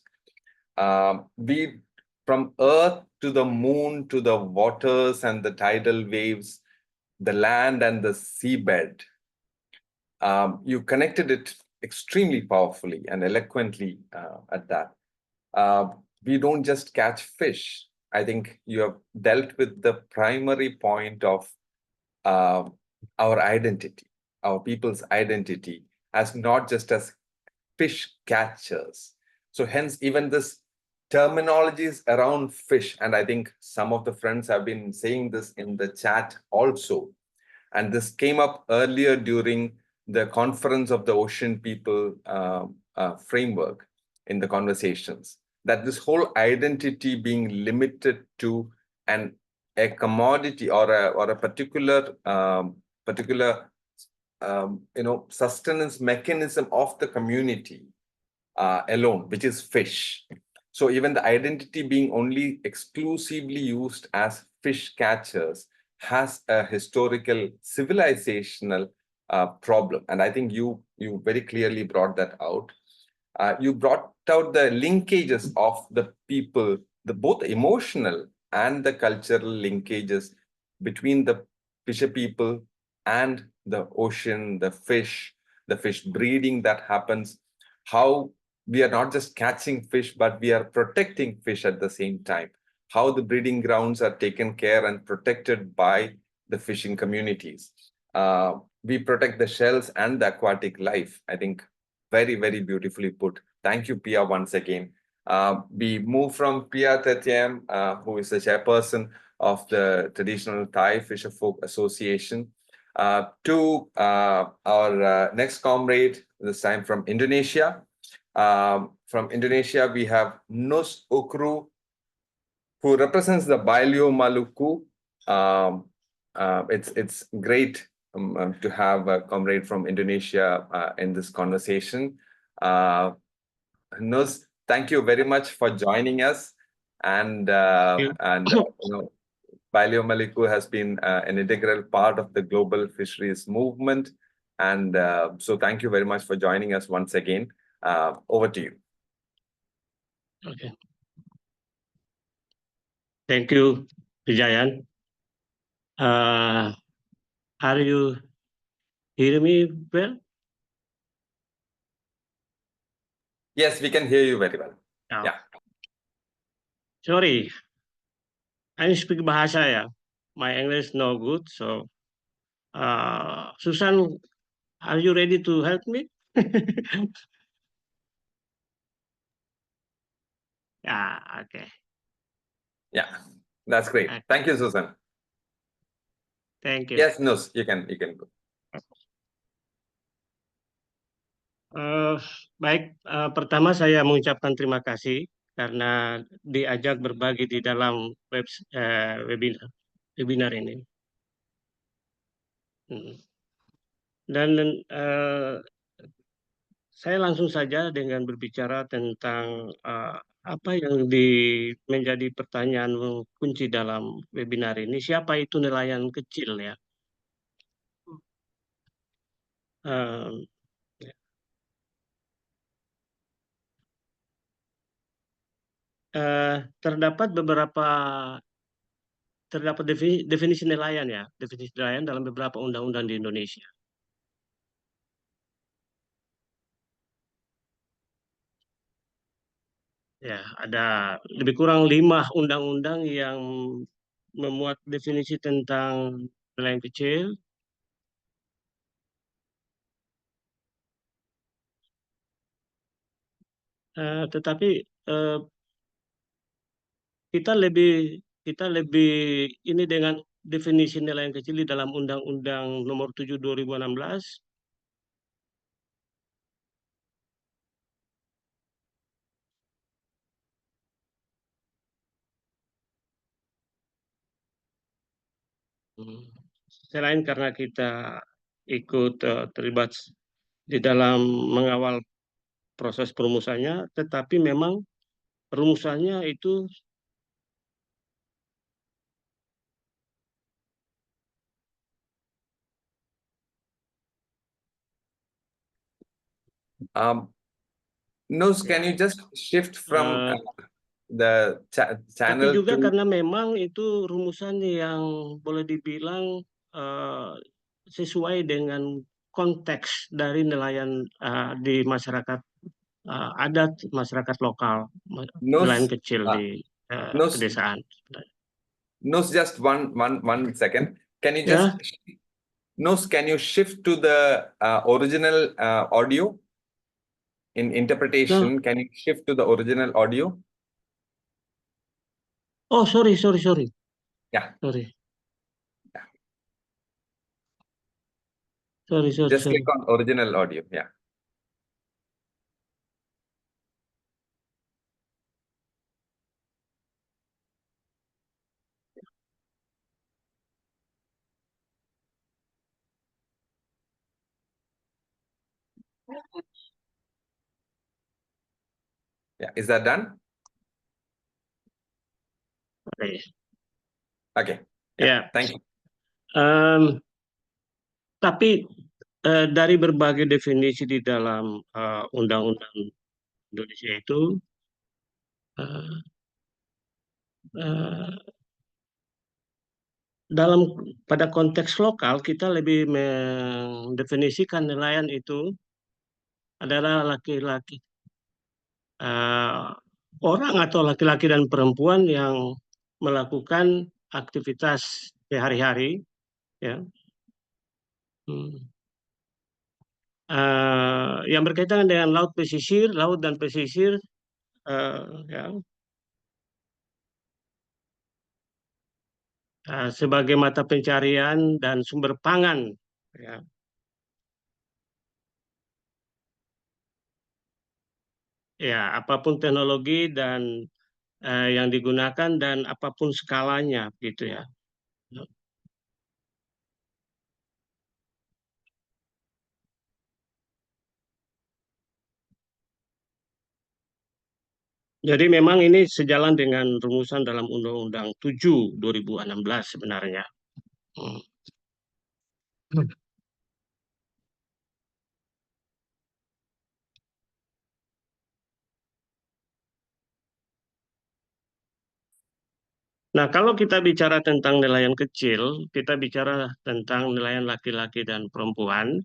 From Earth to the moon to the waters and the tidal waves, the land and the seabed, you connected it extremely powerfully and eloquently at that. We don't just catch fish. I think you have dealt with the primary point of our identity, our people's identity, as not just as fish catchers. So hence, even this terminologies around fish, and I think some of the friends have been saying this in the chat also, and this came up earlier during the conference of the Ocean People framework in the conversations, that this whole identity being limited to a commodity or a particular sustenance mechanism of the community alone, which is fish. So even the identity being only exclusively used as fish catchers has a historical civilizational problem. And I think you very clearly brought that out. You brought out the linkages of the people, both emotional and the cultural linkages between the fisher people and the ocean, the fish breeding that happens, how we are not just catching fish, but we are protecting fish at the same time, how the breeding grounds are taken care and protected by the fishing communities. We protect the shells and the aquatic life. I think very, very beautifully put. Thank you, Pia, once again. We move from Pia Tetiam, who is the chairperson of the Traditional Thai Fisher Folk Association, to our next comrade, this time from Indonesia. From Indonesia, we have Nus Ukru who represents the Bailio Maluku. It's great to have a comrade from Indonesia in this conversation. Nus, thank you very much for joining us. And Bailio Maluku has been an integral part of the global fisheries movement. And so thank you very much for joining us once again. Over to you. Okay. Thank you, Vijayan. Are you hearing me well? Yes, we can hear you very well. Oh. Yeah. Sorry, I speak bahasa ya. My English no good, so Susan, are you ready to help me? Yeah, okay. Yeah, that's great. Okay. Thank you, Susan. Thank you. Yes, Nus, you can go. Baik, pertama saya mengucapkan terima kasih karena diajak berbagi di dalam webinar ini. Dan saya langsung saja dengan berbicara tentang apa yang menjadi pertanyaan kunci dalam webinar ini. Siapa itu nelayan kecil ya? Terdapat definisi nelayan ya, definisi nelayan dalam beberapa undang-undang di Indonesia. Ya, ada lebih kurang 5 undang-undang yang memuat definisi tentang nelayan kecil. Tetapi kita lebih ini dengan definisi nelayan kecil di dalam Undang-Undang Nomor 7 2016. Selain karena kita ikut terlibat di dalam mengawal proses perumusannya, tetapi memang perumusannya itu Nus, can you just shift from the channel? Tapi juga karena memang itu rumusan yang boleh dibilang sesuai dengan konteks dari nelayan di masyarakat adat, masyarakat lokal, nelayan kecil di pedesaan. Nus, just one second. Can you just Nus, can you shift to the original audio in interpretation? Can you shift to the original audio? Oh, sorry. Yeah. Sorry. Yeah. Sorry. Just click on original audio. Yeah. Yeah. Is that done? Okay. Yeah. Thank you. Tapi dari berbagai definisi di dalam undang-undang Indonesia itu pada konteks lokal kita lebih mendefinisikan nelayan itu adalah laki-laki, orang atau laki-laki dan perempuan yang melakukan aktivitas sehari-hari, ya, yang berkaitan dengan laut dan pesisir, ya, sebagai mata pencarian dan sumber pangan, ya. Ya, apapun teknologi dan yang digunakan dan apapun skalanya gitu ya. Jadi memang ini sejalan dengan rumusan dalam Undang-Undang 7 2016 sebenarnya. Nah, kalau kita bicara tentang nelayan kecil, kita bicara tentang nelayan laki-laki dan perempuan,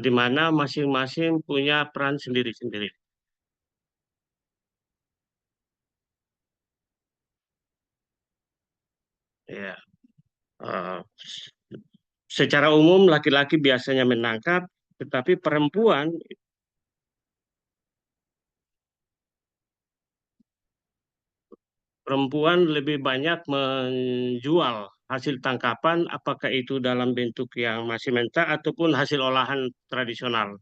di mana masing-masing punya peran sendiri-sendiri. Ya, secara umum laki-laki biasanya menangkap, tetapi perempuan lebih banyak menjual hasil tangkapan, apakah itu dalam bentuk yang masih mentah ataupun hasil olahan tradisional.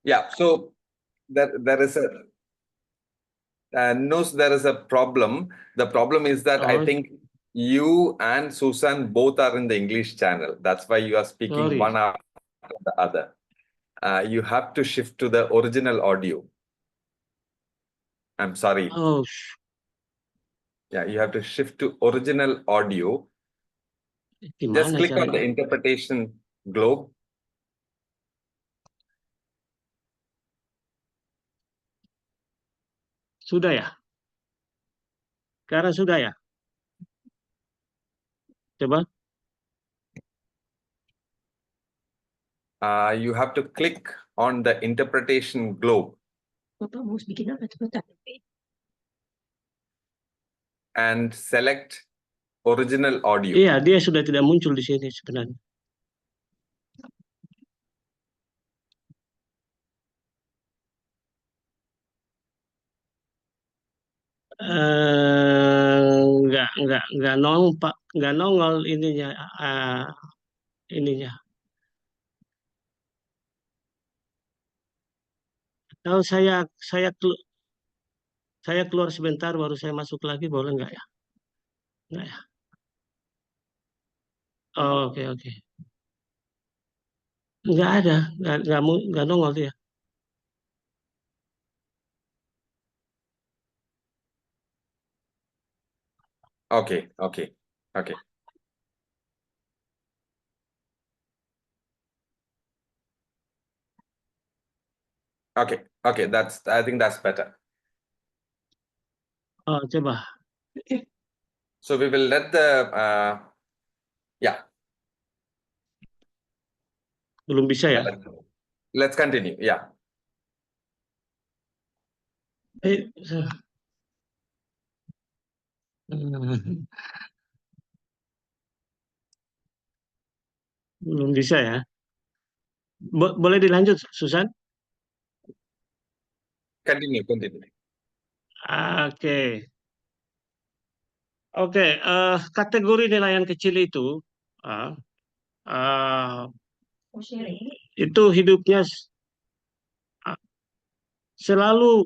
Yeah, so there is a there is a problem. The problem is that I think you and Susan both are in the English channel. That's why you are speaking one after the other. You have to shift to the original audio. I'm sorry. Oh. Yeah, you have to shift to original audio. Just click on the interpretation globe. Sudah ya? Sekarang sudah ya? Coba. You have to click on the interpretation globe. And select original audio. Iya, dia sudah tidak muncul di sini sebenarnya. Nggak nongol ininya, ininya. Kalau saya keluar sebentar baru saya masuk lagi, boleh nggak ya? Nggak ya? Oh, oke. Nggak ada, nggak nongol dia. Okay. Okay, I think that's better. Oh, coba. So we will let the yeah. Belum bisa ya? Let's continue. Yeah. Belum bisa ya? Boleh dilanjut, Susan? Continue. Oke, kategori nelayan kecil itu hidupnya selalu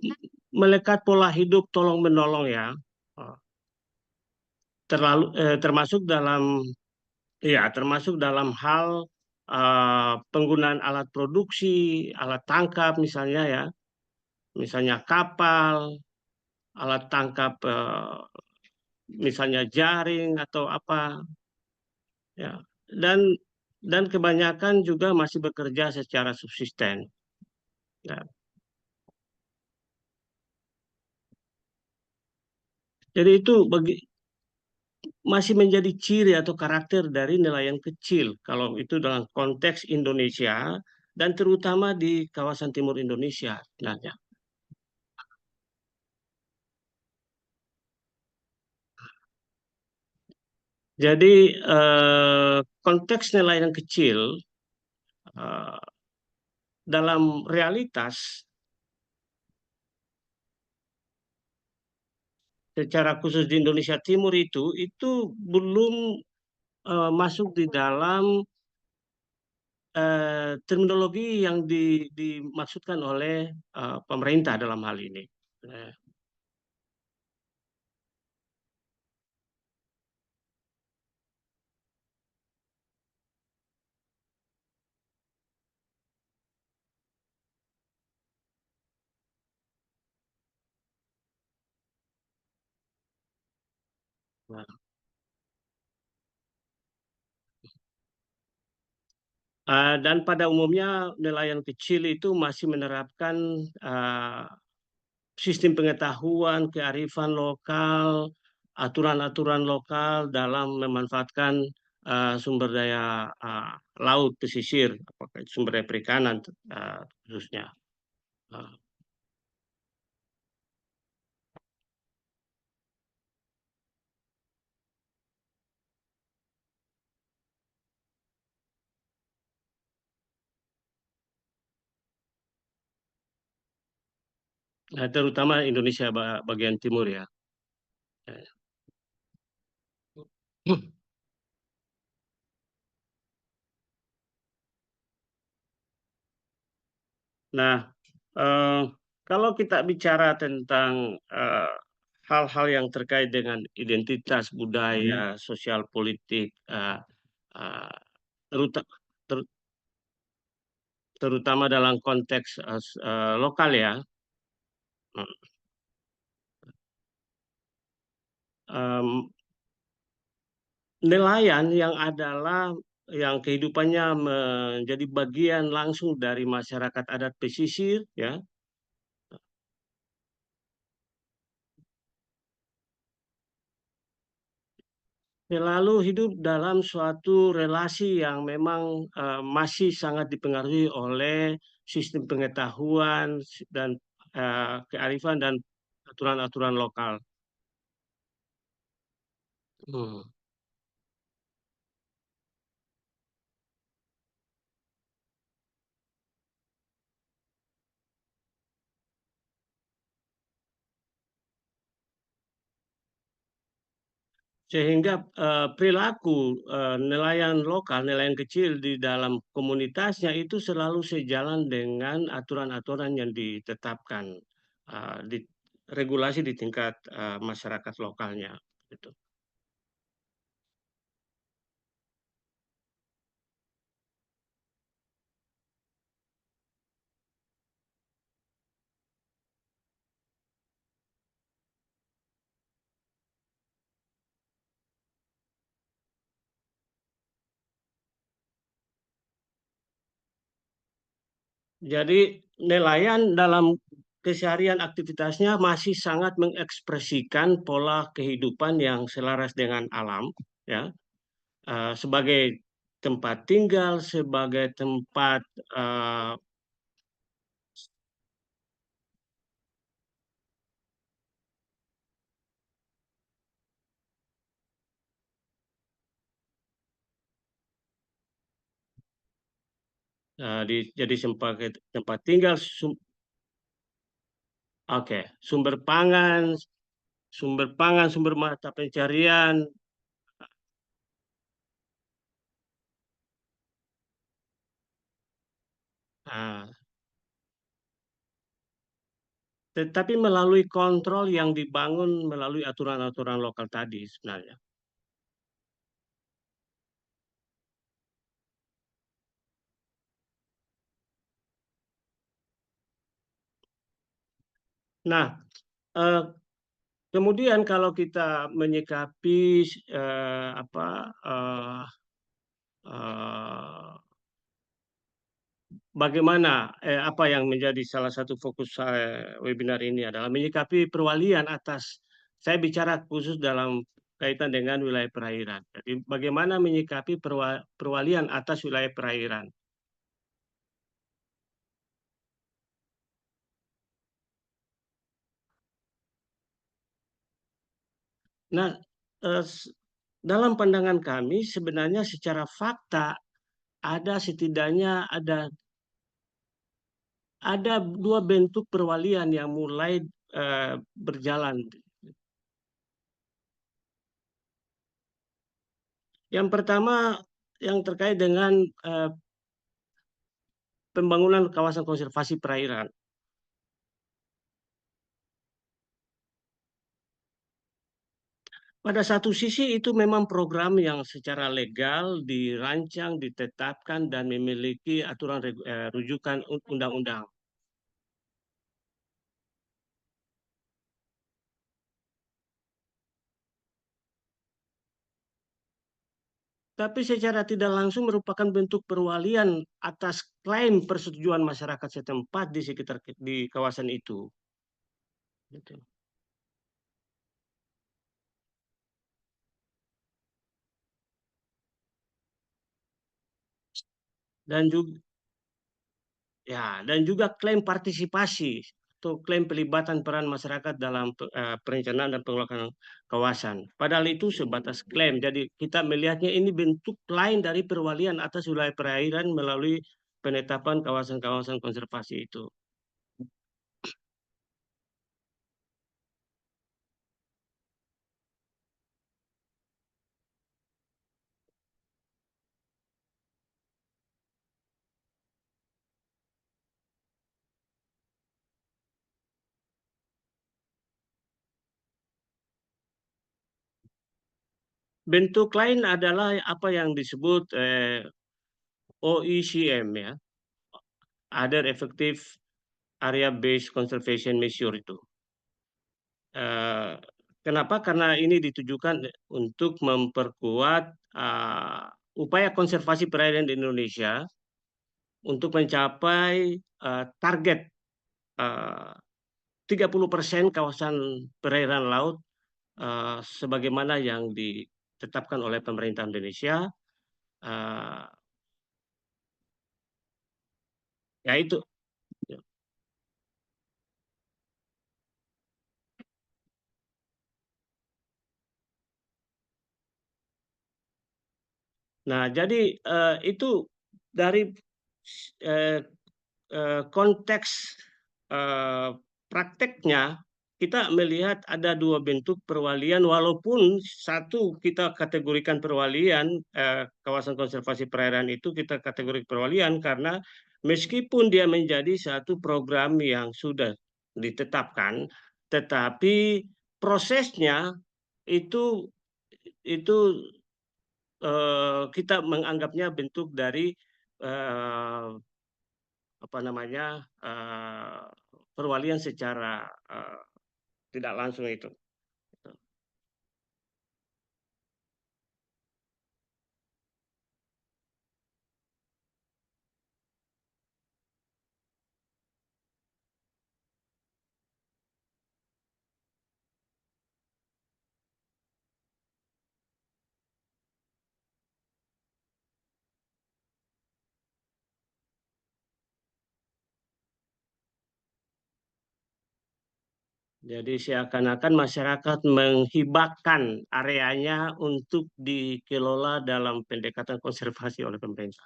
melekat pola hidup tolong menolong ya, termasuk dalam hal penggunaan alat produksi, alat tangkap misalnya ya, misalnya kapal, alat tangkap misalnya jaring atau apa ya, dan kebanyakan juga masih bekerja secara subsisten ya. Jadi itu masih menjadi ciri atau karakter dari nelayan kecil kalau itu dalam konteks Indonesia dan terutama di kawasan timur Indonesia sebenarnya. Jadi konteks nelayan kecil dalam realitas secara khusus di Indonesia Timur itu belum masuk di dalam terminologi yang dimaksudkan oleh pemerintah dalam hal ini. Nah, dan pada umumnya nelayan kecil itu masih menerapkan sistem pengetahuan, kearifan lokal, aturan-aturan lokal dalam memanfaatkan sumber daya laut pesisir, apakah itu sumber daya perikanan khususnya. Terutama Indonesia bagian timur ya. Nah, kalau kita bicara tentang hal-hal yang terkait dengan identitas budaya, sosial politik, terutama dalam konteks lokal ya, nelayan yang kehidupannya menjadi bagian langsung dari masyarakat adat pesisir ya, selalu hidup dalam suatu relasi yang memang masih sangat dipengaruhi oleh sistem pengetahuan dan kearifan dan aturan-aturan lokal. Sehingga perilaku nelayan lokal, nelayan kecil di dalam komunitasnya itu selalu sejalan dengan aturan-aturan yang ditetapkan di regulasi di tingkat masyarakat lokalnya. Gitu. Jadi nelayan dalam keseharian aktivitasnya masih sangat mengekspresikan pola kehidupan yang selaras dengan alam, ya, sebagai tempat tinggal, sebagai tempat jadi sebagai tempat tinggal, sumber pangan, sumber mata pencarian. Tetapi melalui kontrol yang dibangun melalui aturan-aturan lokal tadi sebenarnya. Nah, kemudian kalau kita menyikapi bagaimana apa yang menjadi salah satu fokus webinar ini adalah menyikapi perwalian atas, saya bicara khusus dalam kaitan dengan wilayah perairan. Jadi bagaimana menyikapi perwalian atas wilayah perairan. Nah, dalam pandangan kami sebenarnya secara fakta ada setidaknya ada dua bentuk perwalian yang mulai berjalan. Yang pertama yang terkait dengan pembangunan kawasan konservasi perairan. Pada satu sisi itu memang program yang secara legal dirancang, ditetapkan, dan memiliki aturan rujukan undang-undang. tapi secara tidak langsung merupakan bentuk perwalian atas klaim persetujuan masyarakat setempat di sekitar di kawasan itu. Gitu. Dan juga klaim partisipasi atau klaim pelibatan peran masyarakat dalam perencanaan dan pengelolaan kawasan. Padahal itu sebatas klaim. Jadi kita melihatnya ini bentuk lain dari perwalian atas wilayah perairan melalui penetapan kawasan-kawasan konservasi itu. Bentuk lain adalah apa yang disebut OECM ya, Other Effective Area Based Conservation Measure itu. Kenapa? Karena ini ditujukan untuk memperkuat upaya konservasi perairan di Indonesia untuk mencapai target 30% kawasan perairan laut sebagaimana yang ditetapkan oleh pemerintah Indonesia. Yaitu Nah, jadi itu dari konteks prakteknya kita melihat ada dua bentuk perwalian, walaupun satu kita kategorikan perwalian, kawasan konservasi perairan itu kita kategori perwalian karena meskipun dia menjadi satu program yang sudah ditetapkan, tetapi prosesnya itu kita menganggapnya bentuk dari perwalian secara tidak langsung itu. Jadi seakan-akan masyarakat menghibahkan areanya untuk dikelola dalam pendekatan konservasi oleh pemerintah.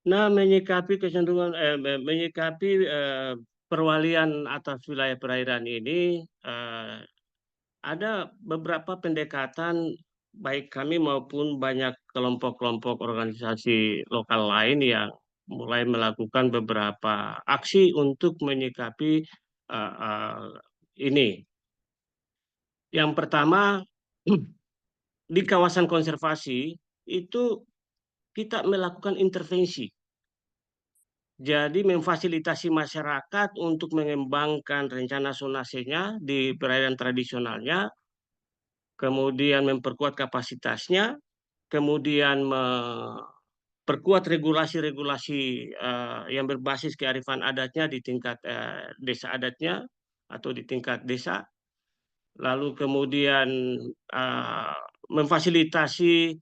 Nah, menyikapi kecenderungan perwalian atas wilayah perairan ini ada beberapa pendekatan baik kami maupun banyak kelompok-kelompok organisasi lokal lain yang mulai melakukan beberapa aksi untuk menyikapi ini. Yang pertama, di kawasan konservasi itu kita melakukan intervensi. Jadi memfasilitasi masyarakat untuk mengembangkan rencana zonasinya di perairan tradisionalnya, kemudian memperkuat kapasitasnya, kemudian memperkuat regulasi-regulasi yang berbasis kearifan adatnya di tingkat desa adatnya atau di tingkat desa, lalu kemudian memfasilitasi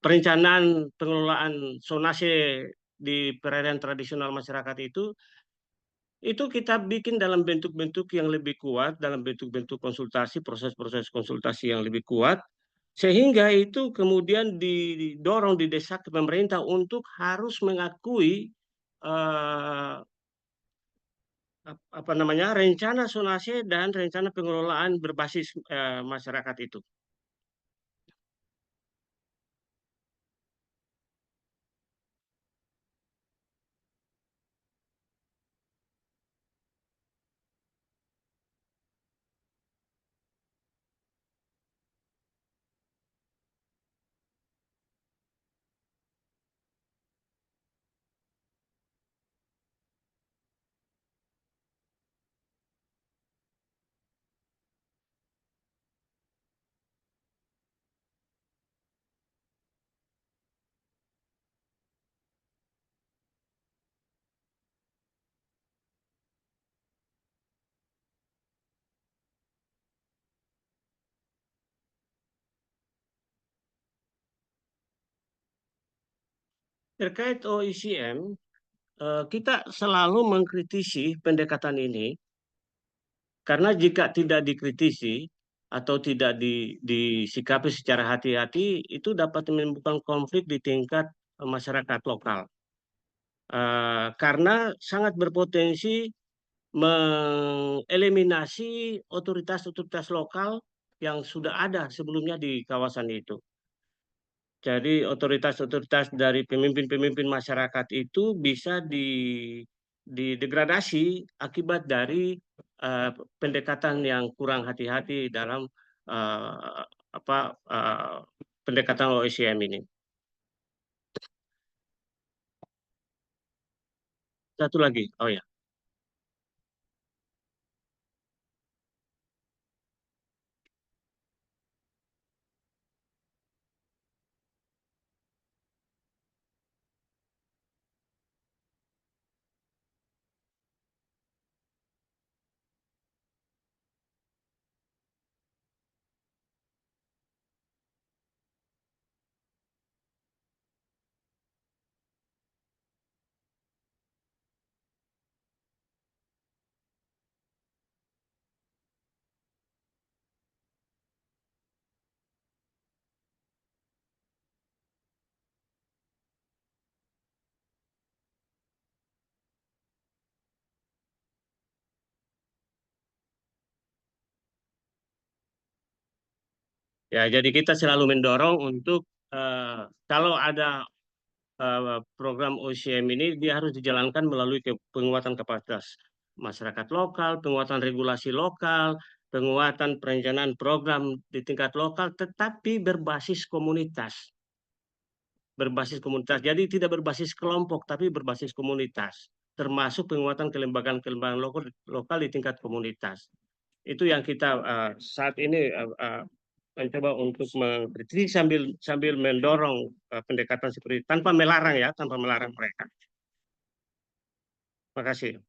perencanaan pengelolaan zonase di perairan tradisional masyarakat itu kita bikin dalam bentuk-bentuk yang lebih kuat, dalam bentuk-bentuk konsultasi, proses-proses konsultasi yang lebih kuat, sehingga itu kemudian didorong, didesak ke pemerintah untuk harus mengakui rencana zonase dan rencana pengelolaan berbasis masyarakat itu. terkait OECM, kita selalu mengkritisi pendekatan ini, karena jika tidak dikritisi atau tidak disikapi secara hati-hati, itu dapat menimbulkan konflik di tingkat masyarakat lokal. Karena sangat berpotensi mengeliminasi otoritas-otoritas lokal yang sudah ada sebelumnya di kawasan itu. Jadi otoritas-otoritas dari pemimpin-pemimpin masyarakat itu bisa didegradasi akibat dari pendekatan yang kurang hati-hati dalam pendekatan OECM ini. Satu lagi, oh ya. Ya, jadi kita selalu mendorong untuk kalau ada program OECM ini, dia harus dijalankan melalui penguatan kapasitas masyarakat lokal, penguatan regulasi lokal, penguatan perencanaan program di tingkat lokal, tetapi berbasis komunitas. Berbasis komunitas, jadi tidak berbasis kelompok, tapi berbasis komunitas, termasuk penguatan kelembagaan-kelembagaan lokal di tingkat komunitas. Itu yang kita saat ini mencoba untuk mengkritisi sambil mendorong pendekatan seperti tanpa melarang ya, tanpa melarang mereka. Terima kasih.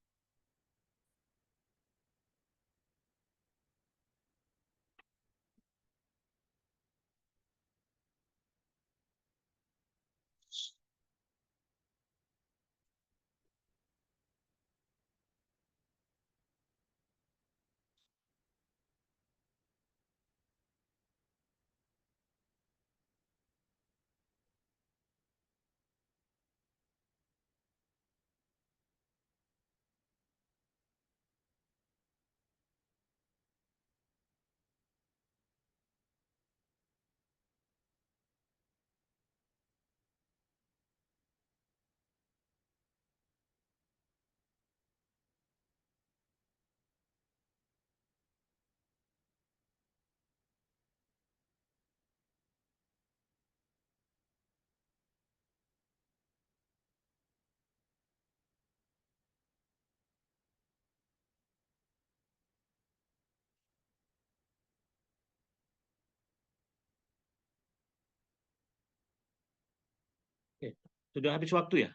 Oke, sudah habis waktu ya?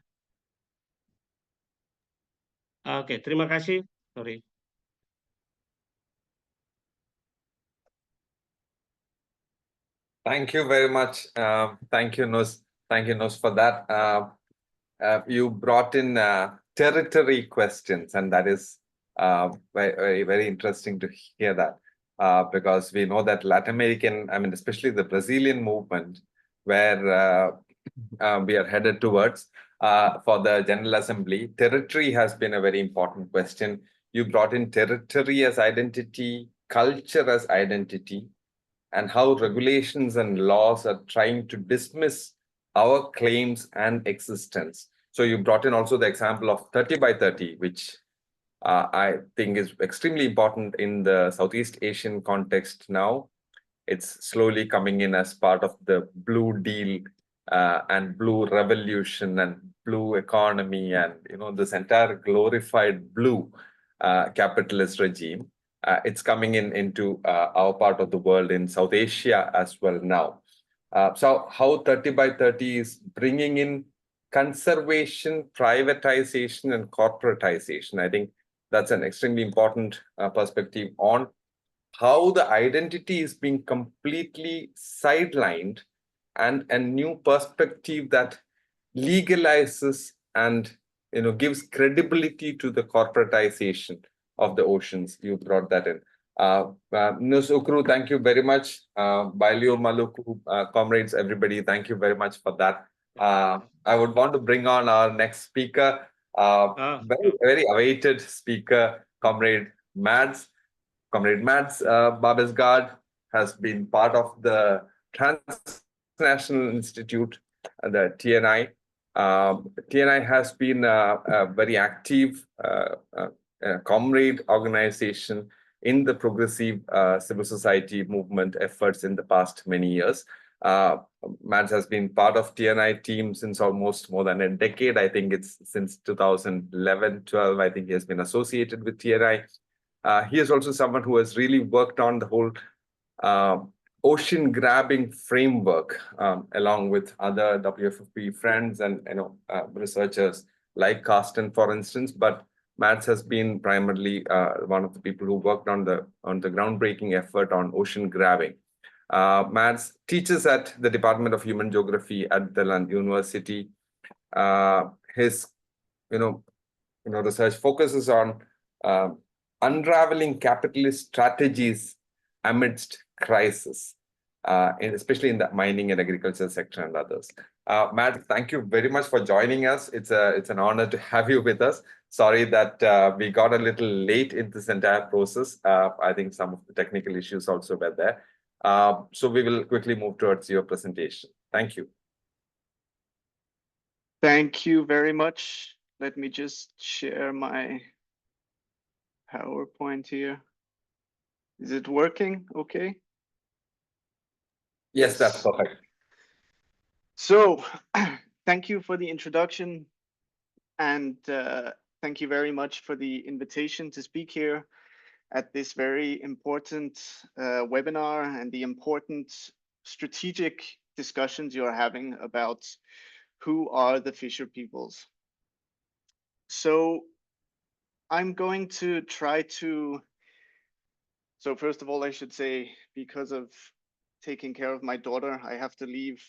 Oke, terima kasih. Sorry. Thank you very much. Thank you, Nus. Thank you, Nus, for that. You brought in territory questions, and that is very, very interesting to hear that, because we know that Latin American, I mean, especially the Brazilian movement, where we are headed towards for the General Assembly, territory has been a very important question. You brought in territory as identity, culture as identity, and how regulations and laws are trying to dismiss our claims and existence. So you brought in also the example of 30 by 30, which I think is extremely important in the Southeast Asian context now. It's slowly coming in as part of the Blue Deal and Blue Revolution and Blue Economy and this entire glorified blue capitalist regime. It's coming into our part of the world in South Asia as well now. So how 30 by 30 is bringing in conservation, privatization, and corporatization. I think that's an extremely important perspective on how the identity is being completely sidelined, and a new perspective that legalizes and gives credibility to the corporatization of the oceans. You brought that in. Nus Ukru, thank you very much. Bailio Maluku, comrades, everybody, thank you very much for that. I would want to bring on our next speaker, very, very awaited speaker, Comrade Mads. Comrade Mads Babesgaard has been part of the Transnational Institute, the TNI. TNI has been a very active comrade organization in the progressive civil society movement efforts in the past many years. Mads has been part of TNI team since almost more than a decade. I think it's since 2011-12, I think he has been associated with TNI. He is also someone who has really worked on the whole ocean grabbing framework, along with other WFFP friends and researchers like Carsten, for instance. But Mads has been primarily one of the people who worked on the groundbreaking effort on ocean grabbing. Mads teaches at the Department of Human Geography at the Lund University. His research focuses on unraveling capitalist strategies amidst crisis, especially in the mining and agriculture sector and others. Matt, thank you very much for joining us. It's an honor to have you with us. Sorry that we got a little late in this entire process. I think some of the technical issues also were there. So we will quickly move towards your presentation. Thank you. Thank you very much. Let me just share my PowerPoint here. Is it working okay? Yes, that's perfect. So thank you for the introduction, and thank you very much for the invitation to speak here at this very important webinar and the important strategic discussions you're having about who are the fisher peoples. So I'm going to try to, so first of all, I should say, because of taking care of my daughter, I have to leave.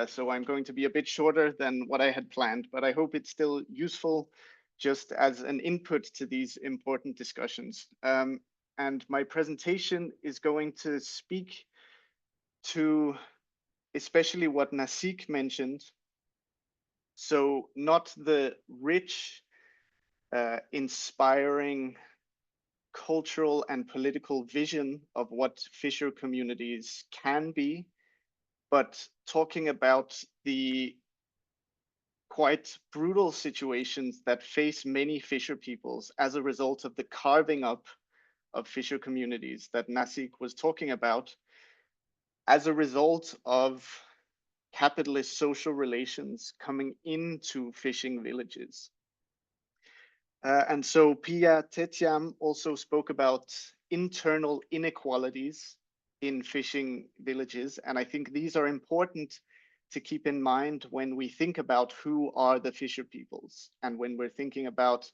So I'm going to be a bit shorter than what I had planned, but I hope it's still useful just as an input to these important discussions. And my presentation is going to speak to especially what Nasik mentioned. So not the rich, inspiring cultural and political vision of what fisher communities can be, but talking about the quite brutal situations that face many fisher peoples as a result of the carving up of fisher communities that Nasik was talking about, as a result of capitalist social relations coming into fishing villages. And so Pia Tetiam also spoke about internal inequalities in fishing villages. And I think these are important to keep in mind when we think about who are the fisher peoples and when we're thinking about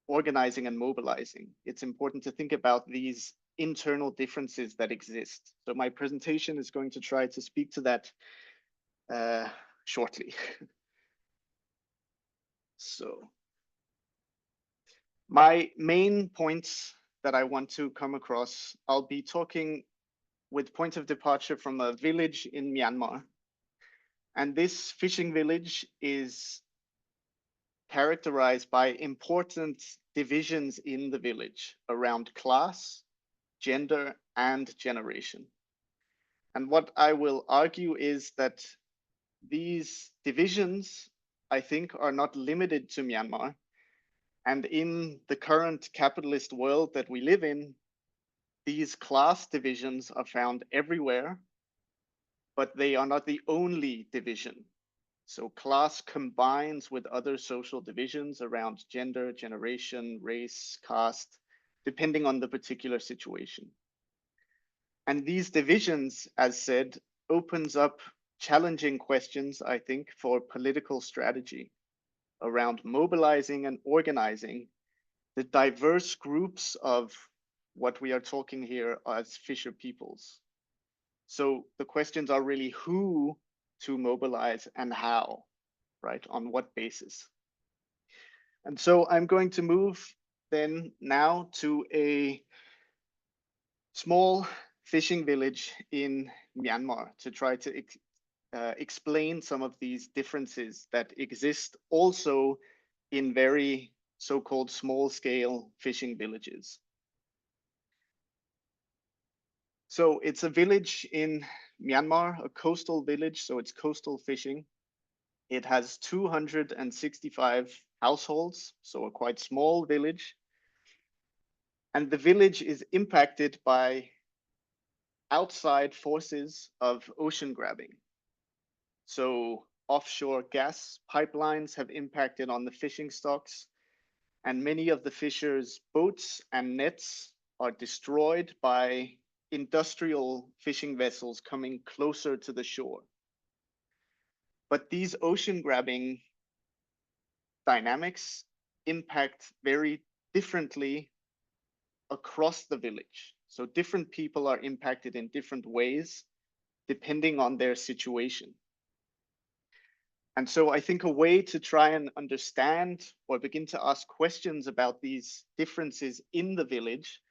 organizing and mobilizing. It's important to think about these internal differences that exist. So my presentation is going to try to speak to that shortly. So my main points that I want to come across, I'll be talking with point of departure from a village in Myanmar. And this fishing village is characterized by important divisions in the village around class, gender, and generation. And what I will argue is that these divisions, I think, are not limited to Myanmar. And in the current capitalist world that we live in, these class divisions are found everywhere, but they are not the only division. So class combines with other social divisions around gender, generation, race, caste, depending on the particular situation. And these divisions, as said, opens up challenging questions, I think, for political strategy around mobilizing and organizing the diverse groups of what we are talking here as fisher peoples. So the questions are really who to mobilize and how, right? On what basis? And so I'm going to move then now to a small fishing village in Myanmar to try to explain some of these differences that exist also in very so-called small-scale fishing villages. So it's a village in Myanmar, a coastal village, so it's coastal fishing. It has 265 households, so a quite small village. And the village is impacted by outside forces of ocean grabbing. So offshore gas pipelines have impacted on the fishing stocks, and many of the fishers' boats and nets are destroyed by industrial fishing vessels coming closer to the shore. But these ocean grabbing dynamics impact very differently across the village. So different people are impacted in different ways depending on their situation. And so I think a way to try and understand or begin to ask questions about these differences in the village,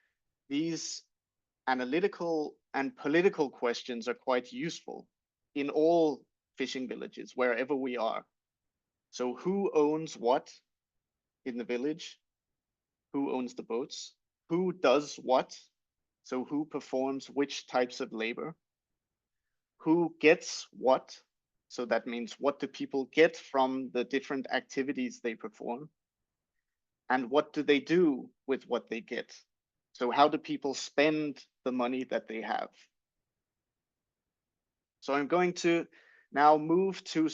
these analytical and political questions are quite useful in all fishing villages, wherever we are. So who owns what in the village? Who owns the boats? Who does what? So who performs which types of labor? Who gets what? So that means what do people get from the different activities they perform? And what do they do with what they get? So how do people spend the money that they have? So I'm going to now move to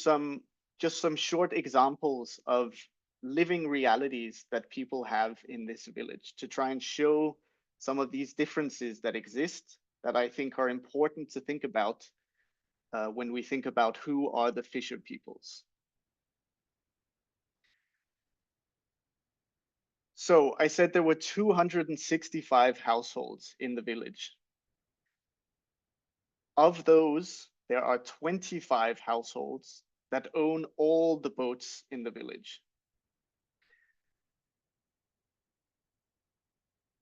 just some short examples of living realities that people have in this village to try and show some of these differences that exist that I think are important to think about when we think about who are the fisher peoples. So I said there were 265 households in the village. Of those, there are 25 households that own all the boats in the village.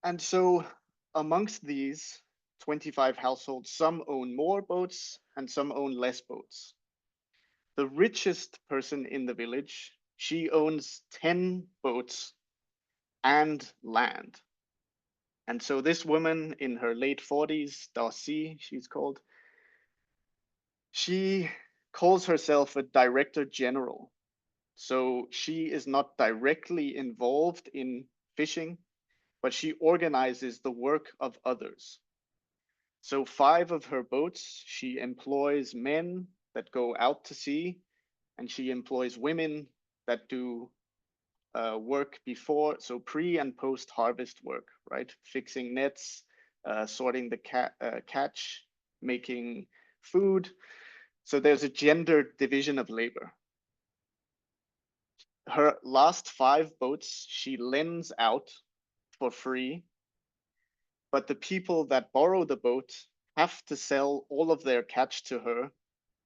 And so amongst these 25 households, some own more boats and some own less boats. The richest person in the village, she owns 10 boats and land. And so this woman in her late 40s, Darcy, she's called, she calls herself a director general. So she is not directly involved in fishing, but she organizes the work of others. So 5 of her boats, she employs men that go out to sea, and she employs women that do work before, so pre and post harvest work, right? Fixing nets, sorting the catch, making food. So there's a gender division of labor. Her last 5 boats she lends out for free, but the people that borrow the boat have to sell all of their catch to her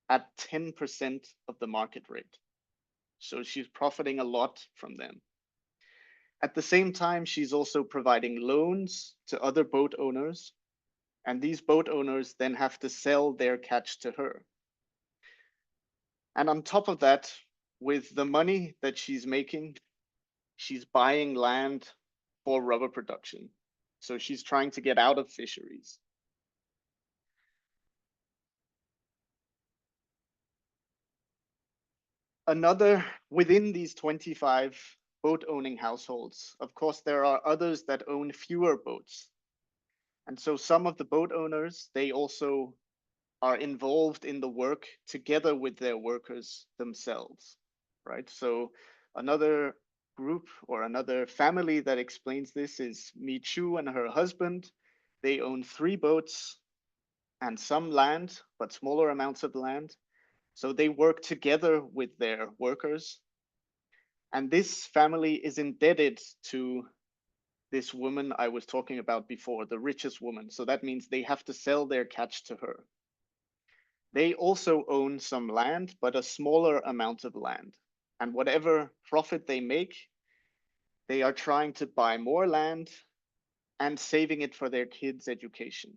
at 10% of the market rate. So she's profiting a lot from them. At the same time, she's also providing loans to other boat owners, and these boat owners then have to sell their catch to her. And on top of that, with the money that she's making, she's buying land for rubber production. So she's trying to get out of fisheries. Another, within these 25 boat owning households, of course, there are others that own fewer boats. And so some of the boat owners, they also are involved in the work together with their workers themselves, right? So another group or another family that explains this is Mi Chu and her husband. They own 3 boats and some land, but smaller amounts of land. So they work together with their workers. And this family is indebted to this woman I was talking about before, the richest woman. So that means they have to sell their catch to her. they also own some land, but a smaller amount of land. And whatever profit they make, they are trying to buy more land and saving it for their kids' education.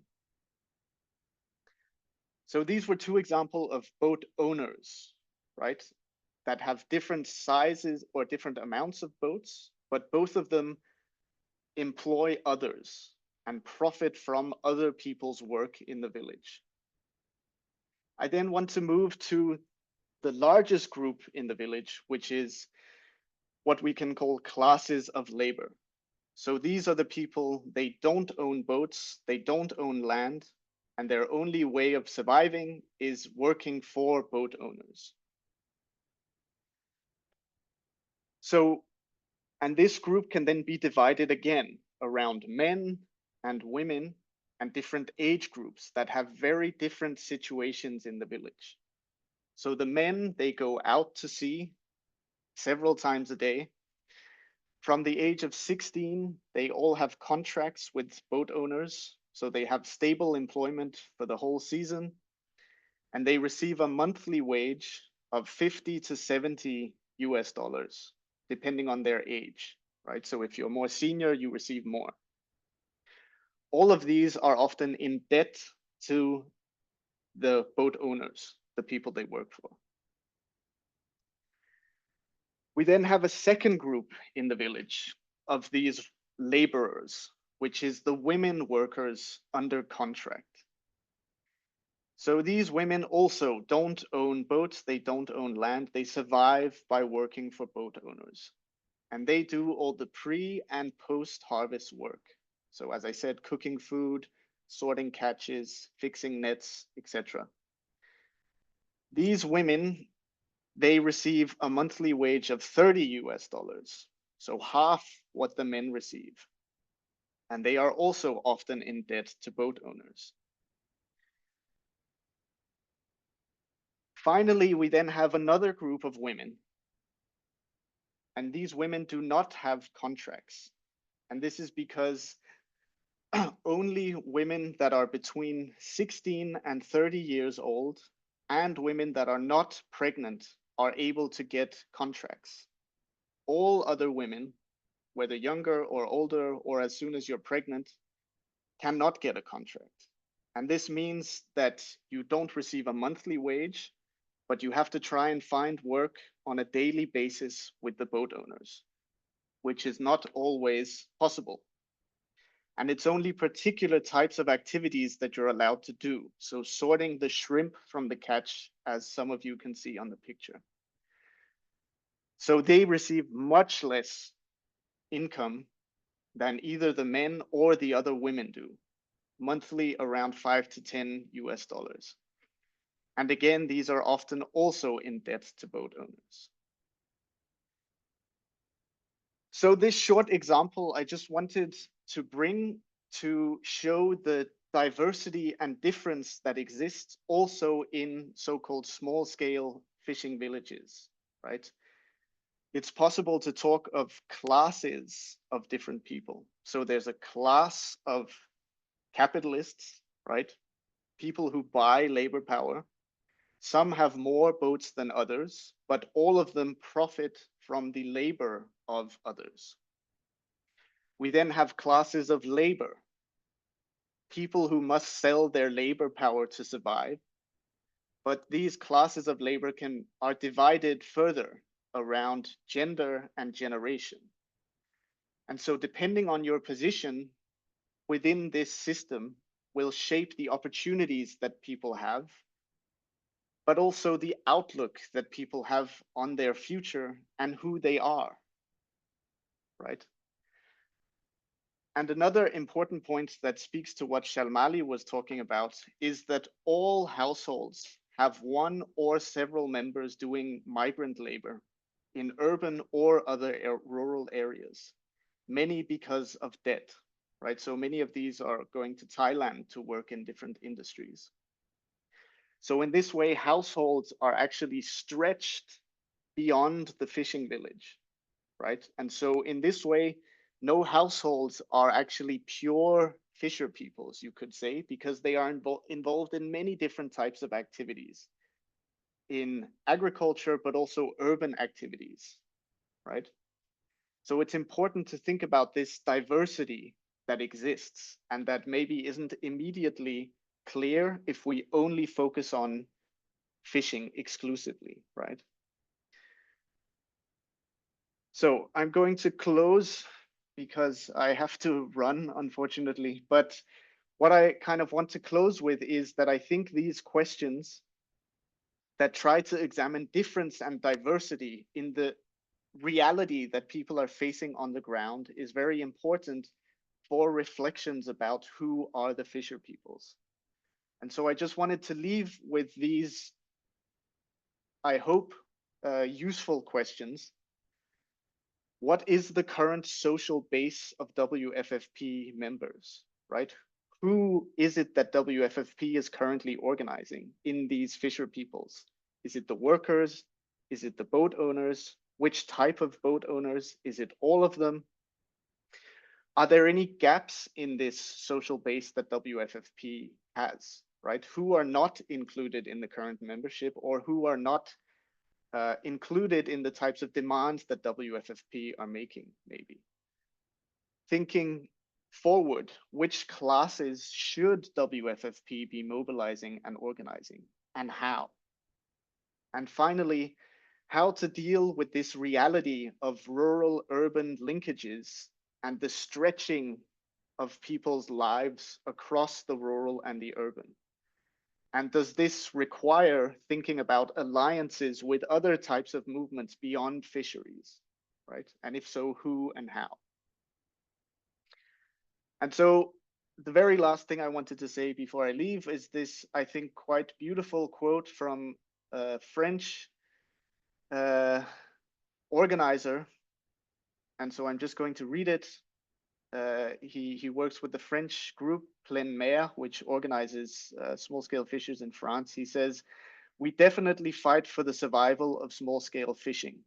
So these were two examples of boat owners, right? That have different sizes or different amounts of boats, but both of them employ others and profit from other people's work in the village. I then want to move to the largest group in the village, which is what we can call classes of labor. So these are the people, they don't own boats, they don't own land, and their only way of surviving is working for boat owners. So, and this group can then be divided again around men and women and different age groups that have very different situations in the village. So the men, they go out to sea several times a day. From the age of 16, they all have contracts with boat owners. So they have stable employment for the whole season. And they receive a monthly wage of 50 to 70 US dollars, depending on their age, right? So if you're more senior, you receive more. All of these are often in debt to the boat owners, the people they work for. We then have a second group in the village of these laborers, which is the women workers under contract. So these women also don't own boats, they don't own land, they survive by working for boat owners. And they do all the pre and post-harvest work. So as I said, cooking food, sorting catches, fixing nets, etc. These women, they receive a monthly wage of 30 US dollars, so half what the men receive. And they are also often in debt to boat owners. Finally, we then have another group of women. And these women do not have contracts. And this is because only women that are between 16 and 30 years old and women that are not pregnant are able to get contracts. All other women, whether younger or older or as soon as you're pregnant, cannot get a contract. And this means that you don't receive a monthly wage, but you have to try and find work on a daily basis with the boat owners, which is not always possible. And it's only particular types of activities that you're allowed to do. So sorting the shrimp from the catch, as some of you can see on the picture. So they receive much less income than either the men or the other women do, monthly around 5 to 10 US dollars. And again, these are often also in debt to boat owners. So this short example, I just wanted to bring to show the diversity and difference that exists also in so-called small-scale fishing villages, right? It's possible to talk of classes of different people. So there's a class of capitalists, right? People who buy labor power. Some have more boats than others, but all of them profit from the labor of others. We then have classes of labor, people who must sell their labor power to survive. But these classes of labor are divided further around gender and generation. And so depending on your position within this system will shape the opportunities that people have, but also the outlook that people have on their future and who they are, right? And another important point that speaks to what Shalmali was talking about is that all households have one or several members doing migrant labor in urban or other rural areas, many because of debt, right? So many of these are going to Thailand to work in different industries. So in this way, households are actually stretched beyond the fishing village, right? And so in this way, no households are actually pure fisher peoples, you could say, because they are involved in many different types of activities in agriculture, but also urban activities, right? So it's important to think about this diversity that exists and that maybe isn't immediately clear if we only focus on fishing exclusively, right? So I'm going to close because I have to run, unfortunately. But what I kind of want to close with is that I think these questions that try to examine difference and diversity in the reality that people are facing on the ground is very important for reflections about who are the fisher peoples. And so I just wanted to leave with these, I hope, useful questions. What is the current social base of WFFP members, right? Who is it that WFFP is currently organizing in these fisher peoples? Is it the workers? Is it the boat owners? Which type of boat owners? Is it all of them? Are there any gaps in this social base that WFFP has, right? Who are not included in the current membership, or who are not included in the types of demands that WFFP are making, maybe? Thinking forward, which classes should WFFP be mobilizing and organizing, and how? And finally, how to deal with this reality of rural-urban linkages and the stretching of people's lives across the rural and the urban. And does this require thinking about alliances with other types of movements beyond fisheries, right? And if so, who and how? And so the very last thing I wanted to say before I leave is this, I think, quite beautiful quote from a French organizer. And so I'm just going to read it. He works with the French group Pleine Mer, which organizes small-scale fishers in France. He says, "We definitely fight for the survival of small-scale fishing,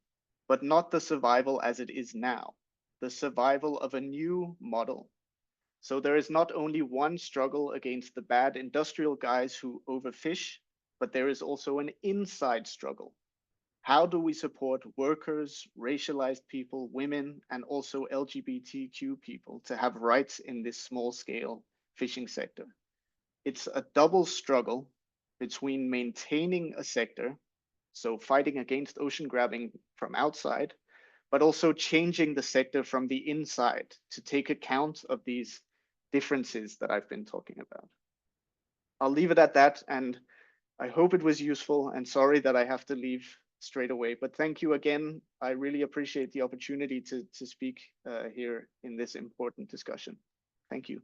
but not the survival as it is now, the survival of a new model. So there is not only one struggle against the bad industrial guys who overfish, but there is also an inside struggle. How do we support workers, racialized people, women, and also LGBTQ people to have rights in this small-scale fishing sector? It's a double struggle between maintaining a sector, so fighting against ocean grabbing from outside, but also changing the sector from the inside to take account of these differences that I've been talking about." I'll leave it at that, and I hope it was useful, and sorry that I have to leave straight away, but thank you again. I really appreciate the opportunity to speak here in this important discussion. Thank you.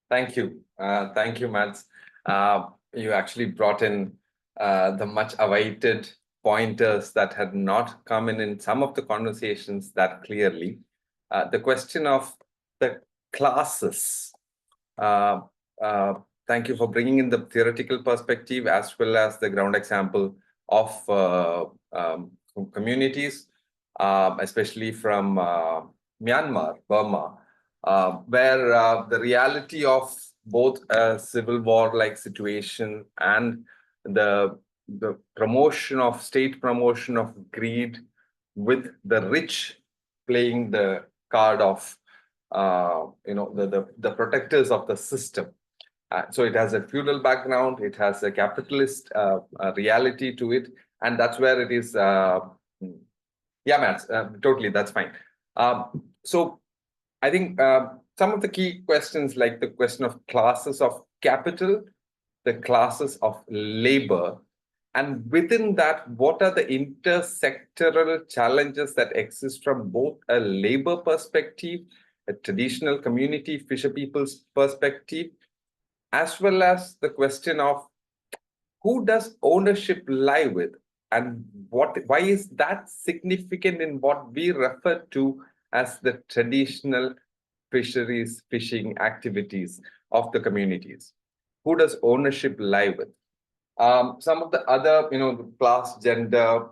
Thank you. Thank you, Mads. You actually brought in the much awaited pointers that had not come in some of the conversations that clearly. The question of the classes. Thank you for bringing in the theoretical perspective as well as the ground example of communities, especially from Myanmar, Burma, where the reality of both a civil war-like situation and the promotion of state promotion of greed, with the rich playing the card of the protectors of the system. So it has a feudal background, it has a capitalist reality to it, and that's where it is. Yeah, Matt, totally, that's fine. So I think some of the key questions, like the question of classes of capital, the classes of labor, and within that, what are the intersectoral challenges that exist from both a labor perspective, a traditional community fisher people's perspective, as well as the question of who does ownership lie with, and why is that significant in what we refer to as the traditional fisheries fishing activities of the communities? Who does ownership lie with? Some of the other, class, gender,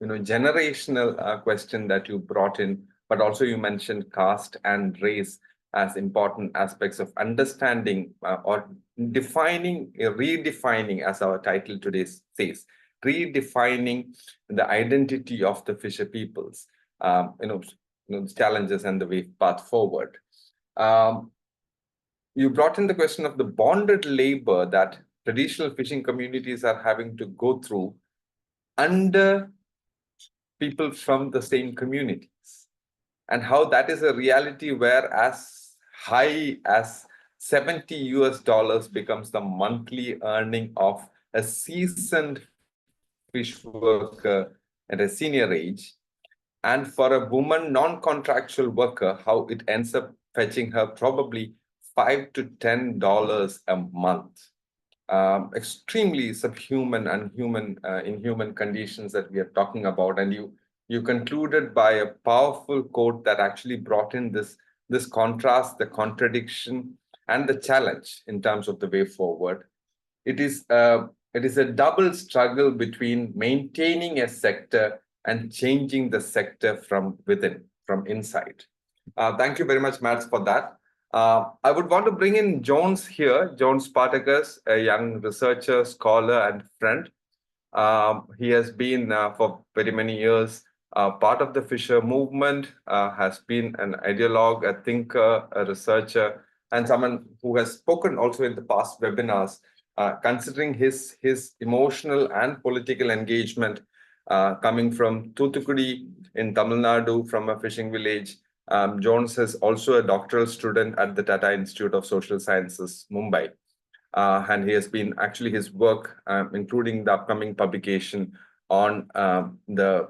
generational question that you brought in, but also you mentioned caste and race. as important aspects of understanding or defining, redefining, as our title today says, redefining the identity of the fisher peoples, the challenges and the way path forward. You brought in the question of the bonded labor that traditional fishing communities are having to go through under people from the same communities, and how that is a reality where as high as $70 becomes the monthly earning of a seasoned fish worker at a senior age. And for a woman non-contractual worker, how it ends up fetching her probably $5 to $10 a month. Extremely subhuman and inhuman conditions that we are talking about. And you concluded by a powerful quote that actually brought in this contrast, the contradiction, and the challenge in terms of the way forward. It is a double struggle between maintaining a sector and changing the sector from within, from inside. Thank you very much, Mads, for that. I would want to bring in Jones here, Jones Spartacus, a young researcher, scholar, and friend. He has been for very many years part of the fisher movement, has been an ideologue, a thinker, a researcher, and someone who has spoken also in the past webinars, considering his emotional and political engagement coming from Thoothukudi in Tamil Nadu, from a fishing village. Jones is also a doctoral student at the Tata Institute of Social Sciences, Mumbai. And he has been actually his work, including the upcoming publication on the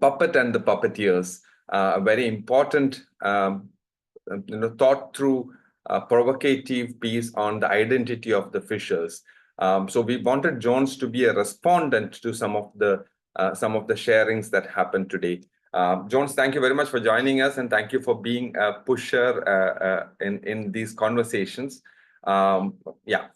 puppet and the puppeteers, a very important, thought through provocative piece on the identity of the fishers. So we wanted Jones to be a respondent to some of the sharings that happened today. Jones, thank you very much for joining us, and thank you for being a pusher in these conversations. Yeah,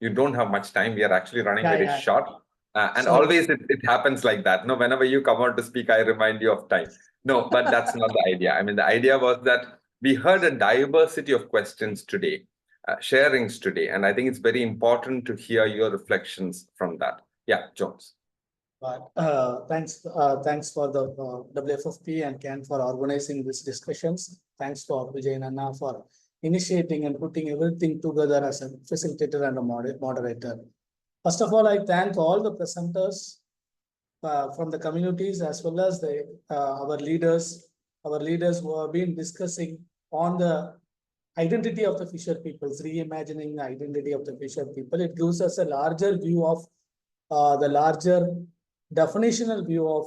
you don't have much time. We are actually running very short. And so, always it happens like that. No, whenever you come out to speak, I remind you of time. No, but that's not the idea. I mean, the idea was that we heard a diversity of questions today, sharings today, and I think it's very important to hear your reflections from that. Yeah, Jones. Thanks for the WFFP and CAN for organizing these discussions. Thanks for Vijay and Anna for initiating and putting everything together as a facilitator and a moderator. First of all, I thank all the presenters from the communities, as well as our leaders who have been discussing on the identity of the fisher peoples, reimagining the identity of the fisher people. It gives us a larger view of the larger definitional view of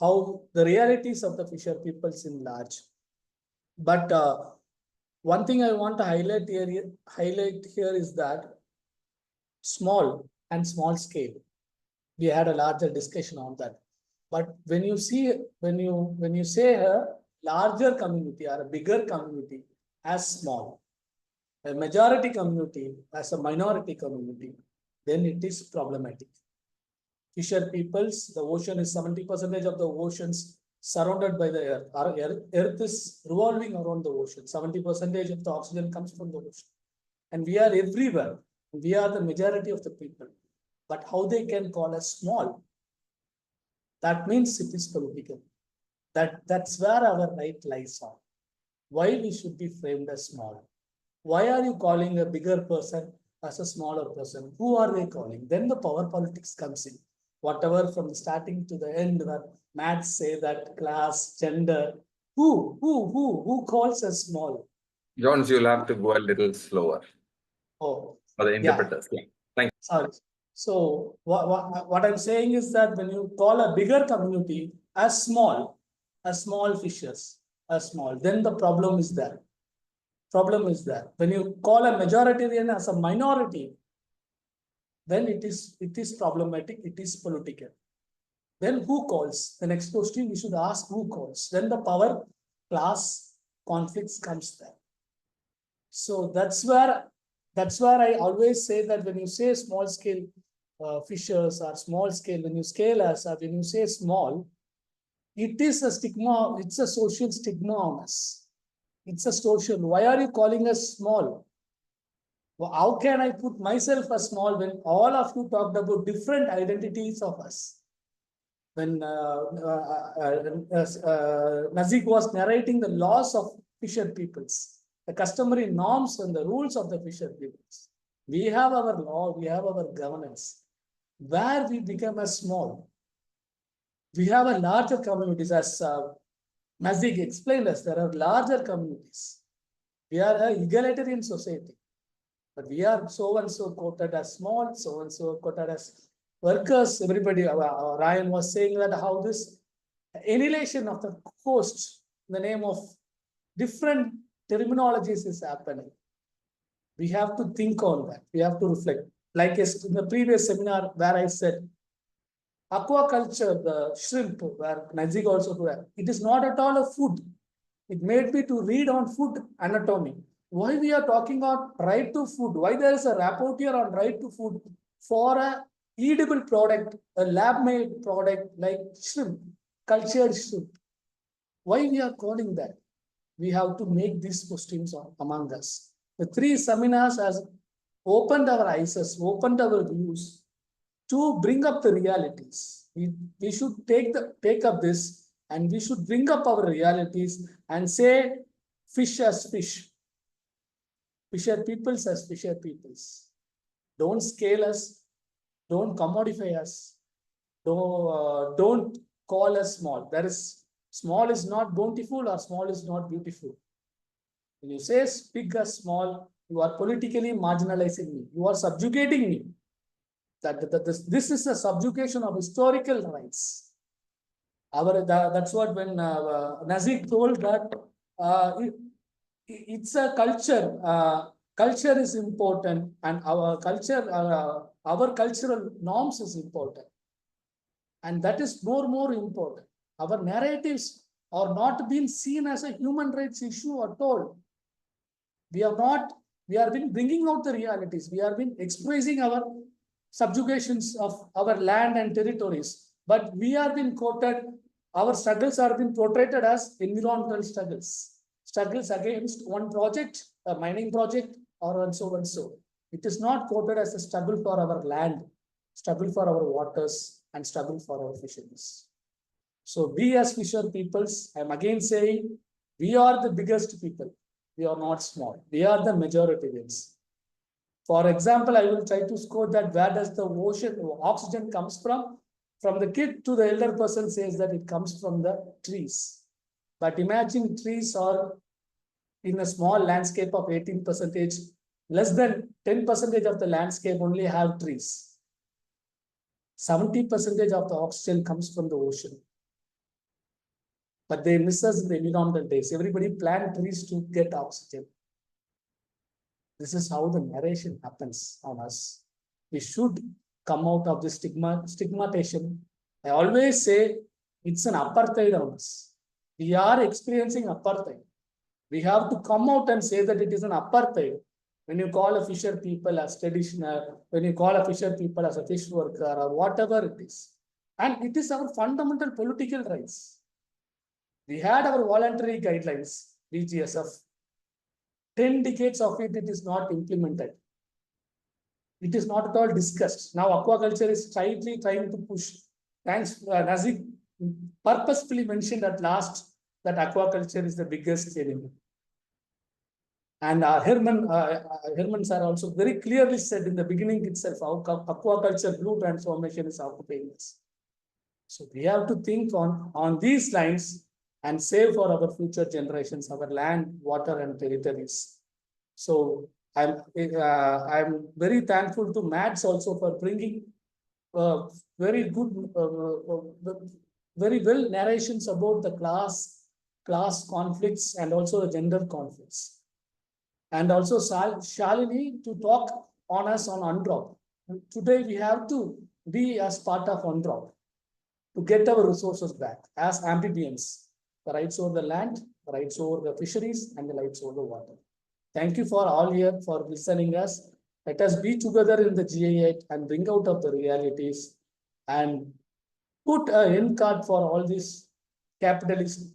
how the realities of the fisher peoples in large. But one thing I want to highlight here is that small and small scale. We had a larger discussion on that. But when you say a larger community or a bigger community as small, a majority community as a minority community, then it is problematic. Fisher peoples, the ocean is 70% of the oceans surrounded by the earth. Our earth is revolving around the ocean. 70% of the oxygen comes from the ocean. And we are everywhere. We are the majority of the people. But how they can call us small? That means it is political. That's where our right lies on. Why we should be framed as small? Why are you calling a bigger person as a smaller person? Who are they calling? Then the power politics comes in. Whatever from the starting to the end, where maths say that class, gender, who calls us small? Jones, you'll have to go a little slower. Oh, for the interpreters. Yeah. Thank you. Sorry. So what I'm saying is that when you call a bigger community as small fishers, as small, then the problem is there. When you call a majoritarian as a minority, then it is problematic, it is political. Then who calls? The next question we should ask, who calls? Then the power class conflicts comes there. So that's where I always say that when you say small scale fishers or small scale, when you say small, it is a stigma, it's a social stigma on us. It's a social. Why are you calling us small? Well, how can I put myself as small when all of you talked about different identities of us? When Nazik was narrating the laws of fisher peoples, the customary norms and the rules of the fisher peoples. We have our law, we have our governance. Where we become as small, we have a larger communities, as Nazik explained us, there are larger communities. We are an egalitarian society, but we are so and so quoted as small, so and so quoted as workers. Everybody, Ryan was saying that how this annihilation of the coast in the name of different terminologies is happening. We have to think on that. We have to reflect. Like in the previous seminar where I said, aquaculture, the shrimp, where Nazik also put, it is not at all a food. It made me to read on food anatomy. Why we are talking on right to food? Why there is a rapporteur on right to food for a edible product, a lab-made product like shrimp, cultured shrimp? Why we are calling that? We have to make these questions among us. The 3 seminars has opened our eyes, opened our views to bring up the realities. We should take up this, and we should bring up our realities and say fish as fish, fisher peoples as fisher peoples. Don't scale us, don't commodify us, don't call us small. There is small is not bountiful or small is not beautiful. When you say big or small, you are politically marginalizing me. You are subjugating me. This is a subjugation of historical rights. That's what when Nazik told that it's a culture. Culture is important, and our culture, our cultural norms is important, and that is more important. Our narratives are not being seen as a human rights issue at all. We have been bringing out the realities. We have been expressing our subjugations of our land and territories, but we have been quoted, our struggles have been portrayed as environmental struggles against one project, a mining project, or and so and so. It is not quoted as a struggle for our land, struggle for our waters, and struggle for our fisheries. So we as fisher peoples, I'm again saying, we are the biggest people. We are not small. We are the majority ones. For example, I will try to score that where does the oxygen comes from? From the kid to the elder person says that it comes from the trees. But imagine trees are in a small landscape of 18%, less than 10% of the landscape only have trees. 70% of the oxygen comes from the ocean. But they miss us in the environmental days. Everybody plant trees to get oxygen. This is how the narration happens on us. We should come out of this stigmatization. I always say it's an apartheid on us. We are experiencing apartheid. We have to come out and say that it is an apartheid. When you call a fisher people as traditional, when you call a fisher people as a fish worker or whatever it is. And it is our fundamental political rights. We had our voluntary guidelines, VGSF. 10 decades of it is not implemented. It is not at all discussed. Now aquaculture is slightly trying to push. Thanks, Nazik purposefully mentioned at last that aquaculture is the biggest enemy. And Herman sir also very clearly said in the beginning itself, how aquaculture blue transformation is occupying us. So we have to think on these lines and save for our future generations, our land, water, and territories. So I'm very thankful to Mads also for bringing very good, very well narrations about the class conflicts and also the gender conflicts. And also Shalini to talk on us on UNDROP. Today we have to be as part of UNDROP to get our resources back as amphibians. The rights over the land, the rights over the fisheries, and the rights over the water. Thank you for all here for listening us. Let us be together in the GA8 and bring out of the realities and put an end card for all these capitalist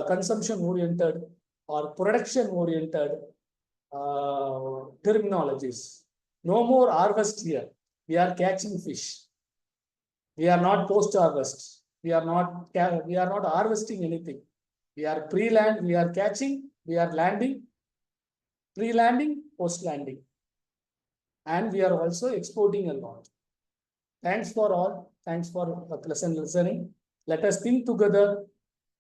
consumption-oriented or production-oriented terminologies. No more harvest here. We are catching fish. We are not post-harvest. We are not harvesting anything. We are pre-land. We are catching. We are landing. Pre-landing, post-landing, and we are also exporting a lot. Thanks for all. Thanks for a pleasant listening. Let us think together,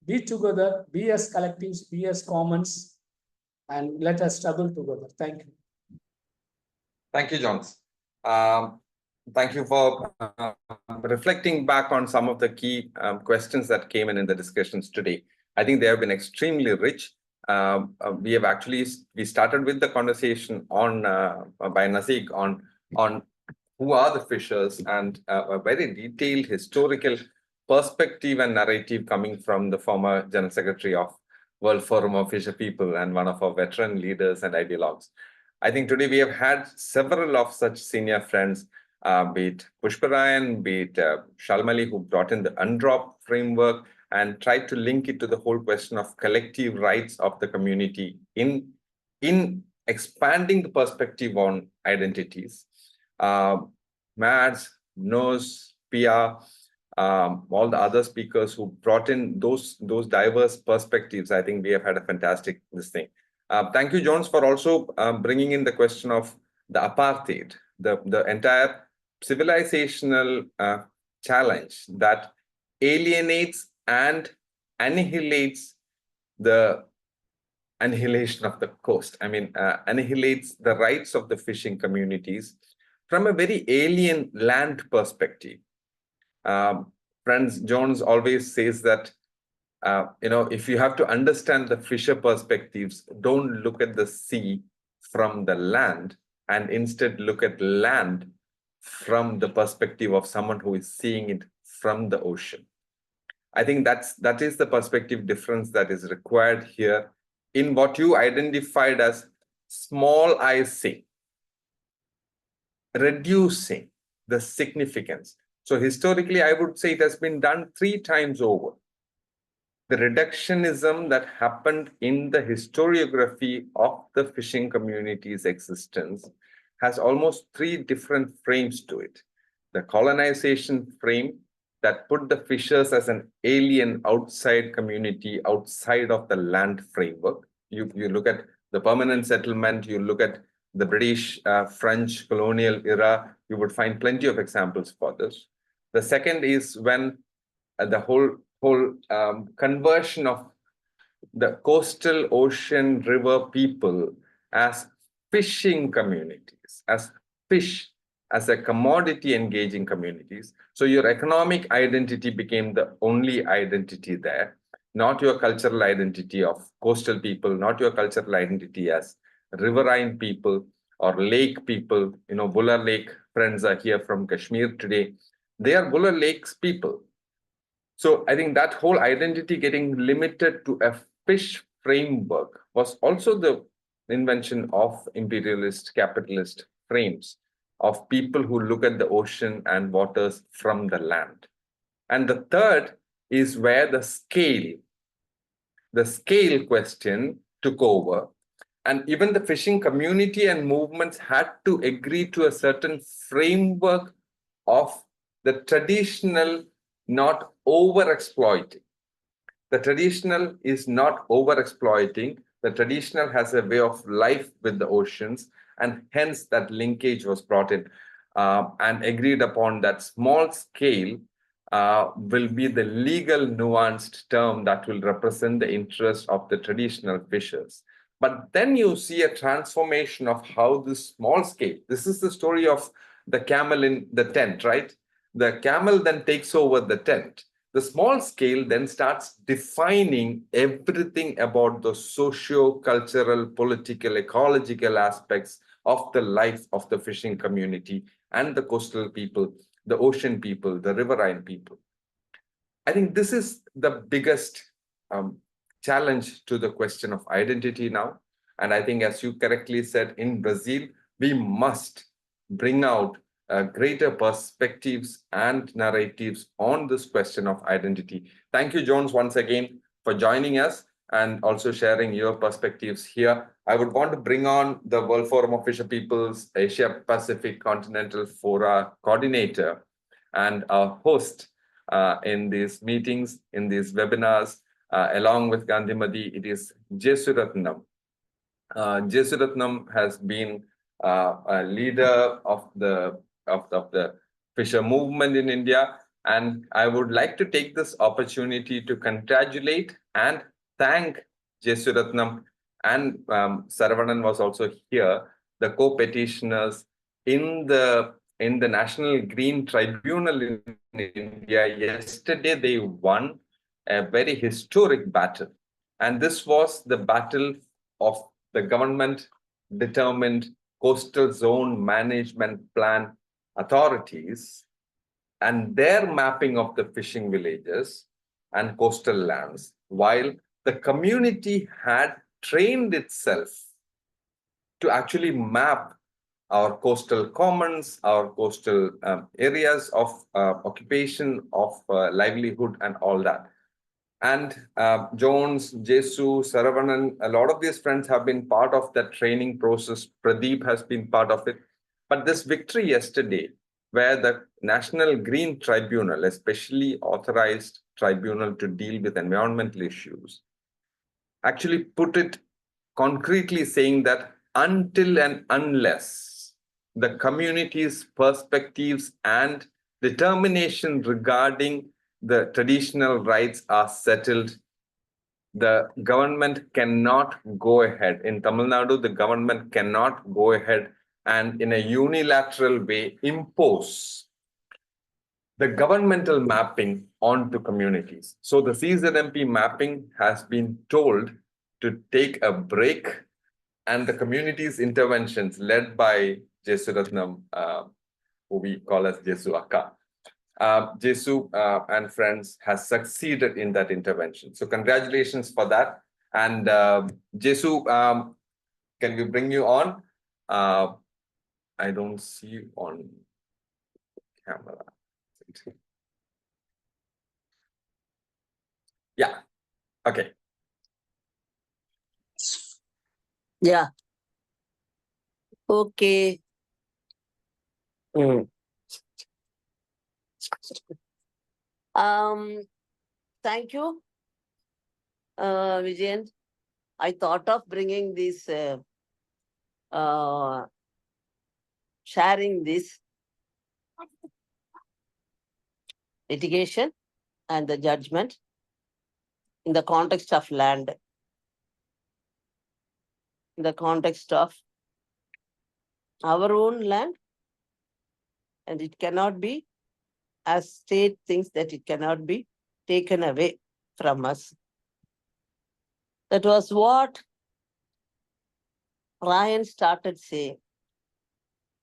be as collectives, be as commons, and let us struggle together. Thank you. Thank you, Johns. Thank you for reflecting back on some of the key questions that came in the discussions today. I think they have been extremely rich. We started with the conversation on by Nasik on who are the fishers, and a very detailed historical perspective and narrative coming from the former General Secretary of World Forum of Fisher People and one of our veteran leaders and ideologues. I think today we have had several of such senior friends, be it Pushparayan, be it Shalmali, who brought in the UNDROP framework and tried to link it to the whole question of collective rights of the community in expanding the perspective on identities. Mads, Nos, Pia, all the other speakers who brought in those diverse perspectives, I think we have had a fantastic thing. Thank you, Jones, for also bringing in the question of the apartheid, the entire civilizational challenge that alienates and annihilates the annihilation of the coast. I mean, annihilates the rights of the fishing communities from a very alien land perspective. Friends, Jones always says that, if you have to understand the fisher perspectives, don't look at the sea from the land, and instead look at land from the perspective of someone who is seeing it from the ocean. I think that is the perspective difference that is required here in what you identified as small icing, reducing the significance. So historically, I would say it has been done 3 times over. The reductionism that happened in the historiography of the fishing community's existence has almost 3 different frames to it. The colonization frame that put the fishers as an alien outside community, outside of the land framework. You look at the permanent settlement, you look at the British, French colonial era, you would find plenty of examples for this. The second is when the whole conversion of the coastal ocean river people as fishing communities, as fish, as a commodity engaging communities. So your economic identity became the only identity there, not your cultural identity of coastal people, not your cultural identity as riverine people or lake people. Buller Lake friends are here from Kashmir today. They are Buller Lakes people. So I think that whole identity getting limited to a fish framework was also the invention of imperialist capitalist frames of people who look at the ocean and waters from the land. And the third is where the scale question took over. And even the fishing community and movements had to agree to a certain framework of the traditional not over-exploiting. The traditional is not over-exploiting. The traditional has a way of life with the oceans, and hence that linkage was brought in and agreed upon that small scale will be the legal nuanced term that will represent the interest of the traditional fishers. But then you see a transformation of how this small scale, this is the story of the camel in the tent, right? The camel then takes over the tent. The small scale then starts defining everything about the socio-cultural, political, ecological aspects of the life of the fishing community and the coastal people, the ocean people, the riverine people. I think this is the biggest challenge to the question of identity now. And I think, as you correctly said, in Brazil, we must bring out greater perspectives and narratives on this question of identity. Thank you, Jones, once again for joining us. and also sharing your perspectives here. I would want to bring on the World Forum of Fisher Peoples Asia Pacific Continental Fora coordinator and our host in these meetings, in these webinars, along with Gandhimati. It is Jesuratnam. Jesuratnam has been a leader of the fisher movement in India, and I would like to take this opportunity to congratulate and thank Jesuratnam, and Saravanan was also here, the co-petitioners in the National Green Tribunal in India. Yesterday, they won a very historic battle, and this was the battle of the government-determined coastal zone management plan authorities and their mapping of the fishing villages and coastal lands, while the community had trained itself to actually map our coastal commons, our coastal areas of occupation, of livelihood, and all that. And Jones, Jesu, Saravanan, a lot of these friends have been part of that training process. Pradeep has been part of it. But this victory yesterday, where the National Green Tribunal, a specially authorized tribunal to deal with environmental issues, actually put it concretely, saying that until and unless the community's perspectives and determination regarding the traditional rights are settled, the government cannot go ahead. In Tamil Nadu, the government cannot go ahead and in a unilateral way impose the governmental mapping onto communities. So the CZMP mapping has been told to take a break, and the community's interventions led by Jesuratnam, who we call as Jesu Akka, Jesu and friends has succeeded in that intervention. So congratulations for that. And Jesu, can we bring you on? I don't see you on camera. Yeah, okay. Yeah. Okay. Thank you, Vijayan. I thought of bringing this, sharing this litigation and the judgment in the context of land, in the context of our own land, and it cannot be, as state thinks that it cannot be taken away from us. That was what Ryan started saying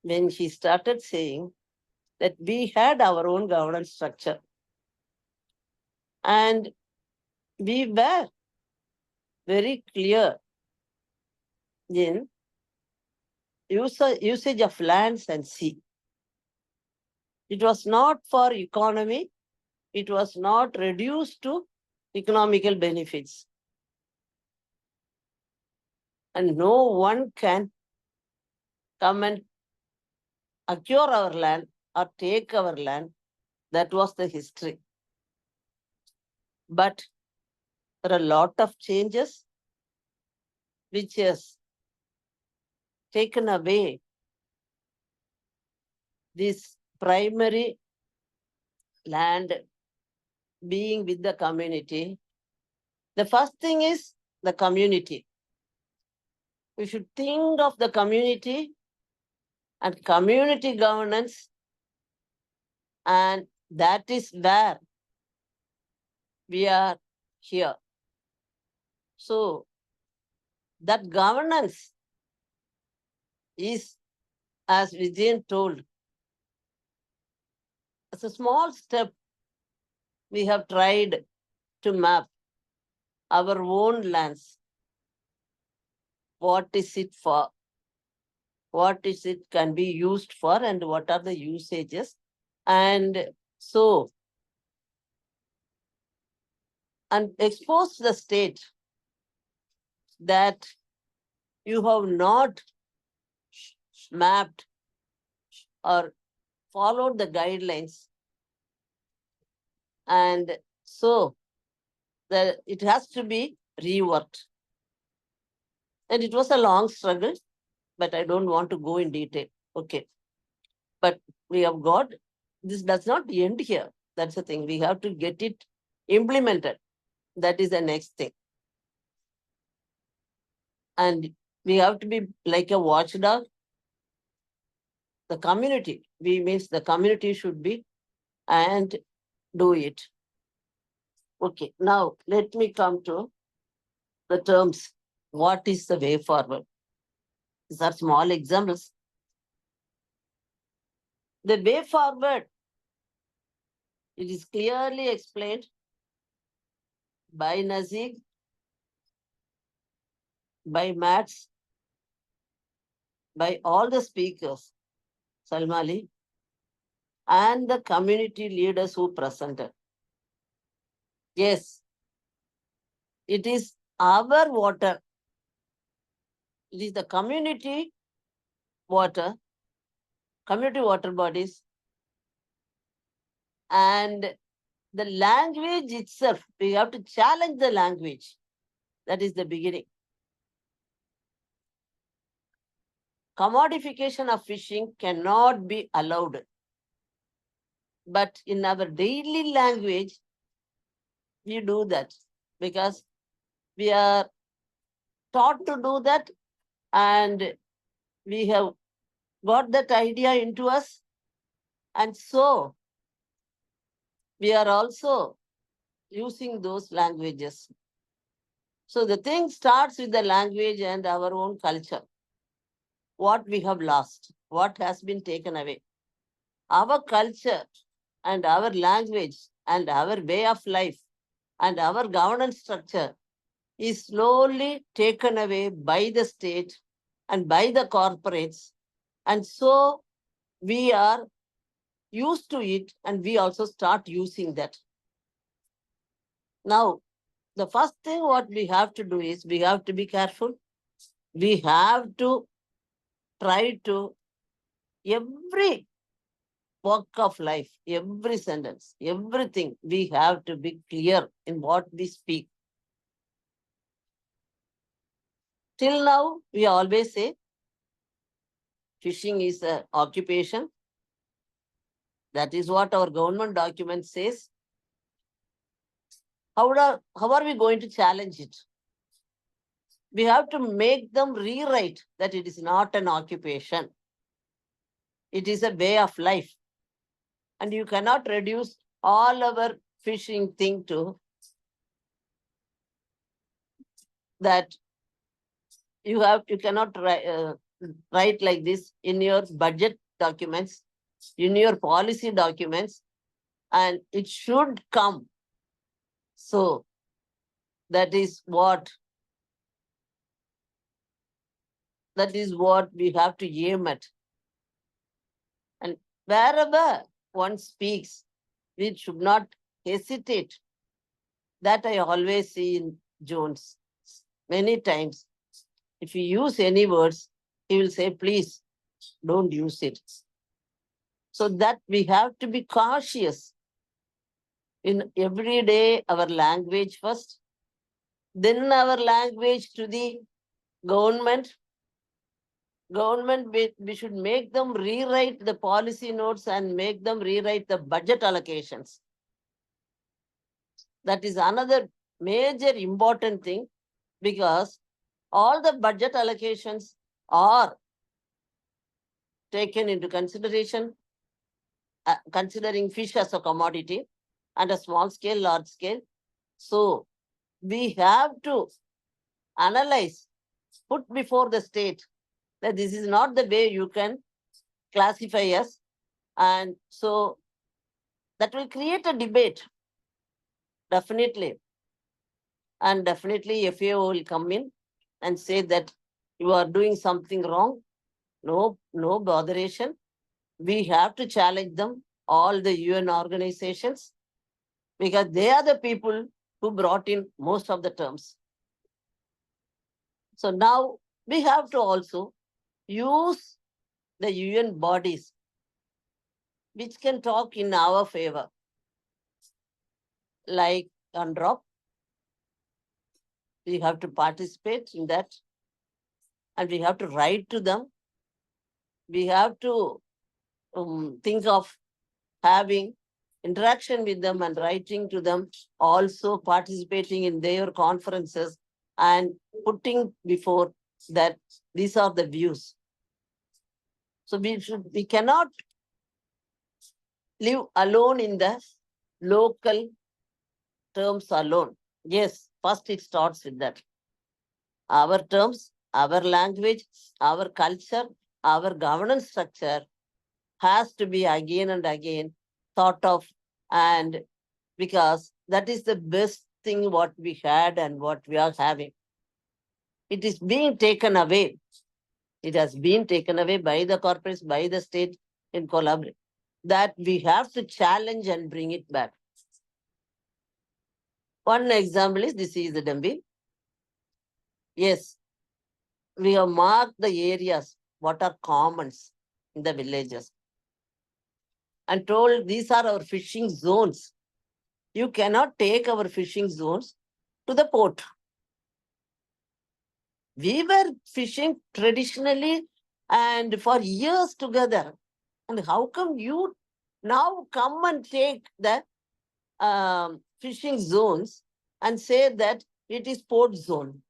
when she started saying that we had our own governance structure and we were very clear in usage of lands and sea. It was not for economy. It was not reduced to economical benefits. And no one can come and acquire our land or take our land. That was the history. But there are a lot of changes which has taken away this primary land being with the community. The first thing is the community. We should think of the community and community governance, and that is where we are here. So that governance is, as Vijayan told, as a small step we have tried to map our own lands. What is it for? What is it can be used for, and what are the usages? And so, and expose the state that you have not mapped or followed the guidelines, and so it has to be reworked. And it was a long struggle, but I don't want to go in detail. Okay. But we have got, this does not end here. That's the thing. We have to get it implemented. That is the next thing. And we have to be like a watchdog. The community, means the community should be and do it. Okay, now let me come to the terms. What is the way forward? These are small examples. The way forward, it is clearly explained by Nazig, by Mats, by all the speakers, Salmali, and the community leaders who presented. Yes, it is our water. It is the community water bodies, and the language itself. We have to challenge the language. That is the beginning. Commodification of fishing cannot be allowed. But in our daily language, we do that because we are taught to do that, and we have got that idea into us. And so we are also using those languages. So the thing starts with the language and our own culture. What we have lost, what has been taken away. Our culture and our language and our way of life and our governance structure is slowly taken away by the state and by the corporates. And so we are used to it, and we also start using that. Now, the first thing what we have to do is we have to be careful. We have to try to, every walk of life, every sentence, everything, we have to be clear in what we speak. Till now, we always say fishing is an occupation. That is what our government document says. How are we going to challenge it? We have to make them rewrite that it is not an occupation. It is a way of life. And you cannot reduce all our fishing thing to that. You cannot write like this in your budget documents, in your policy documents, and it should come. So that is what we have to aim at. And wherever one speaks, we should not hesitate. That I always see in Jones. Many times, if you use any words, he will say, please don't use it. So that we have to be cautious in every day, our language first, then our language to the government. We should make them rewrite the policy notes and make them rewrite the budget allocations. That is another major important thing, because all the budget allocations are taken into consideration, considering fish as a commodity and a small scale, large scale. So we have to analyze, put before the state that this is not the way you can classify us. And so that will create a debate, definitely. And definitely FAO will come in and say that you are doing something wrong. No botheration. We have to challenge them, all the UN organizations, because they are the people who brought in most of the terms. So now we have to also use the UN bodies which can talk in our favor, like UNDROP. We have to participate in that, and we have to write to them. We have to think of having interaction with them and writing to them, also participating in their conferences and putting before that these are the views. So we cannot live alone in the local terms alone. Yes, first it starts with that. Our terms, our language, our culture, our governance structure has to be again and again thought of, and because that is the best thing what we had and what we are having. It is being taken away. It has been taken away by the corporates, by the state in collaboration. That we have to challenge and bring it back. One example is this is the Dambi. Yes, we have marked the areas, what are commons in the villages, and told these are our fishing zones. You cannot take our fishing zones to the port. We were fishing traditionally and for years together. And how come you now come and take the fishing zones and say that it is port zone?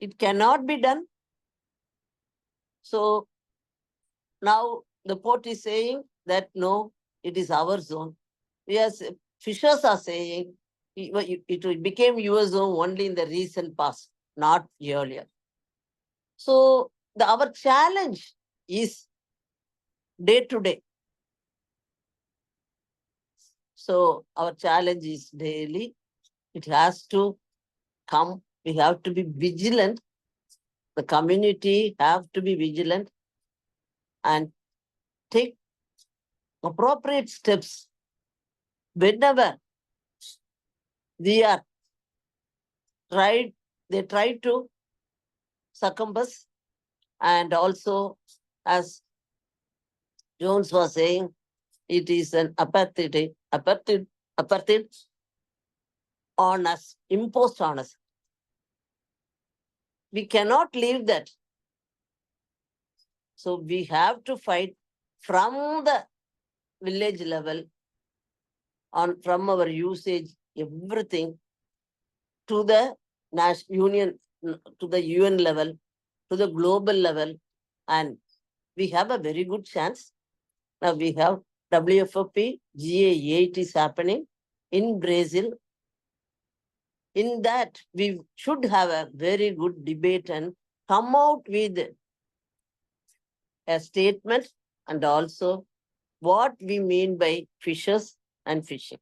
It cannot be done. So now the port is saying that no, it is our zone. Yes, fishers are saying it became your zone only in the recent past, not earlier. So our challenge is day to day. So our challenge is daily. It has to come. We have to be vigilant. The community have to be vigilant and take appropriate steps whenever they try to succumb us. And also, as Jones was saying, it is an apartheid on us, imposed on us. We cannot leave that. So we have to fight from the village level, from our usage, everything, to the union, to the UN level, to the global level, and we have a very good chance. Now we have WFFP, GA8 is happening in Brazil. In that, we should have a very good debate and come out with a statement and also what we mean by fishers and fishing.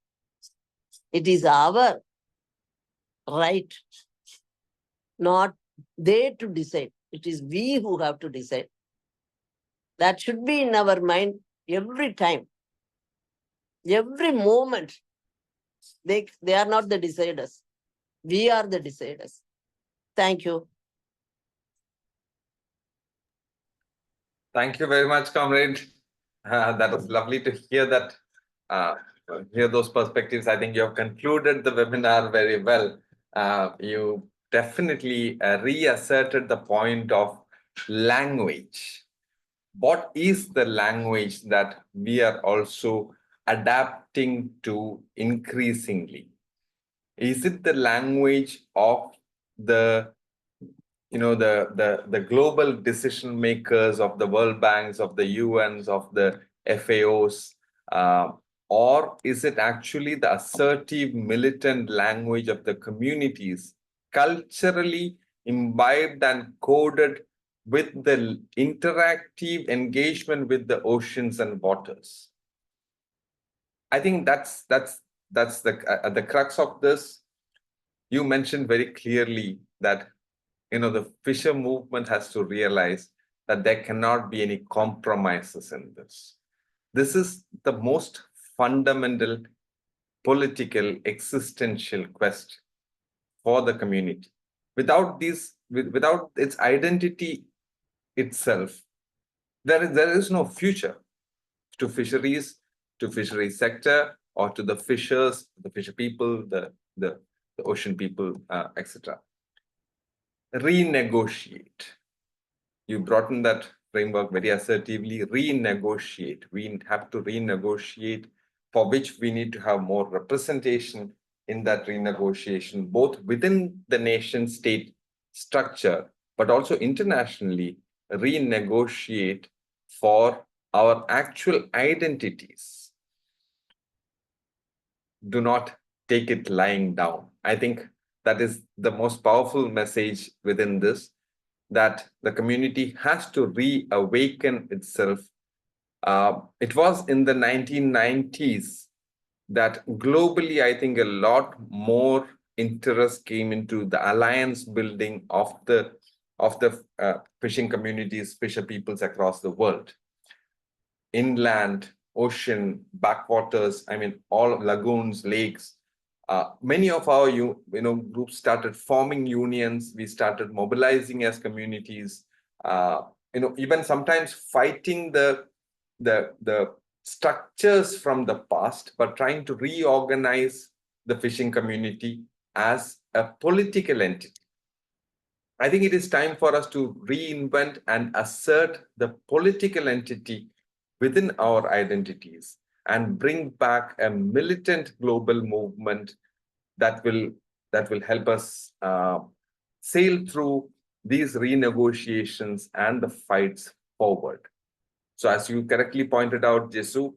It is our right, not they to decide. It is we who have to decide. That should be in our mind every time, every moment. They are not the deciders. We are the deciders. Thank you. Thank you very much, comrade. That was lovely to hear that, hear those perspectives. I think you have concluded the webinar very well. You definitely reasserted the point of language. What is the language that we are also adapting to increasingly? Is it the language of the the global decision makers of the World Banks, of the UNs, of the FAOs, or is it actually the assertive militant language of the communities, culturally imbibed and coded with the interactive engagement with the oceans and waters? I think that's the crux of this. You mentioned very clearly that the fisher movement has to realize that there cannot be any compromises in this. This is the most fundamental political existential quest for the community. without without its identity itself, there is no future to fisheries, to fisheries sector, or to the fishers, the fisher people, the ocean people, etc. Renegotiate. You brought in that framework very assertively. Renegotiate. We have to renegotiate, for which we need to have more representation in that renegotiation, both within the nation state structure, but also internationally. Renegotiate for our actual identities. Do not take it lying down. I think that is the most powerful message within this, that the community has to reawaken itself. It was in the 1990s that globally, I think a lot more interest came into the alliance building of the fishing communities, fisher peoples across the world. Inland, ocean, backwaters, I mean, all lagoons, lakes. Many of our groups started forming unions. We started mobilizing as communities. Even sometimes fighting the structures from the past, but trying to reorganize the fishing community as a political entity. I think it is time for us to reinvent and assert the political entity within our identities and bring back a militant global movement that will help us sail through these renegotiations and the fights forward. So as you correctly pointed out, Jesu,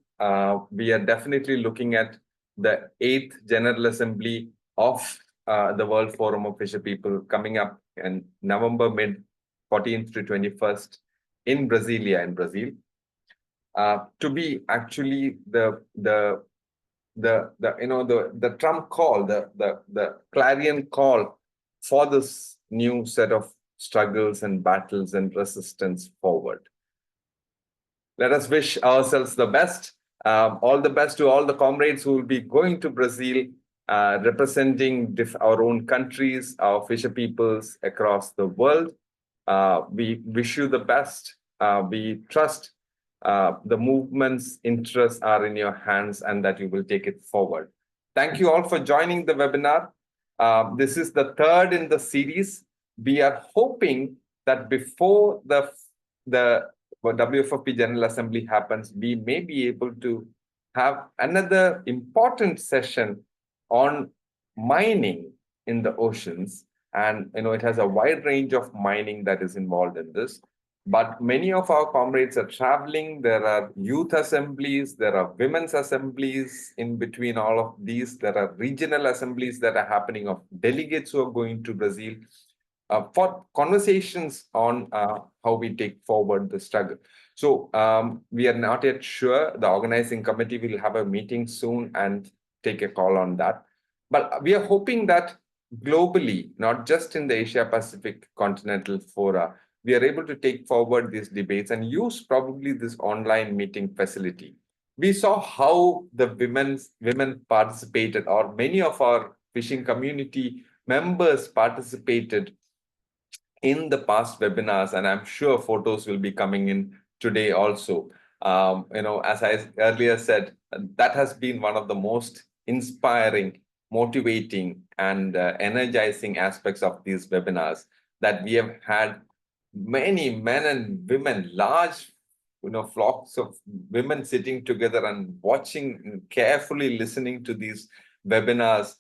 we are definitely looking at the 8th General Assembly of the World Forum of Fisher People coming up in November mid 14th to 21st in Brasilia, in Brazil, to be actually the trump call, the clarion call for this new set of struggles and battles and resistance forward. Let us wish ourselves the best. All the best to all the comrades who will be going to Brazil, representing our own countries, our fisher peoples across the world. We wish you the best. We trust the movement's interests are in your hands and that you will take it forward. Thank you all for joining the webinar. This is the 3rd in the series. We are hoping that before the WFFP General Assembly happens, we may be able to have another important session on mining in the oceans. And it has a wide range of mining that is involved in this. But many of our comrades are traveling. There are youth assemblies, there are women's assemblies in between all of these. There are regional assemblies that are happening of delegates who are going to Brazil for conversations on how we take forward the struggle. So we are not yet sure. The organizing committee will have a meeting soon and take a call on that. But we are hoping that globally, not just in the Asia-Pacific Continental Fora, we are able to take forward these debates and use probably this online meeting facility. We saw how the women participated, or many of our fishing community members participated in the past webinars, and I'm sure photos will be coming in today also. As I earlier said, that has been one of the most inspiring, motivating, and energizing aspects of these webinars, that we have had many men and women, large flocks of women sitting together and watching, carefully listening to these webinars.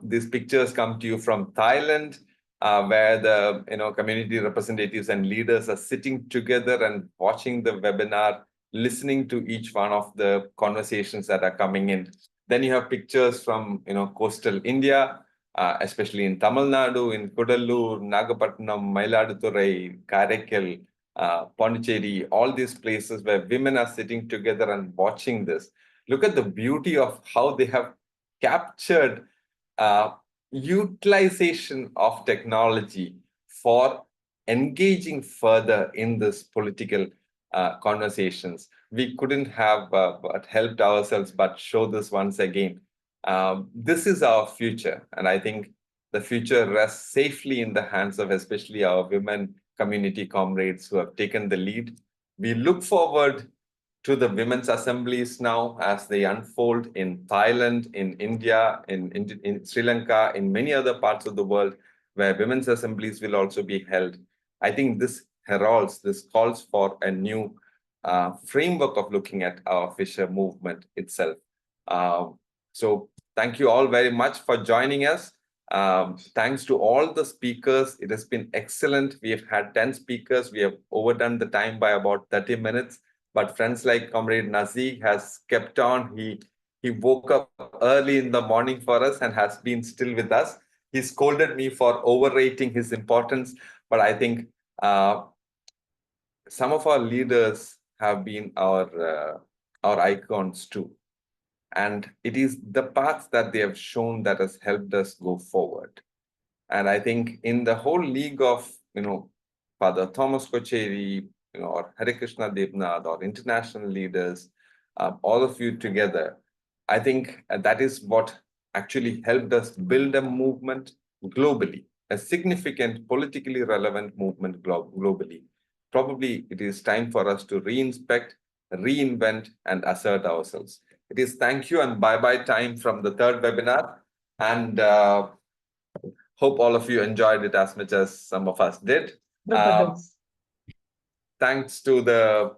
These pictures come to you from Thailand, where the community representatives and leaders are sitting together and watching the webinar, listening to each one of the conversations that are coming in. Then you have pictures from coastal India, especially in Tamil Nadu, in Kudallur, Nagapattinam, Mailaduturai, Karaikal, Pondicherry, all these places where women are sitting together and watching this. Look at the beauty of how they have captured utilization of technology for engaging further in this political conversations. We couldn't have helped ourselves but show this once again. This is our future, and I think the future rests safely in the hands of especially our women community comrades who have taken the lead. We look forward to the women's assemblies now as they unfold in Thailand, in India, in Sri Lanka, in many other parts of the world where women's assemblies will also be held. I think this calls for a new framework of looking at our fisher movement itself. So thank you all very much for joining us. Thanks to all the speakers. It has been excellent. We have had 10 speakers. We have overdone the time by about 30 minutes. But friends like Comrade Nazik has kept on. He woke up early in the morning for us and has been still with us. He scolded me for overrating his importance. But I think some of our leaders have been our icons too. And it is the path that they have shown that has helped us go forward. And I think in the whole league of, Father Thomas Kocheri, or Hare Krishna Devnath, or international leaders, all of you together, I think that is what actually helped us build a movement globally, a significant politically relevant movement globally. Probably it is time for us to reinspect, reinvent, and assert ourselves. It is thank you and bye-bye time from the third webinar. And hope all of you enjoyed it as much as some of us did. Thanks to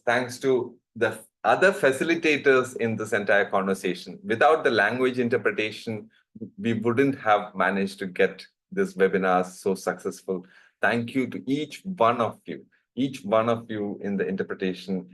thanks to the other facilitators in this entire conversation. Without the language interpretation, we wouldn't have managed to get this webinar so successful. Thank you to each one of you in the interpretation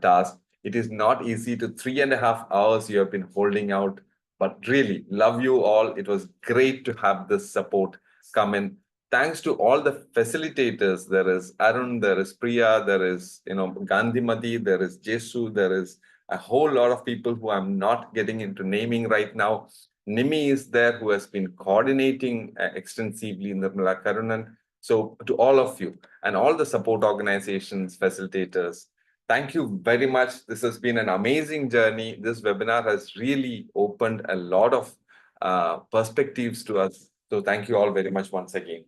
task. It is not easy to 3.5 hours you have been holding out, but really love you all. It was great to have this support come in. Thanks to all the facilitators. There is Arun, there is Priya, there is Gandhimati, there is Jesu, there is a whole lot of people who I'm not getting into naming right now. Nimi is there, who has been coordinating extensively in the Nirmala Karunan. So to all of you and all the support organizations, facilitators, thank you very much. This has been an amazing journey. This webinar has really opened a lot of perspectives to us. So thank you all very much once again.